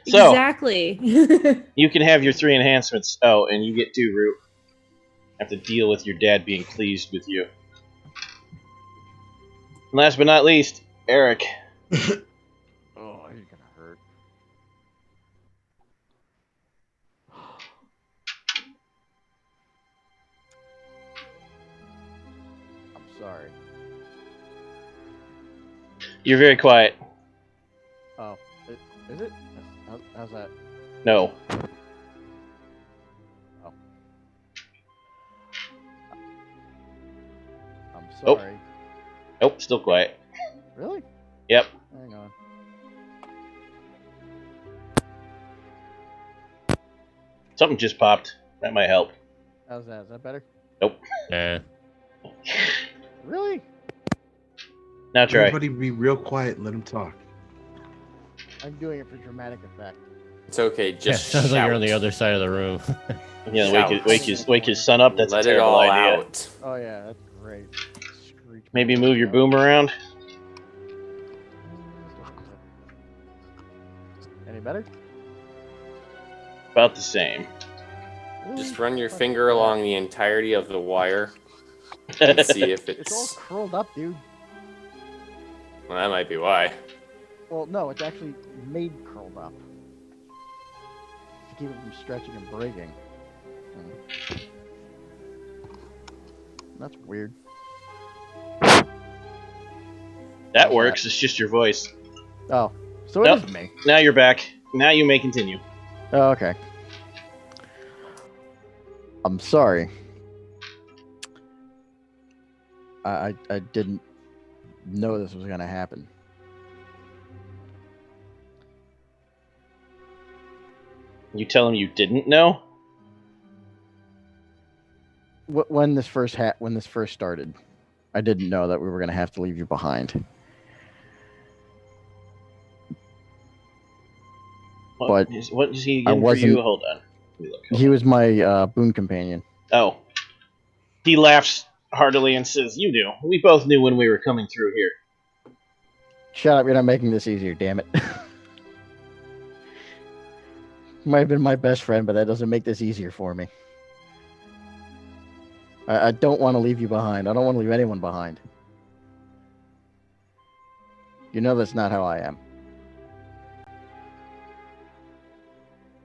So, Exactly. you can have your 3 enhancements. Oh, and you get 2 root. Have to deal with your dad being pleased with you. And last but not least, Eric. Oh, he's gonna hurt. I'm sorry. You're very quiet. Oh, is it? How's that? No. Oh. I'm Oh. sorry. Nope, still quiet. Really? Yep. Hang on. Something just popped. That might help. How's that? Is that better? Nope. Yeah. Really? Now try. Everybody be real quiet and let him talk. I'm doing it for dramatic effect. It's okay. Yeah, Just sounds like you're shout. on the other side of the room. Yeah, Shout. wake his son up. That's Let a it terrible all idea. out. Oh yeah, that's great. Screech. Maybe move your boom around. Any better? About the same. Really? Just run your Fuck finger yeah. along the entirety of the wire and see if It's all it's. curled up, dude. Well, that might be why. Well, no, it's actually made curled up to keep it from stretching and breaking. That's weird. That works. It's just your voice. Oh, so Nope. it is me. Now you're back. Now you may continue. Oh, okay. I'm sorry. I didn't know this was gonna happen. You tell him you didn't know? When this first started, I didn't know that we were gonna have to leave you behind. What But is he I again for you? wasn't- Hold on. Let me look. He was my boon companion. Oh. He laughs heartily and says, "You knew. We both knew when we were coming through here." Shut up! You're not making this easier. Damn it. Might have been my best friend, but that doesn't make this easier for me. I don't want to leave you behind. I don't want to leave anyone behind. You know that's not how I am.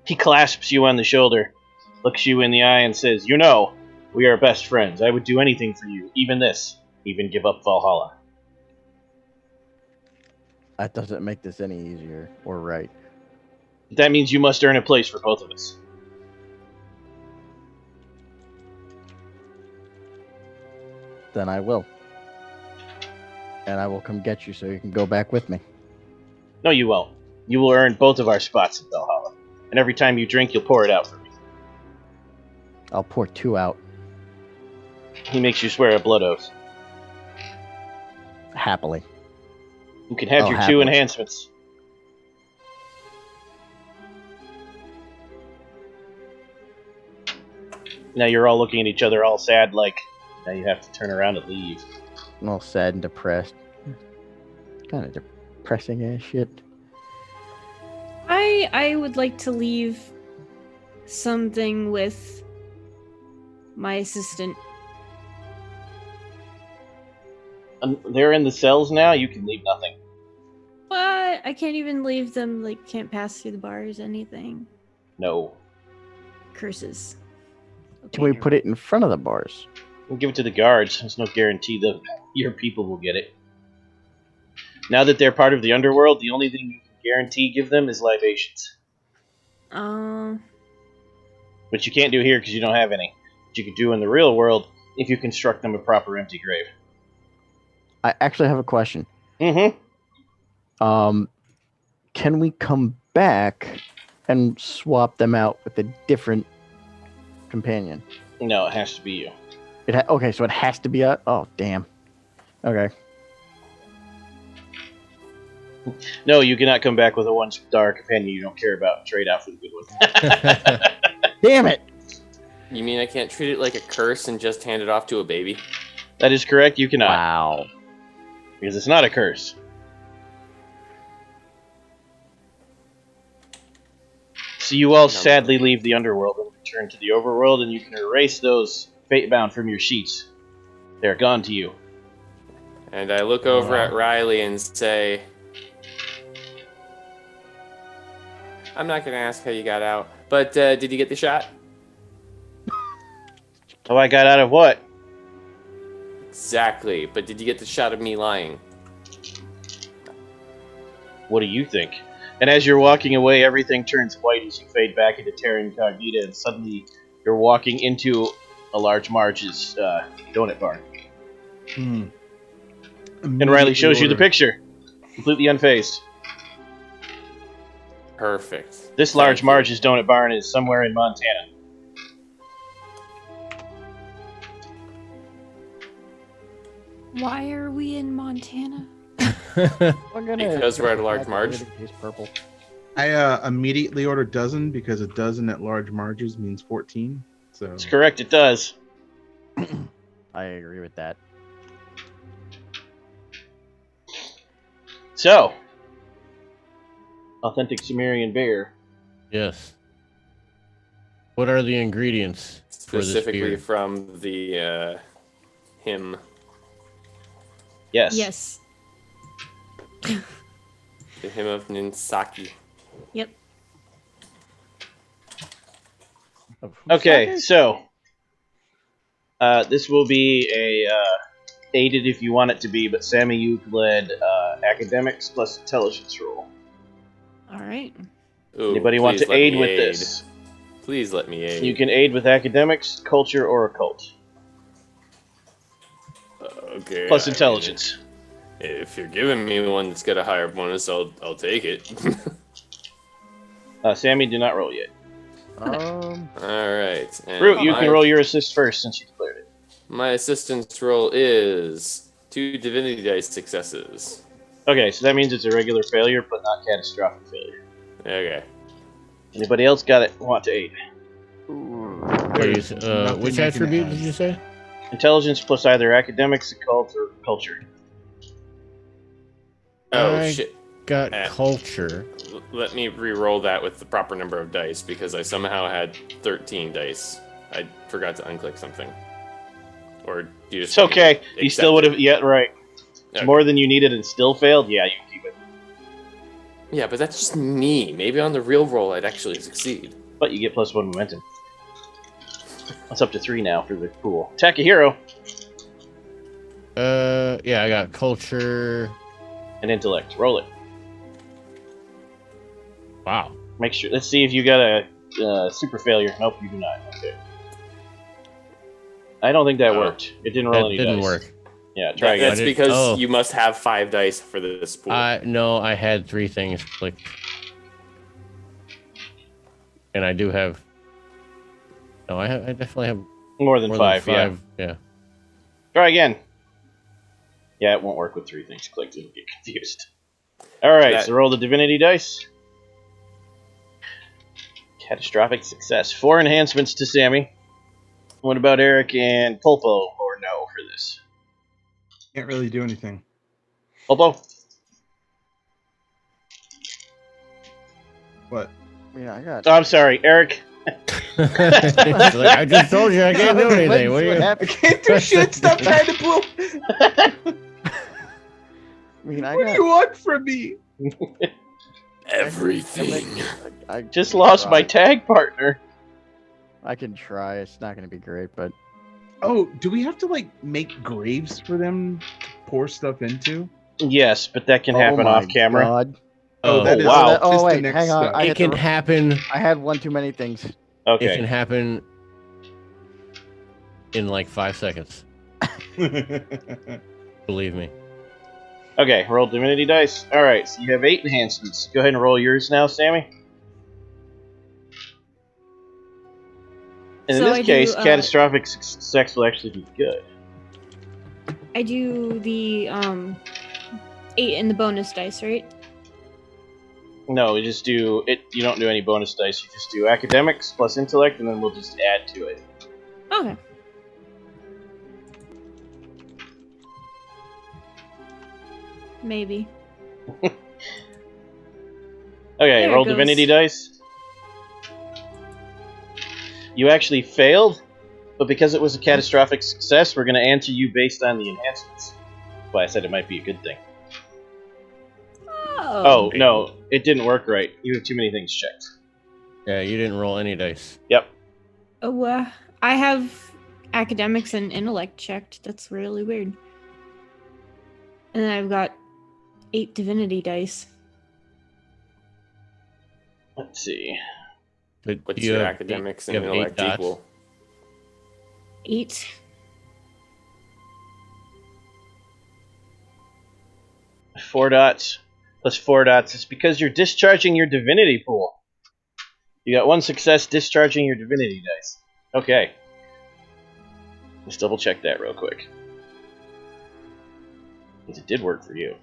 He clasps you on the shoulder, looks you in the eye, and says, "You know, we are best friends. I would do anything for you, even this, even give up Valhalla." That doesn't make this any easier or right. That means you must earn a place for both of us. Then I will. And I will come get you so you can go back with me. No, you won't. You will earn both of our spots at Valhalla, and every time you drink, you'll pour it out for me. I'll pour 2 out. He makes you swear a blood oath. Happily. You can have Oh, your 2 happily. enhancements. Now you're all looking at each other all sad, like, now you have to turn around and leave. I'm all sad and depressed. Kind of depressing ass shit. I would like to leave something with my assistant. They're in the cells now, you can leave nothing. But I can't even leave them, like, can't pass through the bars, anything. No. Curses. Can we put it in front of the bars? We'll give it to the guards. There's no guarantee that your people will get it. Now that they're part of the underworld, the only thing you can guarantee give them is libations. Which you can't do here because you don't have any. But you can do in the real world if you construct them a proper empty grave. I actually have a question. Mm-hmm. Can we come back and swap them out with a different companion? No, it has to be you. Okay, so it has to be a... Oh, damn. Okay. No, you cannot come back with a 1-star companion you don't care about and trade out for the good one. Damn it! You mean I can't treat it like a curse and just hand it off to a baby? That is correct, you cannot. Wow. Because it's not a curse. So you all sadly leave the underworld and return to the overworld, and you can erase those fate-bound from your sheets. They're gone to you. And I look over at Riley and say, I'm not going to ask how you got out, but did you get the shot? Oh, I got out of what? Exactly, but did you get the shot of me lying? What do you think? And as you're walking away, everything turns white as you fade back into Terra Incognita, and suddenly you're walking into a large Marge's donut barn. And Riley shows you the picture, completely unfazed. Perfect. This large Marge's donut barn is somewhere in Montana. Why are we in Montana? Because we're at a large Marge. He's purple. I immediately ordered dozen because a dozen at large Marges means 14. So That's correct, it does. I agree with that. So, authentic Sumerian bear. Yes. What are the ingredients for this Specifically beer? from the hymn. Yes. Yes. The hymn of Ninsaki. Yep. Okay, so this will be a aided if you want it to be, but Sammy, you've led academics plus intelligence roll. All right. Ooh, Anybody want please to let aid me with aid. this? Please let me aid. You can aid with academics, culture, or occult. Okay. Plus I mean, intelligence. if you're giving me one that's got a higher bonus, I'll take it. Sammy, do not roll yet. All right. And Root, you can roll your assist first since you declared it. My assistance roll is 2 divinity dice successes. Okay, so that means it's a regular failure, but not catastrophic failure. Okay. Anybody else got it? Want to aid? There's nothing Which I can attribute add. did you say? Intelligence plus either academics, occult, or culture. Oh, I shit. got Eh. culture. Let me re-roll that with the proper number of dice because I somehow had 13 dice. I forgot to unclick something. Or you just It's okay. want me to You still would accept have. Yeah, right. It's Okay. more than you needed and still failed. Yeah, you can keep it. it? Yeah, but that's just me. Maybe on the real roll I'd actually succeed. But you get +1 momentum. That's up to 3 now for the pool. Attack a hero Yeah, I got culture. and intellect. Roll it. Wow. Make sure. Let's see if you got a super failure. Nope, you do not. Okay. I don't think that worked. It didn't roll That any didn't dice. work. Yeah, try again. That's I did- because oh. you must have 5 dice for this pool. No, I had 3 things clicked. And I do have No, I definitely have More than more five, than 5. Yeah. Try again. Yeah, it won't work with 3 things clicked. It'll get confused. Alright, so roll the divinity dice. Catastrophic success. 4 enhancements to Sammy. What about Eric and Pulpo, or no, for this? Can't really do anything. Pulpo? What? Yeah, I got. Oh, I'm sorry, Eric. Like, I just told you I can't do anything. What are you? I can't do shit. Stop trying to pull. I mean, I What do you want from me? Everything. I Just lost try. my tag partner. I can try. It's not going to be great, but Oh, do we have to like make graves for them to pour stuff into? Yes, but that can happen my off camera. God. Oh, that is wow. just the wait, next hang on. step. I it had can to- happen. I had one too many things. It Okay. can happen in like 5 seconds. Believe me. Okay, roll divinity dice. Alright, so you have 8 enhancements. Go ahead and roll yours now, Sammy. And in So this I do, case, catastrophic success will actually be good. I do the 8 in the bonus dice, right? No, we just do it. You don't do any bonus dice. You just do academics plus intellect, and then we'll just add to it. Okay. Maybe. Okay, There it roll goes. divinity dice. You actually failed, but because it was a catastrophic success, we're going to answer you based on the enhancements. That's why I said it might be a good thing. Oh, no, it didn't work right. You have too many things checked. Yeah, you didn't roll any dice. Yep. Oh, I have academics and intellect checked. That's really weird. And then I've got 8 divinity dice. Let's see. But What's you your have academics you and have 8 intellect dots. equal? 8. 4 dots plus 4 dots. It's because you're discharging your divinity pool. You got 1 success discharging your divinity dice. Okay. Let's double check that real quick. Because it did work for you.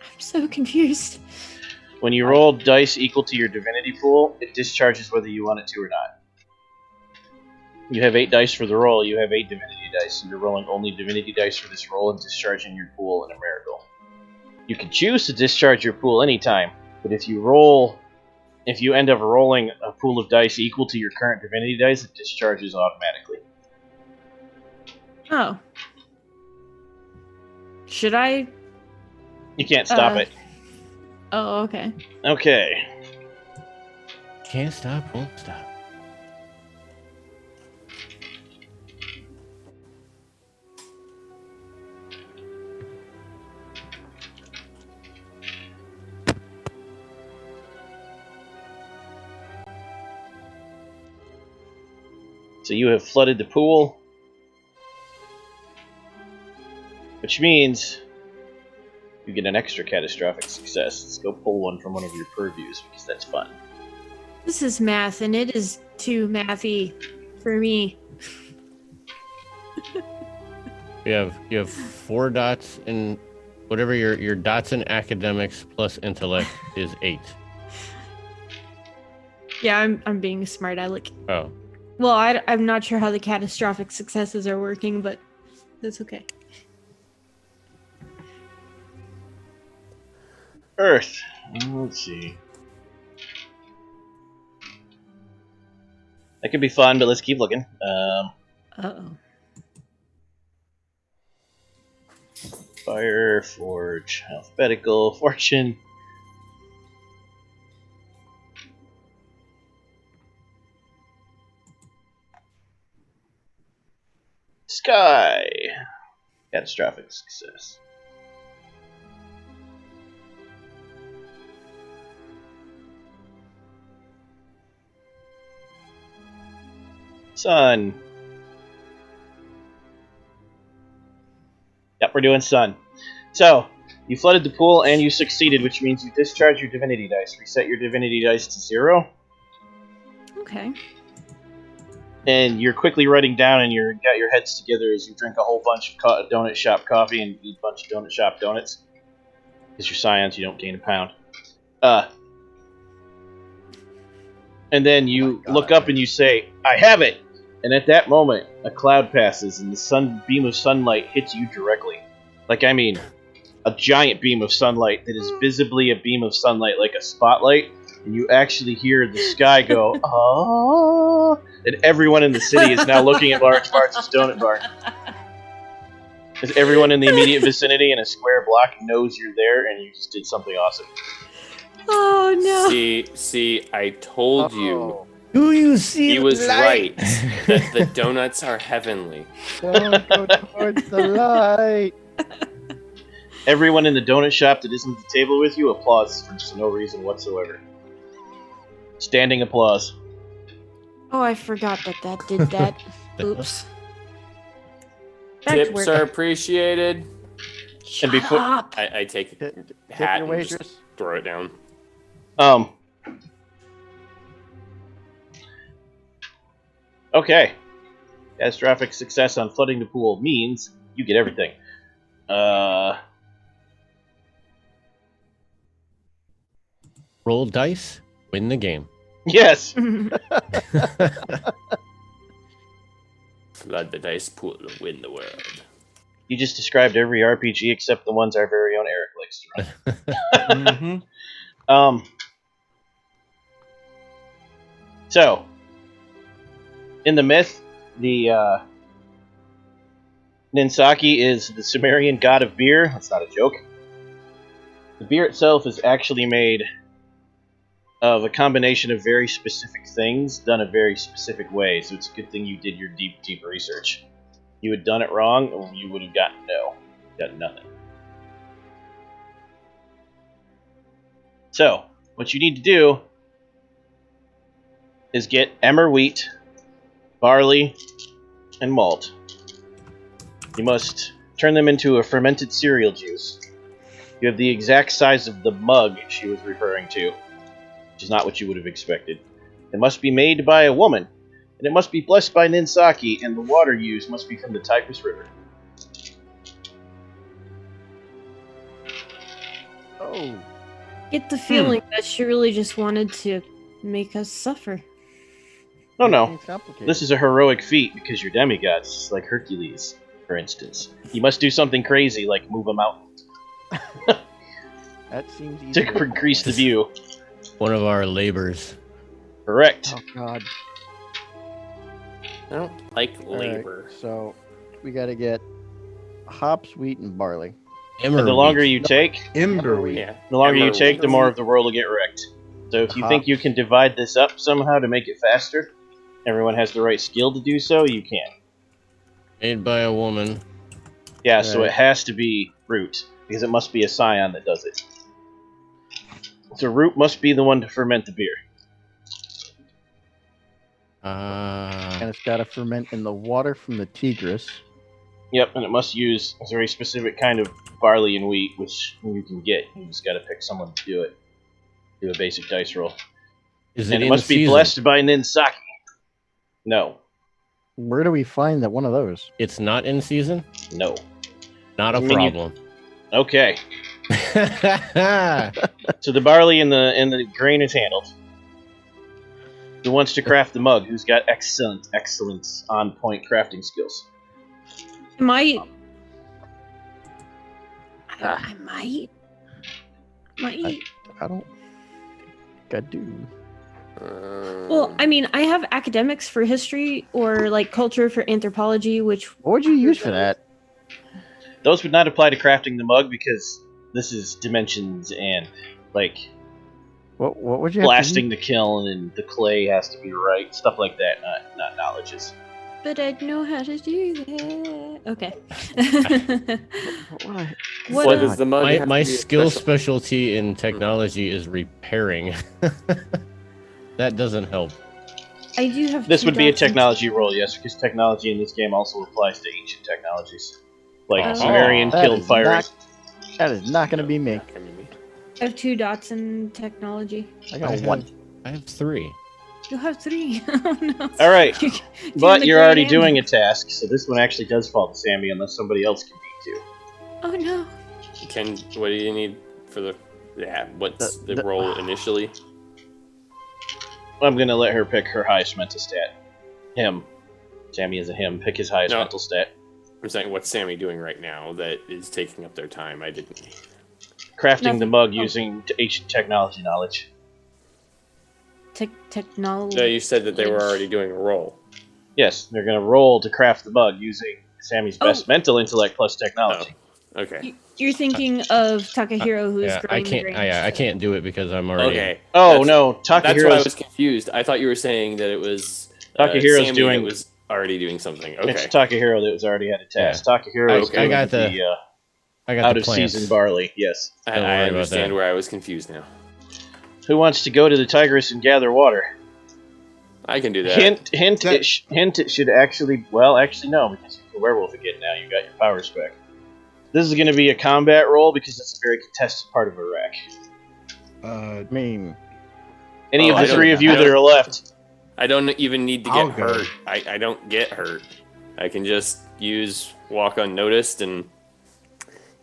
I'm so confused. When you roll dice equal to your divinity pool, it discharges whether you want it to or not. You have 8 dice for the roll, you have 8 divinity dice, and you're rolling only divinity dice for this roll and discharging your pool in a miracle. You can choose to discharge your pool anytime, but if you end up rolling a pool of dice equal to your current divinity dice, it discharges automatically. Oh. Should I? You can't stop it. Oh, okay. Okay. Can't stop, won't stop. So you have flooded the pool, which means you get an extra catastrophic success. Let's go pull one from one of your purviews, because that's fun. This is math, and it is too mathy for me. You have 4 dots in whatever your dots in academics plus intellect is 8. Yeah, I'm being a smart aleck. Oh. Well, I'm not sure how the catastrophic successes are working, but that's okay. Earth. Let's see. That could be fun, but let's keep looking. Uh-oh. Fire, Forge, Alphabetical, Fortune. Sky. Catastrophic success. Sun. Yep, we're doing sun. So, you flooded the pool and you succeeded, which means you discharge your divinity dice. Reset your divinity dice to 0. Okay. And you're quickly writing down, and you got your heads together as you drink a whole bunch of donut shop coffee and eat a bunch of donut shop donuts. Because you're Scions, you don't gain a pound. And then you look up and you say, "I have it!" And at that moment, a cloud passes, and the beam of sunlight hits you directly. Like, I mean, a giant beam of sunlight that is visibly a beam of sunlight, like a spotlight. And you actually hear the sky go, "Ah!" And everyone in the city is now looking at Lawrence Martz's donut bar. Because everyone in the immediate vicinity in a square block knows you're there, and you just did something awesome. Oh no! See, I told you. Do you see He the was light? right. That the donuts are heavenly. Don't go towards the light. Everyone in the donut shop that isn't at the table with you applauds for just no reason whatsoever. Standing applause. Oh, I forgot that did that. Oops. Back to Tips work. are appreciated. Shut before- up. I take a Tip hat your and just waitress. throw it down. Okay. Catastrophic success on flooding the pool means you get everything. Roll dice, win the game. Yes! Flood the dice pool, win the world. You just described every RPG except the ones our very own Eric likes to run. Mm-hmm. So, in the myth, the Ninsaki is the Sumerian god of beer. That's not a joke. The beer itself is actually made of a combination of very specific things done a very specific way, so it's a good thing you did your deep research. You had done it wrong, and you would have gotten got nothing. So, what you need to do is get emmer wheat, barley, and malt. You must turn them into a fermented cereal juice. You have the exact size of the mug she was referring to, which is not what you would have expected. It must be made by a woman, and it must be blessed by Ninsaki, and the water used must be from the Tigris River. Oh. Get the feeling that she really just wanted to make us suffer. No. It's complicated. This is a heroic feat because you're demigods, like Hercules, for instance. You must do something crazy like move a mountain That seems easy. to increase the view. One of our labors. Correct. Oh god. I don't like labor. Alright, so we gotta get hops, wheat, and barley. And the longer you take, Ember wheat. Yeah. the longer you Emmer take, wheat. the more of the world will get wrecked. So if you think you can divide this up somehow to make it faster, everyone has the right skill to do so, you can. Made by a woman. Yeah, so Right. it has to be Root, because it must be a Scion that does it. So Root must be the one to ferment the beer. And it's gotta ferment in the water from the Tigris. Yep, and it must use a very specific kind of barley and wheat, which you can get. You just gotta pick someone to do it. Do a basic dice roll. Is it And it in must be season? blessed by Ninsaki. No. Where do we find that one of those? It's not in season? No. Not a I mean, you- problem. Okay. So the barley and the grain is handled. Who wants to craft the mug? Who's got excellent on point crafting skills? I might. I might. I don't think I do. Well, I mean, I have academics for history or like culture for anthropology, which What would you use for that? Those would not apply to crafting the mug because this is dimensions and like What would you have blasting the kiln and the clay has to be right, stuff like that. Not knowledges. but I'd know how to do that. Okay. to use? What What a- does the mug have my to be skill special? specialty in technology is repairing. That doesn't help. I do have. This two would be a dots in- technology roll, yes, because technology in this game also applies to ancient technologies, like Oh. Sumerian That kiln is firing. That is not gonna be me. I have 2 dots in technology. I got one. I have 3. You have 3. Oh no. All right, Doing but the you're great already Andy. doing a task, so this one actually does fall to Sammy unless somebody else can beat you. Oh no. What do you need for the? Yeah, what's the roll initially? I'm gonna let her pick her highest mental stat. Him. Sammy is a him. Pick his highest mental stat. I'm saying, what's Sammy doing right now that is taking up their time? I didn't. Crafting the mug Oh. using ancient technology knowledge. Technology. No, you said that they were already doing a roll. Yes, they're gonna roll to craft the mug using Sammy's best mental intellect plus technology. Oh, okay. You're thinking of Takahiro, who's Yeah, I growing the can't. grain. I can't do it because I'm already. Okay. Oh no, That's why I Takahiro's was confused. I thought you were saying that it was Takehiro's Sammy doing- that was already doing something. Okay. It's Takahiro that was already had a task. Takehiro's I got doing I got out the of plants. season barley. Yes. I Don't worry about understand that. where I was confused now. Who wants to go to the Tigris and gather water? I can do that. Hint. It should actually. Well, actually no, because you're a werewolf again now. You got your powers back. This is going to be a combat roll because it's a very contested part of Iraq. I mean, Any of I the don't- 3 of you I that don't- are left. I don't even need to I'll get go. hurt. I don't get hurt. I can just use walk unnoticed, and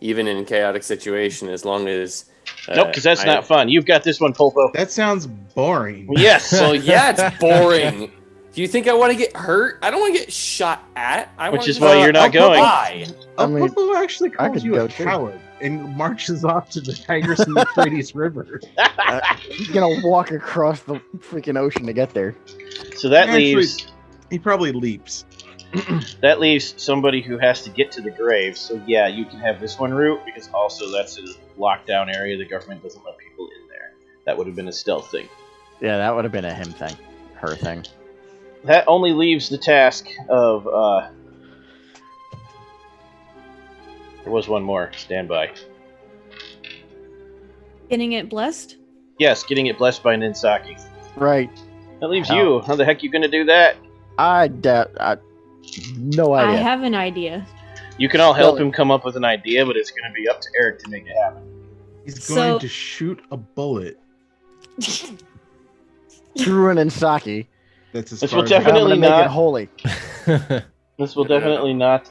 even in a chaotic situation, as long as Nope, because that's not fun. You've got this one, Pulpo. That sounds boring. Yes. Well, yeah, it's boring. Do you think I want to get hurt? I don't want to get shot at. Which is why you're not going. Die. I mean, Purple actually I calls could you go a too. coward and marches off to the Tigris and Euphrates River. he's gonna walk across the freaking ocean to get there. So that Actually- leaves He probably leaps. somebody who has to get to the grave. So yeah, you can have this one route because also that's a lockdown area. The government doesn't let people in there. That would have been a stealth thing. Yeah, that would have been a him thing, her thing. That only leaves the task of there was one more. Stand by. Getting it blessed? Yes, getting it blessed by Ninsaki. Right. That leaves How? you. How the heck you gonna do that? I doubt. No I idea. have an idea. You can all help Spell it. him come up with an idea, but it's gonna be up to Eric to make it happen. He's So- going to shoot a bullet. Through an Insaki. That's as This far will as I- I'm gonna Definitely make not. it holy. This will No, no, no. definitely not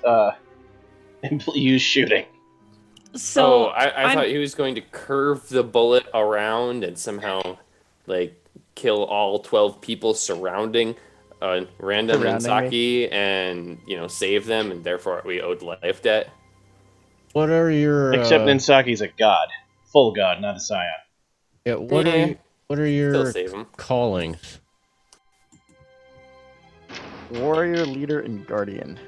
use shooting. So I I'm- thought he was going to curve the bullet around and somehow, like, kill all 12 people surrounding a random Surrounding Insaki and, save them, and therefore we owed life debt. What are your? Except Ninsaki's a god. Full god, not a scion. Yeah, what Yeah. are Still your save them. callings? Warrior, leader, and guardian.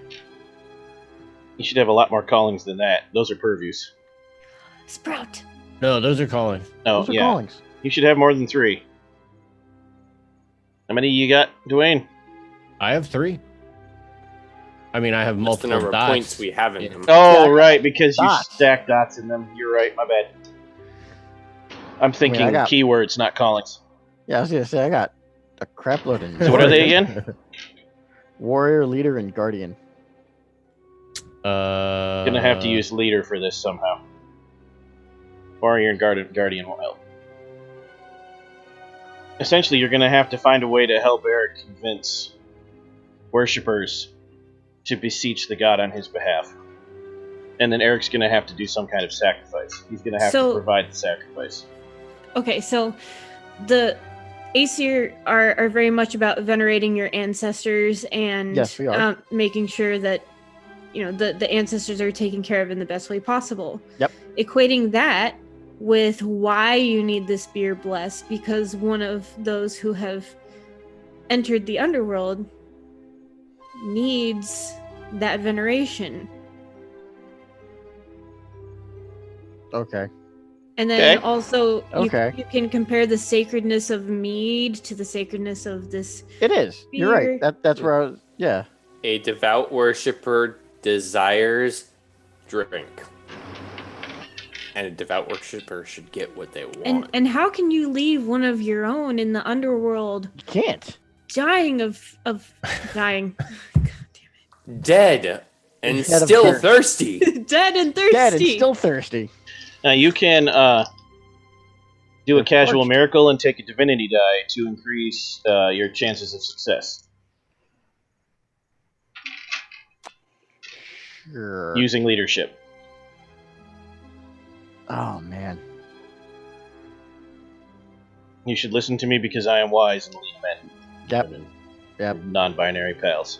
You should have a lot more callings than that. Those are purviews. Sprout. No, those are callings. Oh, Those are yeah. callings. You should have more than 3. How many you got, Dwayne? I have 3. I mean, I have That's the multiple number of dots. points we have in Yeah. them. Oh, Stack right, because you dots. stack dots in them. You're right, my bad. I'm thinking got- keywords, not callings. Yeah, I was gonna say I got a crap load in. So what are they again? Warrior, leader, and guardian. Gonna have to use leader for this somehow. Warrior and guardian will help. Essentially, you're gonna have to find a way to help Eric convince worshippers to beseech the god on his behalf. And then Eric's gonna have to do some kind of sacrifice. He's gonna have to So- provide the sacrifice. Okay, so the Aesir are very much about venerating your ancestors and Yes, we are. making sure that the ancestors are taken care of in the best way possible. Yep. Equating that with why you need this spear blessed, because one of those who have entered the underworld needs that veneration. Okay. And then Okay. also you, Okay. you can compare the sacredness of mead to the sacredness of this. It is. You're Beer. right. That's where I was. Yeah. A devout worshiper desires drink. And a devout worshiper should get what they want. And how can you leave one of your own in the underworld You can't. dying of dying? God Dead and Instead of still thirst. thirsty. damn it. Dead and thirsty. Dead and still thirsty. Now you can Do a It casual worked. miracle and take a divinity die to increase your chances of success Sure. using leadership. Oh man. You should listen to me because I am wise and lead men. Yep. Women, Yep. non-binary pals.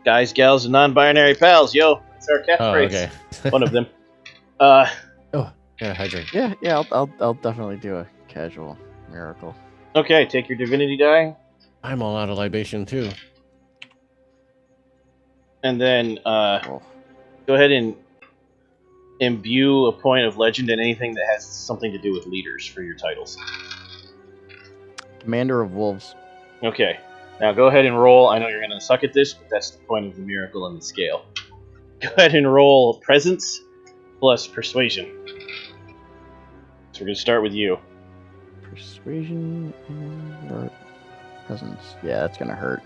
Guys, gals, and non-binary pals. Yo, that's our Oh, catchphrase. okay. One of them. Yeah, hydrate. Yeah. I'll definitely do a casual miracle. Okay, take your divinity die, I'm all out of libation too. and then Oh. go ahead and imbue a point of legend in anything that has something to do with leaders for your titles. Commander of Wolves. Okay, now go ahead and roll. I know you're going to suck at this, but that's the point of the miracle and the scale. Go ahead and roll presence plus persuasion. So we're going to start with you. Persuasion or presence. Yeah, that's gonna hurt.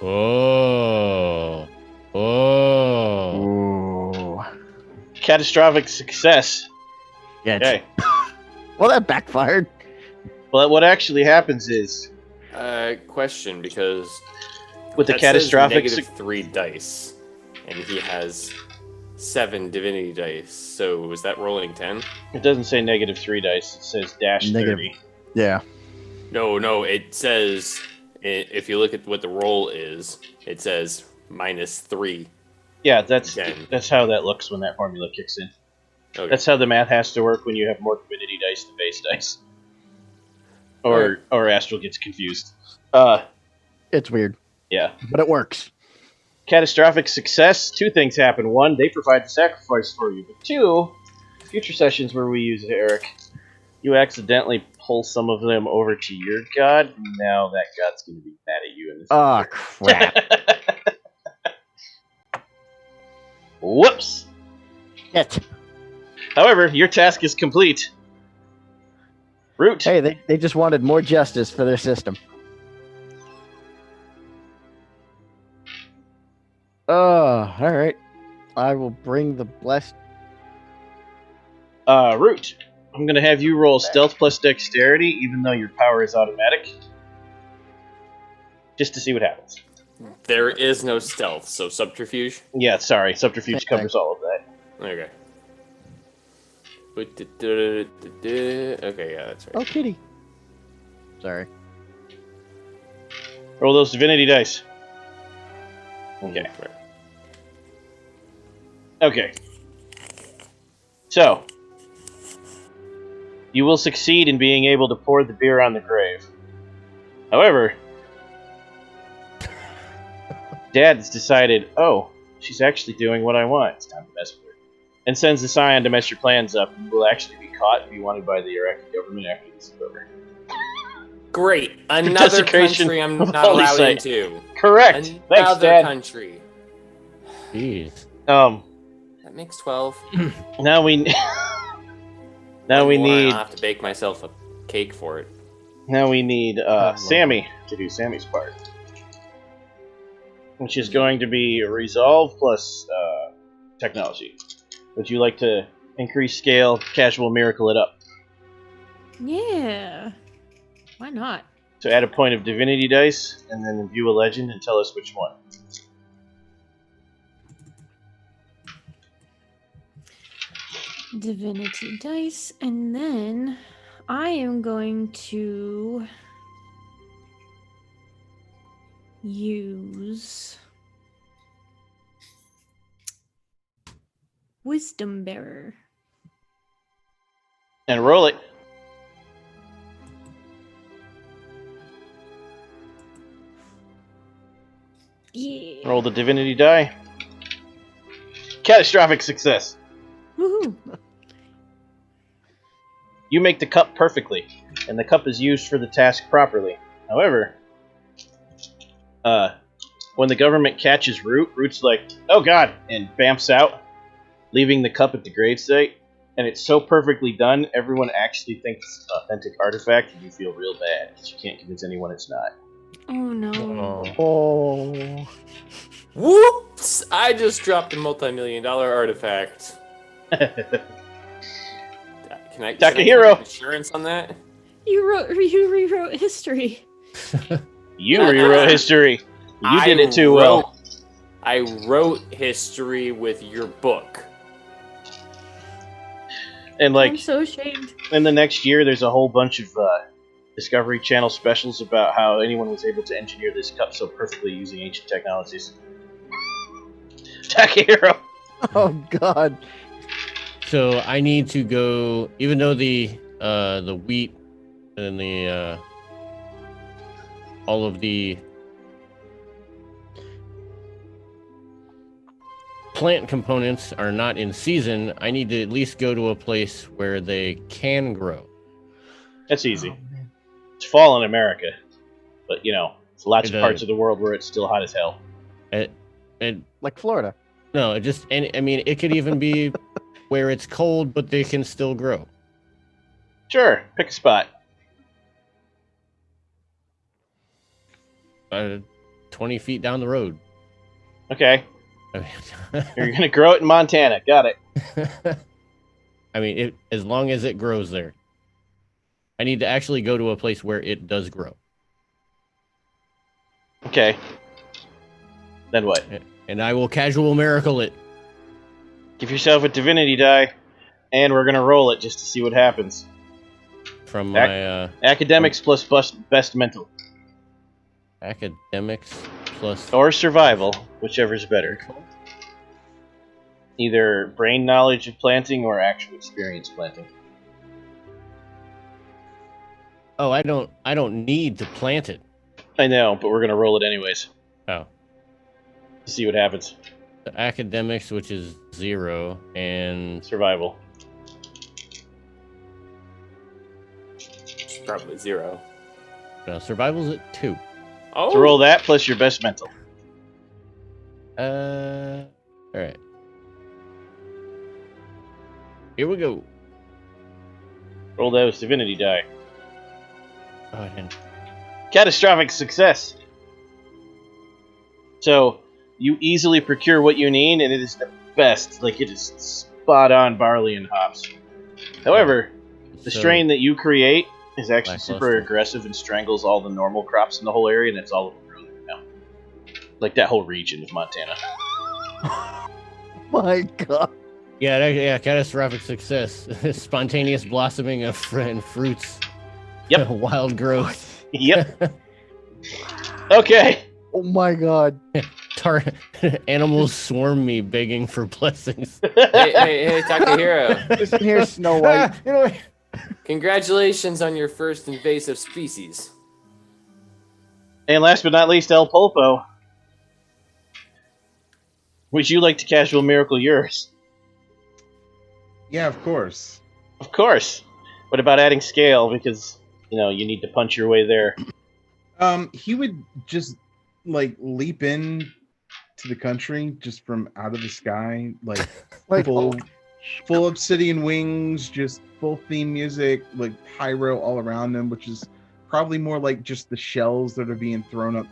Oh. Oh. Ooh. Catastrophic success. Yeah. Okay. Well, that backfired. Well, what actually happens is, Question, because with the that says catastrophic -3 dice, and he has 7 divinity dice. So is that rolling 10? it doesn't say -3 dice. It says -30. Negative. Yeah. No. It says, if you look at what the roll is, it says -3. Yeah, that's Again. that's how that looks when that formula kicks in. Okay. That's how the math has to work when you have more divinity dice than base dice. Or Astral gets confused. It's weird, Yeah. but it works. Catastrophic success, 2 things happen. 1, they provide the sacrifice for you. But 2, future sessions where we use it, Eric, you accidentally pull some of them over to your god. Now that god's going to be mad at you in this. Oh crap! Whoops! Shit. However, your task is complete. Root. Hey, they just wanted more justice for their system. Oh, all right. I will bring the blessed. Root. I'm going to have you roll stealth plus dexterity, even though your power is automatic. Just to see what happens. There is no stealth, so subterfuge. Yeah, sorry. Subterfuge Okay. covers all of that. Okay. Okay, yeah, that's right. Oh, kitty. Sorry. Roll those divinity dice. Okay. Right. Okay. So, you will succeed in being able to pour the beer on the grave. However, Dad has decided, oh, she's actually doing what I want. It's time to mess with her. And sends the Scion to mess your plans up. You will actually be caught and be wanted by the Iraqi government after this is over. Great. Another Desecration country I'm of not holy allowed site. into. Correct. Thanks, Another Dad. country. Jeez. That makes 12. Now we One more, need I'll have to bake myself a cake for it. Sammy to do Sammy's part, which is going to be resolve plus technology. Would you like to increase scale, casual miracle it up? Yeah. Why not? So add a point of divinity dice, and then view a legend and tell us which one. Divinity dice, and then I am going to use Wisdom Bearer. And roll it. Yeah. Roll the divinity die. Catastrophic success. Woohoo. You make the cup perfectly, and the cup is used for the task properly. However, when the government catches Root's like, oh god, and bamps out, leaving the cup at the gravesite, and it's so perfectly done, everyone actually thinks it's an authentic artifact, and you feel real bad, because you can't convince anyone it's not. Oh no. Oh. Whoop! I just dropped a multi-million-dollar artifact. Can I Takahiro! get insurance on that? You rewrote history. You rewrote history. You did it too well. I wrote history with your book. And like I'm so ashamed. in the next year, there's a whole bunch of Discovery Channel specials about how anyone was able to engineer this cup so perfectly using ancient technologies. Takahiro! Oh God. So I need to go, even though the wheat and the all of the plant components are not in season, I need to at least go to a place where they can grow. That's easy. It's fall in America, but you know, there's lots of parts of the world where it's still hot as hell. And Like Florida. no, I mean, it could even be where it's cold, but they can still grow. Sure, pick a spot. 20 feet down the road. Okay, I mean, you're gonna grow it in Montana. Got it. I mean, as long as it grows there. I need to actually go to a place where it does grow. Okay. Then what? And I will casual miracle it. Give yourself a divinity die, and we're gonna roll it just to see what happens. From my Academics plus best mental. academics plus... Or survival, whichever's better. Either brain knowledge of planting or actual experience planting. Oh, I don't need to plant it. I know, but we're gonna roll it anyways. Oh. To see what happens. The academics, which is 0, and Survival. It's probably 0. no, survival's at 2. Oh, So roll that plus your best mental. All right. Here we go. Roll those divinity die. Oh, I didn't. Catastrophic success. So you easily procure what you need, and it is the best. Like, it is spot on barley and hops. However, the So- strain that you create is actually super Lackluster. aggressive and strangles all the normal crops in the whole area, and that's all of them growing right now. Like that whole region of Montana. My God. Yeah, catastrophic success. Spontaneous blossoming of fruits. Yep. Wild growth. Yep. Okay. Oh my God. Animals swarm me begging for blessings. hey, Takahiro. Listen here, Snow White. You know, Congratulations on your first invasive species. And last but not least, El Pulpo. Would you like to casual miracle yours? Yeah, of course. Of course. What about adding scale? Because, you know, you need to punch your way there. He would just like leap in to the country just from out of the sky, like Like, full obsidian wings, just full theme music, like pyro all around him, which is probably more like just the shells that are being thrown up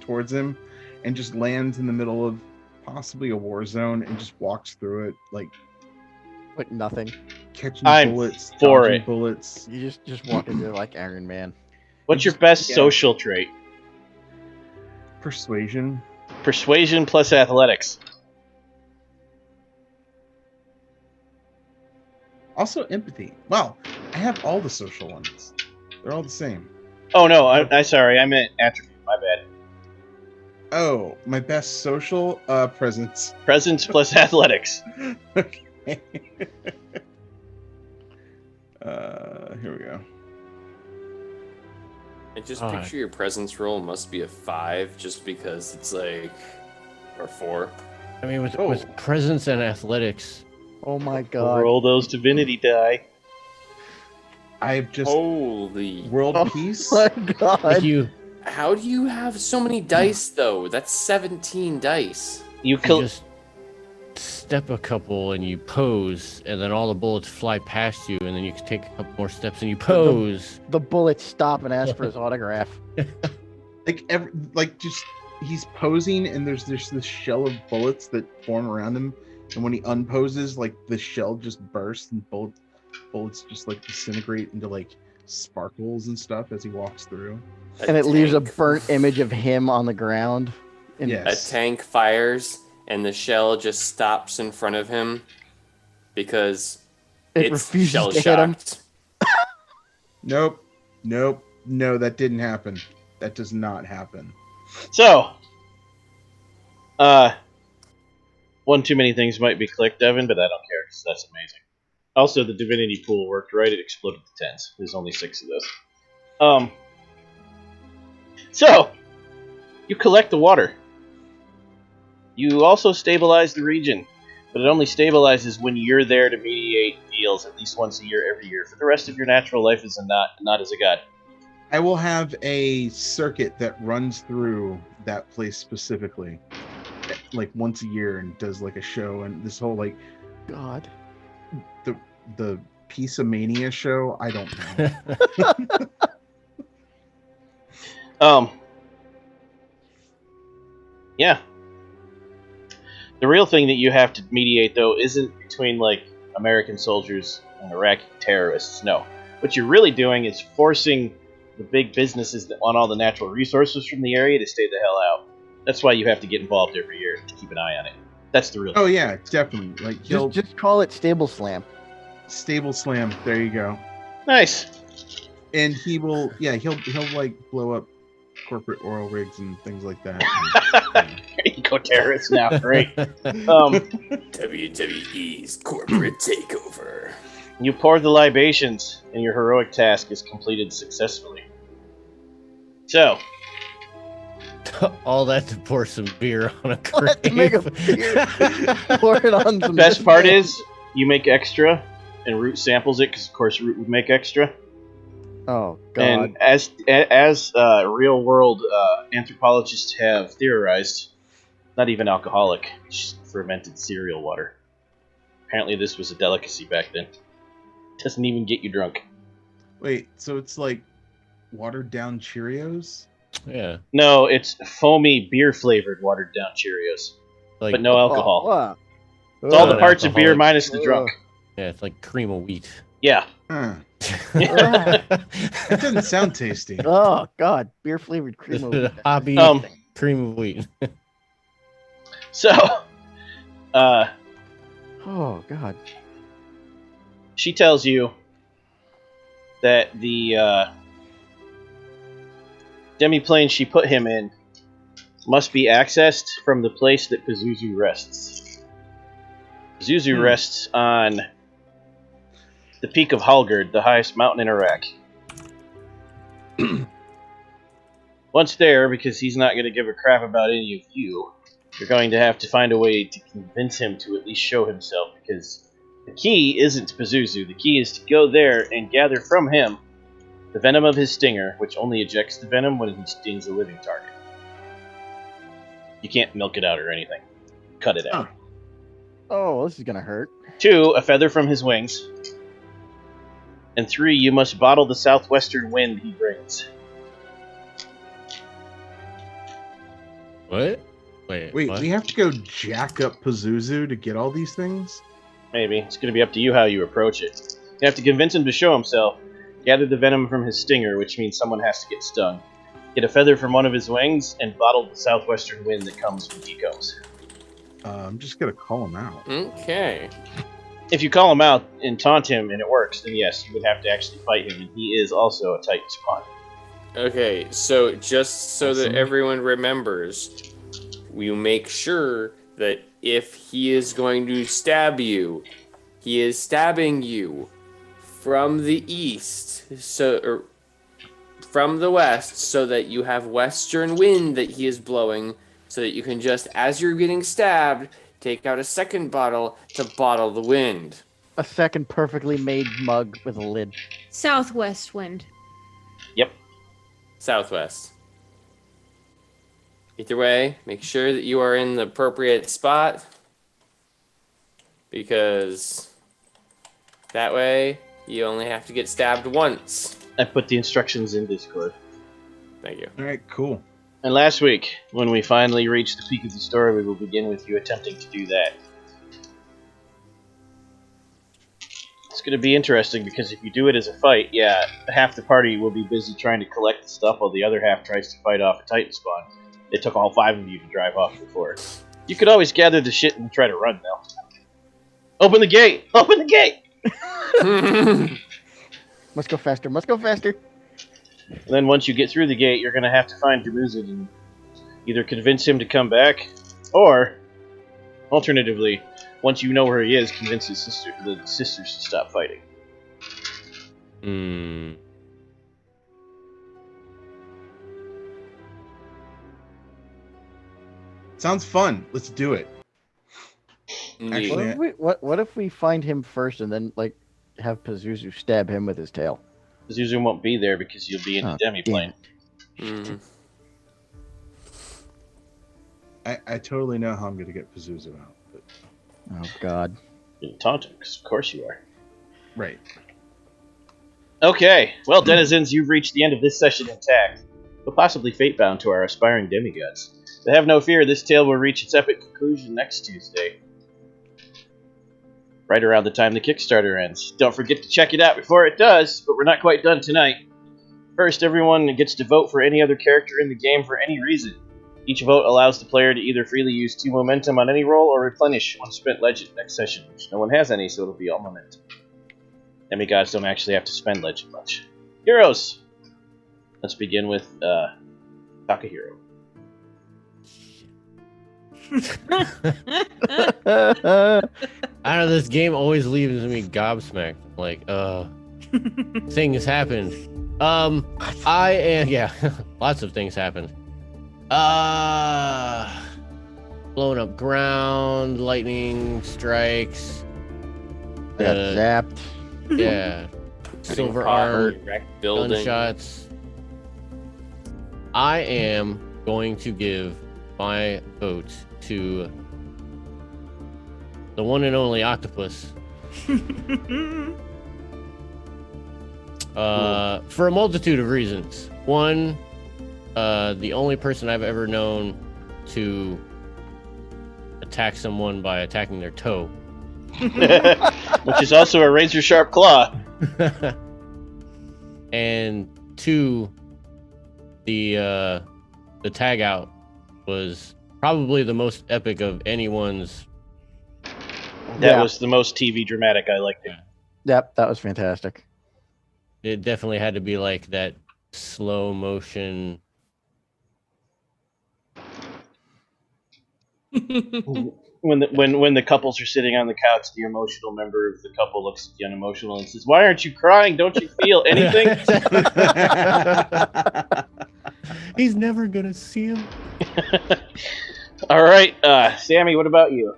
towards him, and just lands in the middle of possibly a war zone and just walks through it, like nothing. catching I'm bullets, for dodging it. bullets. You just walk in there like Iron Man. What's your best Yeah. social trait? Persuasion. Persuasion plus athletics. Also empathy. Wow, I have all the social ones. They're all the same. Oh no, I sorry, I meant attribute. My bad. Oh, my best social presence. Presence plus athletics. Okay. Here we go. And just Oh, picture your presence roll must be a 5 just because it's like, or 4. I mean, with presence and athletics, Oh my God. Roll those divinity die. I've just Holy. world Oh peace. my God. if you How do you have so many dice though? That's 17 dice. You you just step a couple and you pose, and then all the bullets fly past you, and then you can take a couple more steps and you pose. The bullets stop and ask for his autograph. Like just he's posing, and there's this shell of bullets that form around him, and when he unposes, like the shell just bursts and bullets just like disintegrate into like sparkles and stuff as he walks through. And it leaves a burnt image of him on the ground. And Yes. A tank fires, and the shell just stops in front of him because it it's refuses shell to hit him. shocked. Nope. No, that didn't happen. That does not happen. So, one too many things might be clicked, Devin, but I don't care because that's amazing. Also, the divinity pool worked right; it exploded to 10s. There's only 6 of those. So you collect the water. You also stabilize the region, but it only stabilizes when you're there to mediate deals at least once a year, every year. For the rest of your natural life as not as a god. I will have a circuit that runs through that place specifically, like once a year, and does like a show, and this whole like God. the Piece of Mania show. I don't know. Yeah. The real thing that you have to mediate, though, isn't between, like, American soldiers and Iraqi terrorists. No. What you're really doing is forcing the big businesses that want all the natural resources from the area to stay the hell out. That's why you have to get involved every year to keep an eye on it. That's the real Oh thing. yeah, definitely. Like he'll Just call it Stable Slam. Stable Slam. There you go. Nice. And he'll like blow up corporate oil rigs and things like that. Eco-terrorists now. Great. WWE's corporate takeover. You pour the libations, and your heroic task is completed successfully. So, All that to pour some beer on a grave. Let's make a beer. Pour it on some. best part is, you make extra, and Root samples it, because of course Root would make extra. Oh God. And as real-world anthropologists have theorized, not even alcoholic, just fermented cereal water. Apparently this was a delicacy back then. Doesn't even get you drunk. Wait, so it's like watered down Cheerios? Yeah, No, it's foamy, beer-flavored, watered-down Cheerios. like But no alcohol. Wow. It's all the Ugh. parts of beer Alcoholic. minus the drunk. yeah, it's like cream of wheat. Yeah. Huh. Ugh. That doesn't sound tasty. Oh God, beer flavored cream of wheat. Hobby Um, cream of wheat. So, Oh God. she tells you that the demiplane she put him in must be accessed from the place that Pazuzu rests. Pazuzu rests on the peak of Halgard, the highest mountain in Iraq. Once there, because he's not going to give a crap about any of you, you're going to have to find a way to convince him to at least show himself, because the key isn't to Pazuzu. The key is to go there and gather from him the venom of his stinger, which only ejects the venom when he stings a living target. You can't milk it out or anything. Cut it out. Oh, this is gonna hurt. 2, a feather from his wings. And 3, you must bottle the southwestern wind he brings. What? Wait, Wait, what? we have to go jack up Pazuzu to get all these things? Maybe. It's going to be up to you how you approach it. You have to convince him to show himself, gather the venom from his stinger, which means someone has to get stung, get a feather from one of his wings, and bottle the southwestern wind that comes when he comes. I'm just gonna call him out. Okay. If you call him out and taunt him and it works, then yes, you would have to actually fight him, and he is also a Titan spawn. Okay, so just so that Awesome. everyone remembers, we make sure that if he is going to stab you, he is stabbing you from the east, or from the west, so that you have western wind that he is blowing, so that you can just, as you're getting stabbed, take out a second bottle to bottle the wind. A second perfectly made mug with a lid. Southwest wind. Yep. Southwest. Either way, make sure that you are in the appropriate spot, because that way you only have to get stabbed once. I put the instructions in Discord. Thank you. All right, cool. And last week, when we finally reach the peak of the story, we will begin with you attempting to do that. It's going to be interesting because if you do it as a fight, yeah, half the party will be busy trying to collect the stuff while the other half tries to fight off a Titan spawn. It took all 5 of you to drive off before. You could always gather the shit and try to run, though. Open the gate! Open the gate! Must go faster. Must go faster. And then once you get through the gate, you're going to have to find Demuzid and either convince him to come back, or, alternatively, once you know where he is, convince the sisters to stop fighting. Sounds fun. Let's do it. Actually, What if we find him first and then like have Pazuzu stab him with his tail? Pazuzu won't be there because you'll be in the demi-plane. I totally know how I'm going to get Pazuzu out. But... Oh, God. You're gonna taunt him, because of course you are. Right. Okay, well, denizens, you've reached the end of this session intact, but possibly fate-bound to our aspiring demigods. But have no fear, this tale will reach its epic conclusion next Tuesday. Right around the time the Kickstarter ends. Don't forget to check it out before it does, but we're not quite done tonight. First, everyone gets to vote for any other character in the game for any reason. Each vote allows the player to either freely use 2 momentum on any roll or replenish 1 spent legend next session, which no one has any, so it'll be all momentum. Demigods don't actually have to spend legend much. Heroes! Let's begin with, Takahiro. I don't know, this game always leaves me gobsmacked. Like, things happened. Lots of things happened. Blown up ground, lightning strikes. Got zapped. Yeah. Silver armor, wrecked building. gunshots. I am going to give my vote to the one and only Octopus. For a multitude of reasons. One, the only person I've ever known to attack someone by attacking their toe. Which is also a razor-sharp claw. And 2, the tag out was probably the most epic of anyone's. That was the most TV dramatic. I liked it. Yep, that was fantastic. It definitely had to be like that slow motion. When the couples are sitting on the couch, the emotional member of the couple looks at the unemotional and says, "Why aren't you crying? Don't you feel anything?" He's never gonna see him. All right, Sammy, what about you?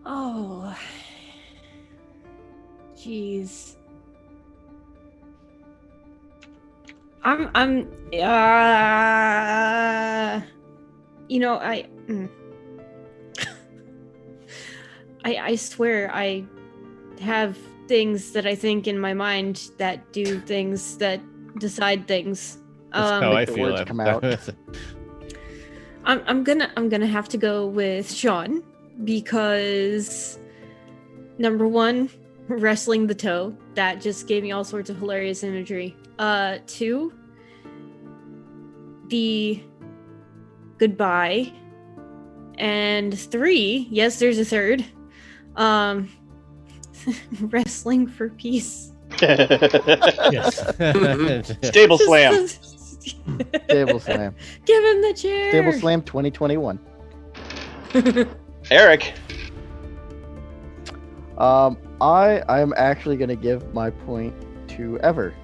Oh, jeez. I swear I have things that I think in my mind that do things that decide things. That's how I feel. words come out. I'm gonna have to go with Sean because number 1, wrestling the toe, that just gave me all sorts of hilarious imagery. 2, the goodbye, and 3, yes, there's a third, wrestling for peace. Yes. Stable slam. Stable slam. Give him the chair. Stable slam 2021. Eric. I am actually gonna give my point to Ever.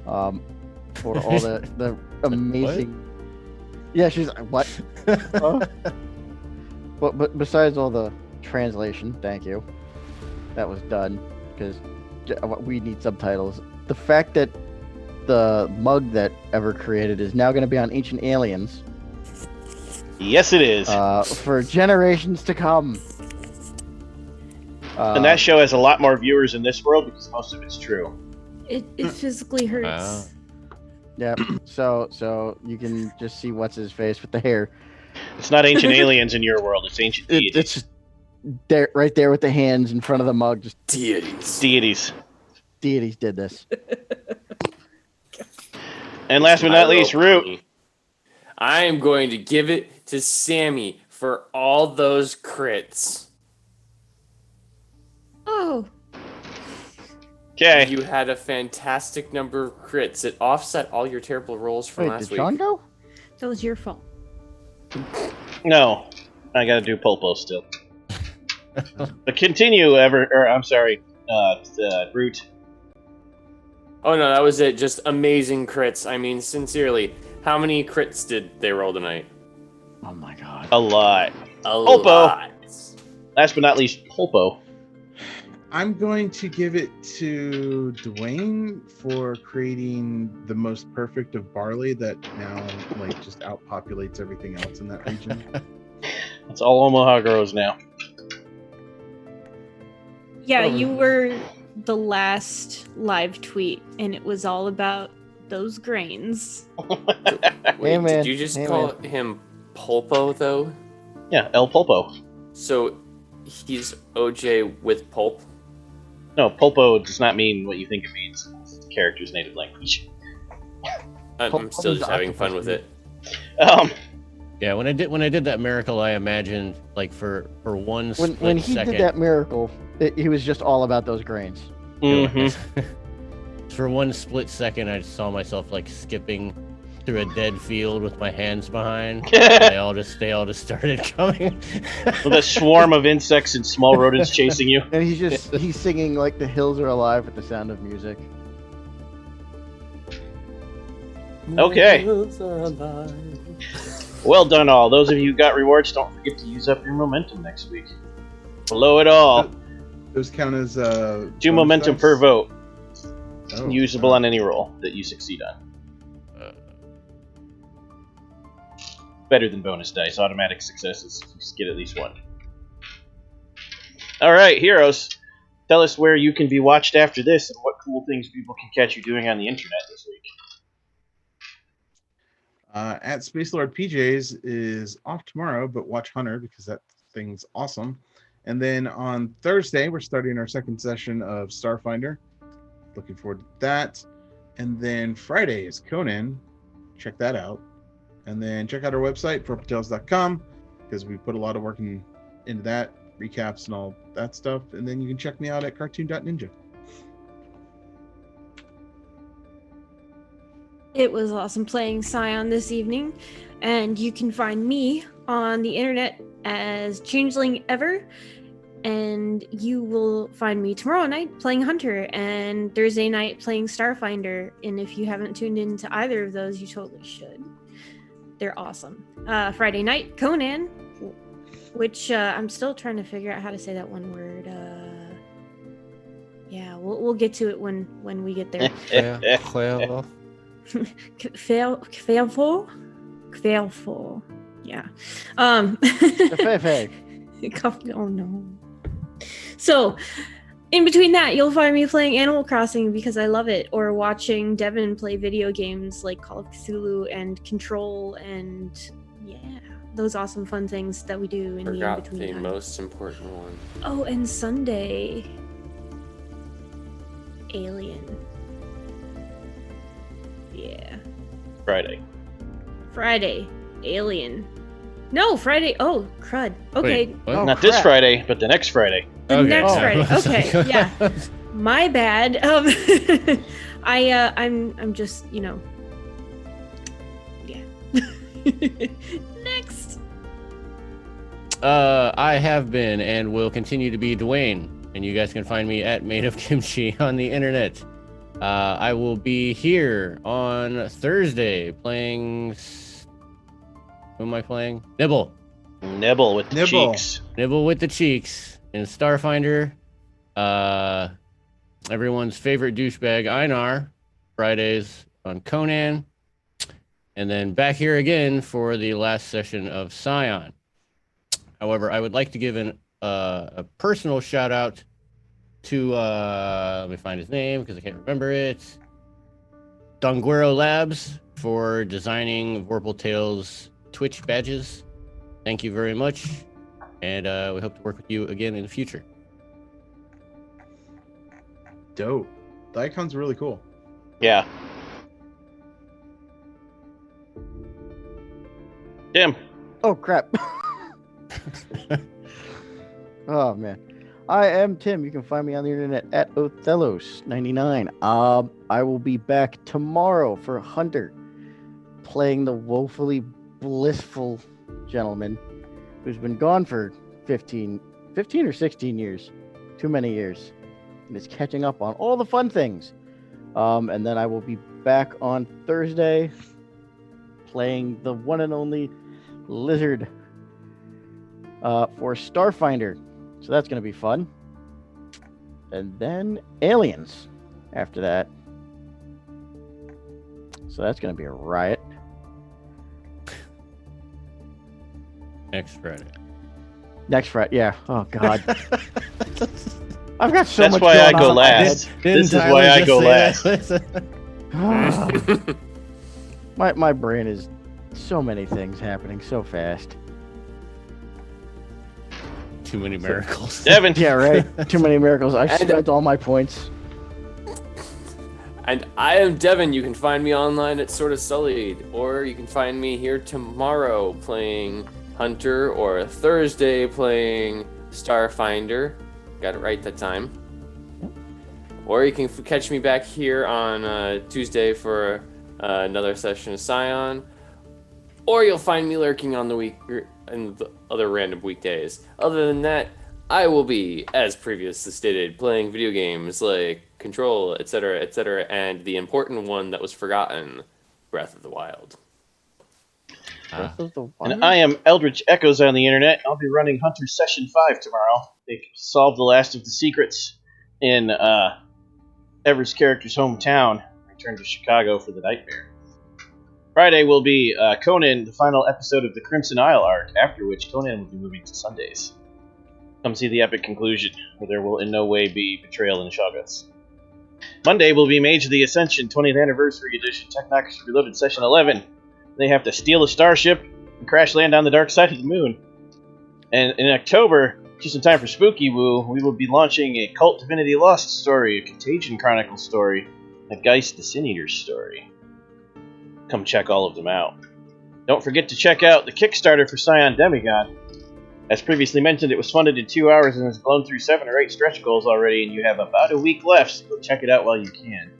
For all the amazing. Yeah, she's what? But besides all the translation, thank you. That was done because we need subtitles. The fact that the mug that Ever created is now going to be on Ancient Aliens. Yes, it is. For generations to come. And that show has a lot more viewers in this world because most of it's true. It physically hurts. Wow. Yep. So you can just see what's his face with the hair. It's not ancient aliens in your world. It's ancient deities. It's just there, right there with the hands in front of the mug. Just Deities. deities did this. And last but not least, Root. I am going to give it to Sammy for all those crits. Oh, Okay. You had a fantastic number of crits. It offset all your terrible rolls from Wait, last did week. Sean go? that was your fault. No, I gotta do Popo still. But continue, Root. Oh no, that was it. Just amazing crits. I mean, sincerely, how many crits did they roll tonight? Oh my god. A lot. A Popo. lot. Last but not least, Popo. I'm going to give it to Dwayne for creating the most perfect of barley that now like just outpopulates everything else in that region. That's all Omaha grows now. Yeah, you were the last live tweet, and it was all about those grains. Wait, man. did you just Hey, call him Pulpo though? Yeah, El Pulpo. So he's OJ with pulp? No, Pulpo does not mean what you think it means. It's the character's native language. I'm still just having fun with it. Yeah, when I did that miracle, I imagined like for one split When he second. did that miracle, he was just all about those grains. Mm-hmm. For one split second, I saw myself like skipping through a dead field with my hands behind. And they all just started coming. With a swarm of insects and small rodents chasing you. And he's singing like the hills are alive with the sound of music. Okay. Well done, all. Those of you who got rewards, don't forget to use up your momentum next week. Below it all, Those count as 2 bonus momentum dice? per vote, Oh, usable on any roll that you succeed on. Better than bonus dice. Automatic successes. You just get at least one. Alright, heroes. Tell us where you can be watched after this and what cool things people can catch you doing on the internet this week. At Space Lord PJs is off tomorrow, but watch Hunter because that thing's awesome. And then on Thursday, we're starting our second session of Starfinder. Looking forward to that. And then Friday is Conan. Check that out. And then check out our website, vorpaltales.com, because we put a lot of work into that, recaps and all that stuff. And then you can check me out at cartoon.ninja. It was awesome playing Scion this evening, and you can find me on the internet as Changeling Ever, and you will find me tomorrow night playing Hunter, and Thursday night playing Starfinder, and if you haven't tuned into either of those, you totally should. They're awesome. Friday night, Conan, which I'm still trying to figure out how to say that one word. Yeah, we'll get to it when we get there. Kvelful. Yeah. Oh no. So, in between that, you'll find me playing Animal Crossing because I love it, or watching Devin play video games like Call of Cthulhu and Control, and yeah, those awesome fun things that we do in the in-between the time. most important one. Oh, and Sunday, Alien. Yeah. Friday, Alien. No, Friday. Oh, crud. Okay. Wait, what? Oh, Not crap. this Friday, but the next Friday. The next Oh. Friday. Okay, yeah. My bad. I'm just, yeah. Next. I have been and will continue to be Dwayne, and you guys can find me at Made of Kimchi on the internet. I will be here on Thursday playing. Who am I playing? Nibble. Nibble with the Nibble. cheeks. Nibble with the cheeks in Starfinder. Everyone's favorite douchebag Einar. Fridays on Conan. And then back here again for the last session of Scion. However, I would like to give a personal shout out to let me find his name because I can't remember it. Donguero Labs for designing Vorpal Tales Twitch badges. Thank you very much, and we hope to work with you again in the future. Dope. The icon's really cool. Yeah. Tim. Oh crap. Oh man. I am Tim. You can find me on the internet at Othellos99. I will be back tomorrow for Hunter, playing the woefully blissful gentleman who's been gone for 15 or 16 years. Too many years. And is catching up on all the fun things. And then I will be back on Thursday playing the one and only Lizard for Starfinder. So that's going to be fun. And then Aliens after that. So that's going to be a riot. Next Friday. Next Friday, yeah. Oh, God. I've got so That's much why going I go on. last. This is why I go last. My brain is so many things happening so fast. Too many miracles. Devin. Yeah, right. Too many miracles. I spent all my points. And I am Devin. You can find me online at Sort of Sullied, or you can find me here tomorrow playing Hunter, or Thursday playing Starfinder. Got it right that time. Or you can catch me back here on Tuesday for another session of Scion. Or you'll find me lurking on the week and the other random weekdays. Other than that, I will be, as previously stated, playing video games like Control, etc., and the important one that was forgotten, Breath of the Wild. And I am EldritchEchoes on the internet. I'll be running Hunter Session 5 tomorrow. They solve the last of the secrets in Ever's character's hometown. Return to Chicago for the Nightmare. Friday will be Conan, the final episode of the Crimson Isle arc, after which Conan will be moving to Sundays. Come see the epic conclusion, where there will in no way be betrayal in Shoggoths. Monday will be Mage of the Ascension 20th Anniversary Edition, Technocracy Reloaded Session 11. They have to steal a starship and crash land on the dark side of the moon. And in October, just in time for Spooky Woo, we will be launching a Cult Divinity Lost story, a Contagion Chronicle story, a Geist the Sin Eater story. Come check all of them out. Don't forget to check out the Kickstarter for Scion Demigod. As previously mentioned, it was funded in 2 hours and has blown through 7 or 8 stretch goals already, and you have about a week left, so go check it out while you can.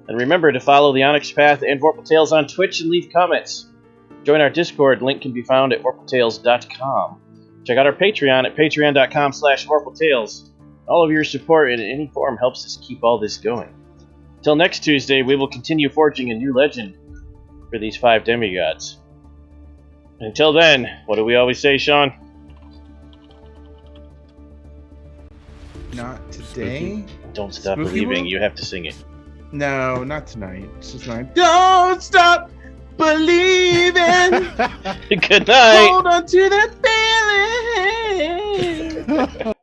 And remember to follow the Onyx Path and Vorpal Tales on Twitch and leave comments. Join our Discord, link can be found at vorpaltales.com. Check out our Patreon at patreon.com/vorpaltales. All of your support in any form helps us keep all this going. Till next Tuesday, we will continue forging a new legend for these 5 demigods. Until then, what do we always say, Sean? Not today. Don't stop Spooky believing. Woo? You have to sing it. No, not tonight. It's just not. Don't stop believing. Good night. Hold on to that feeling.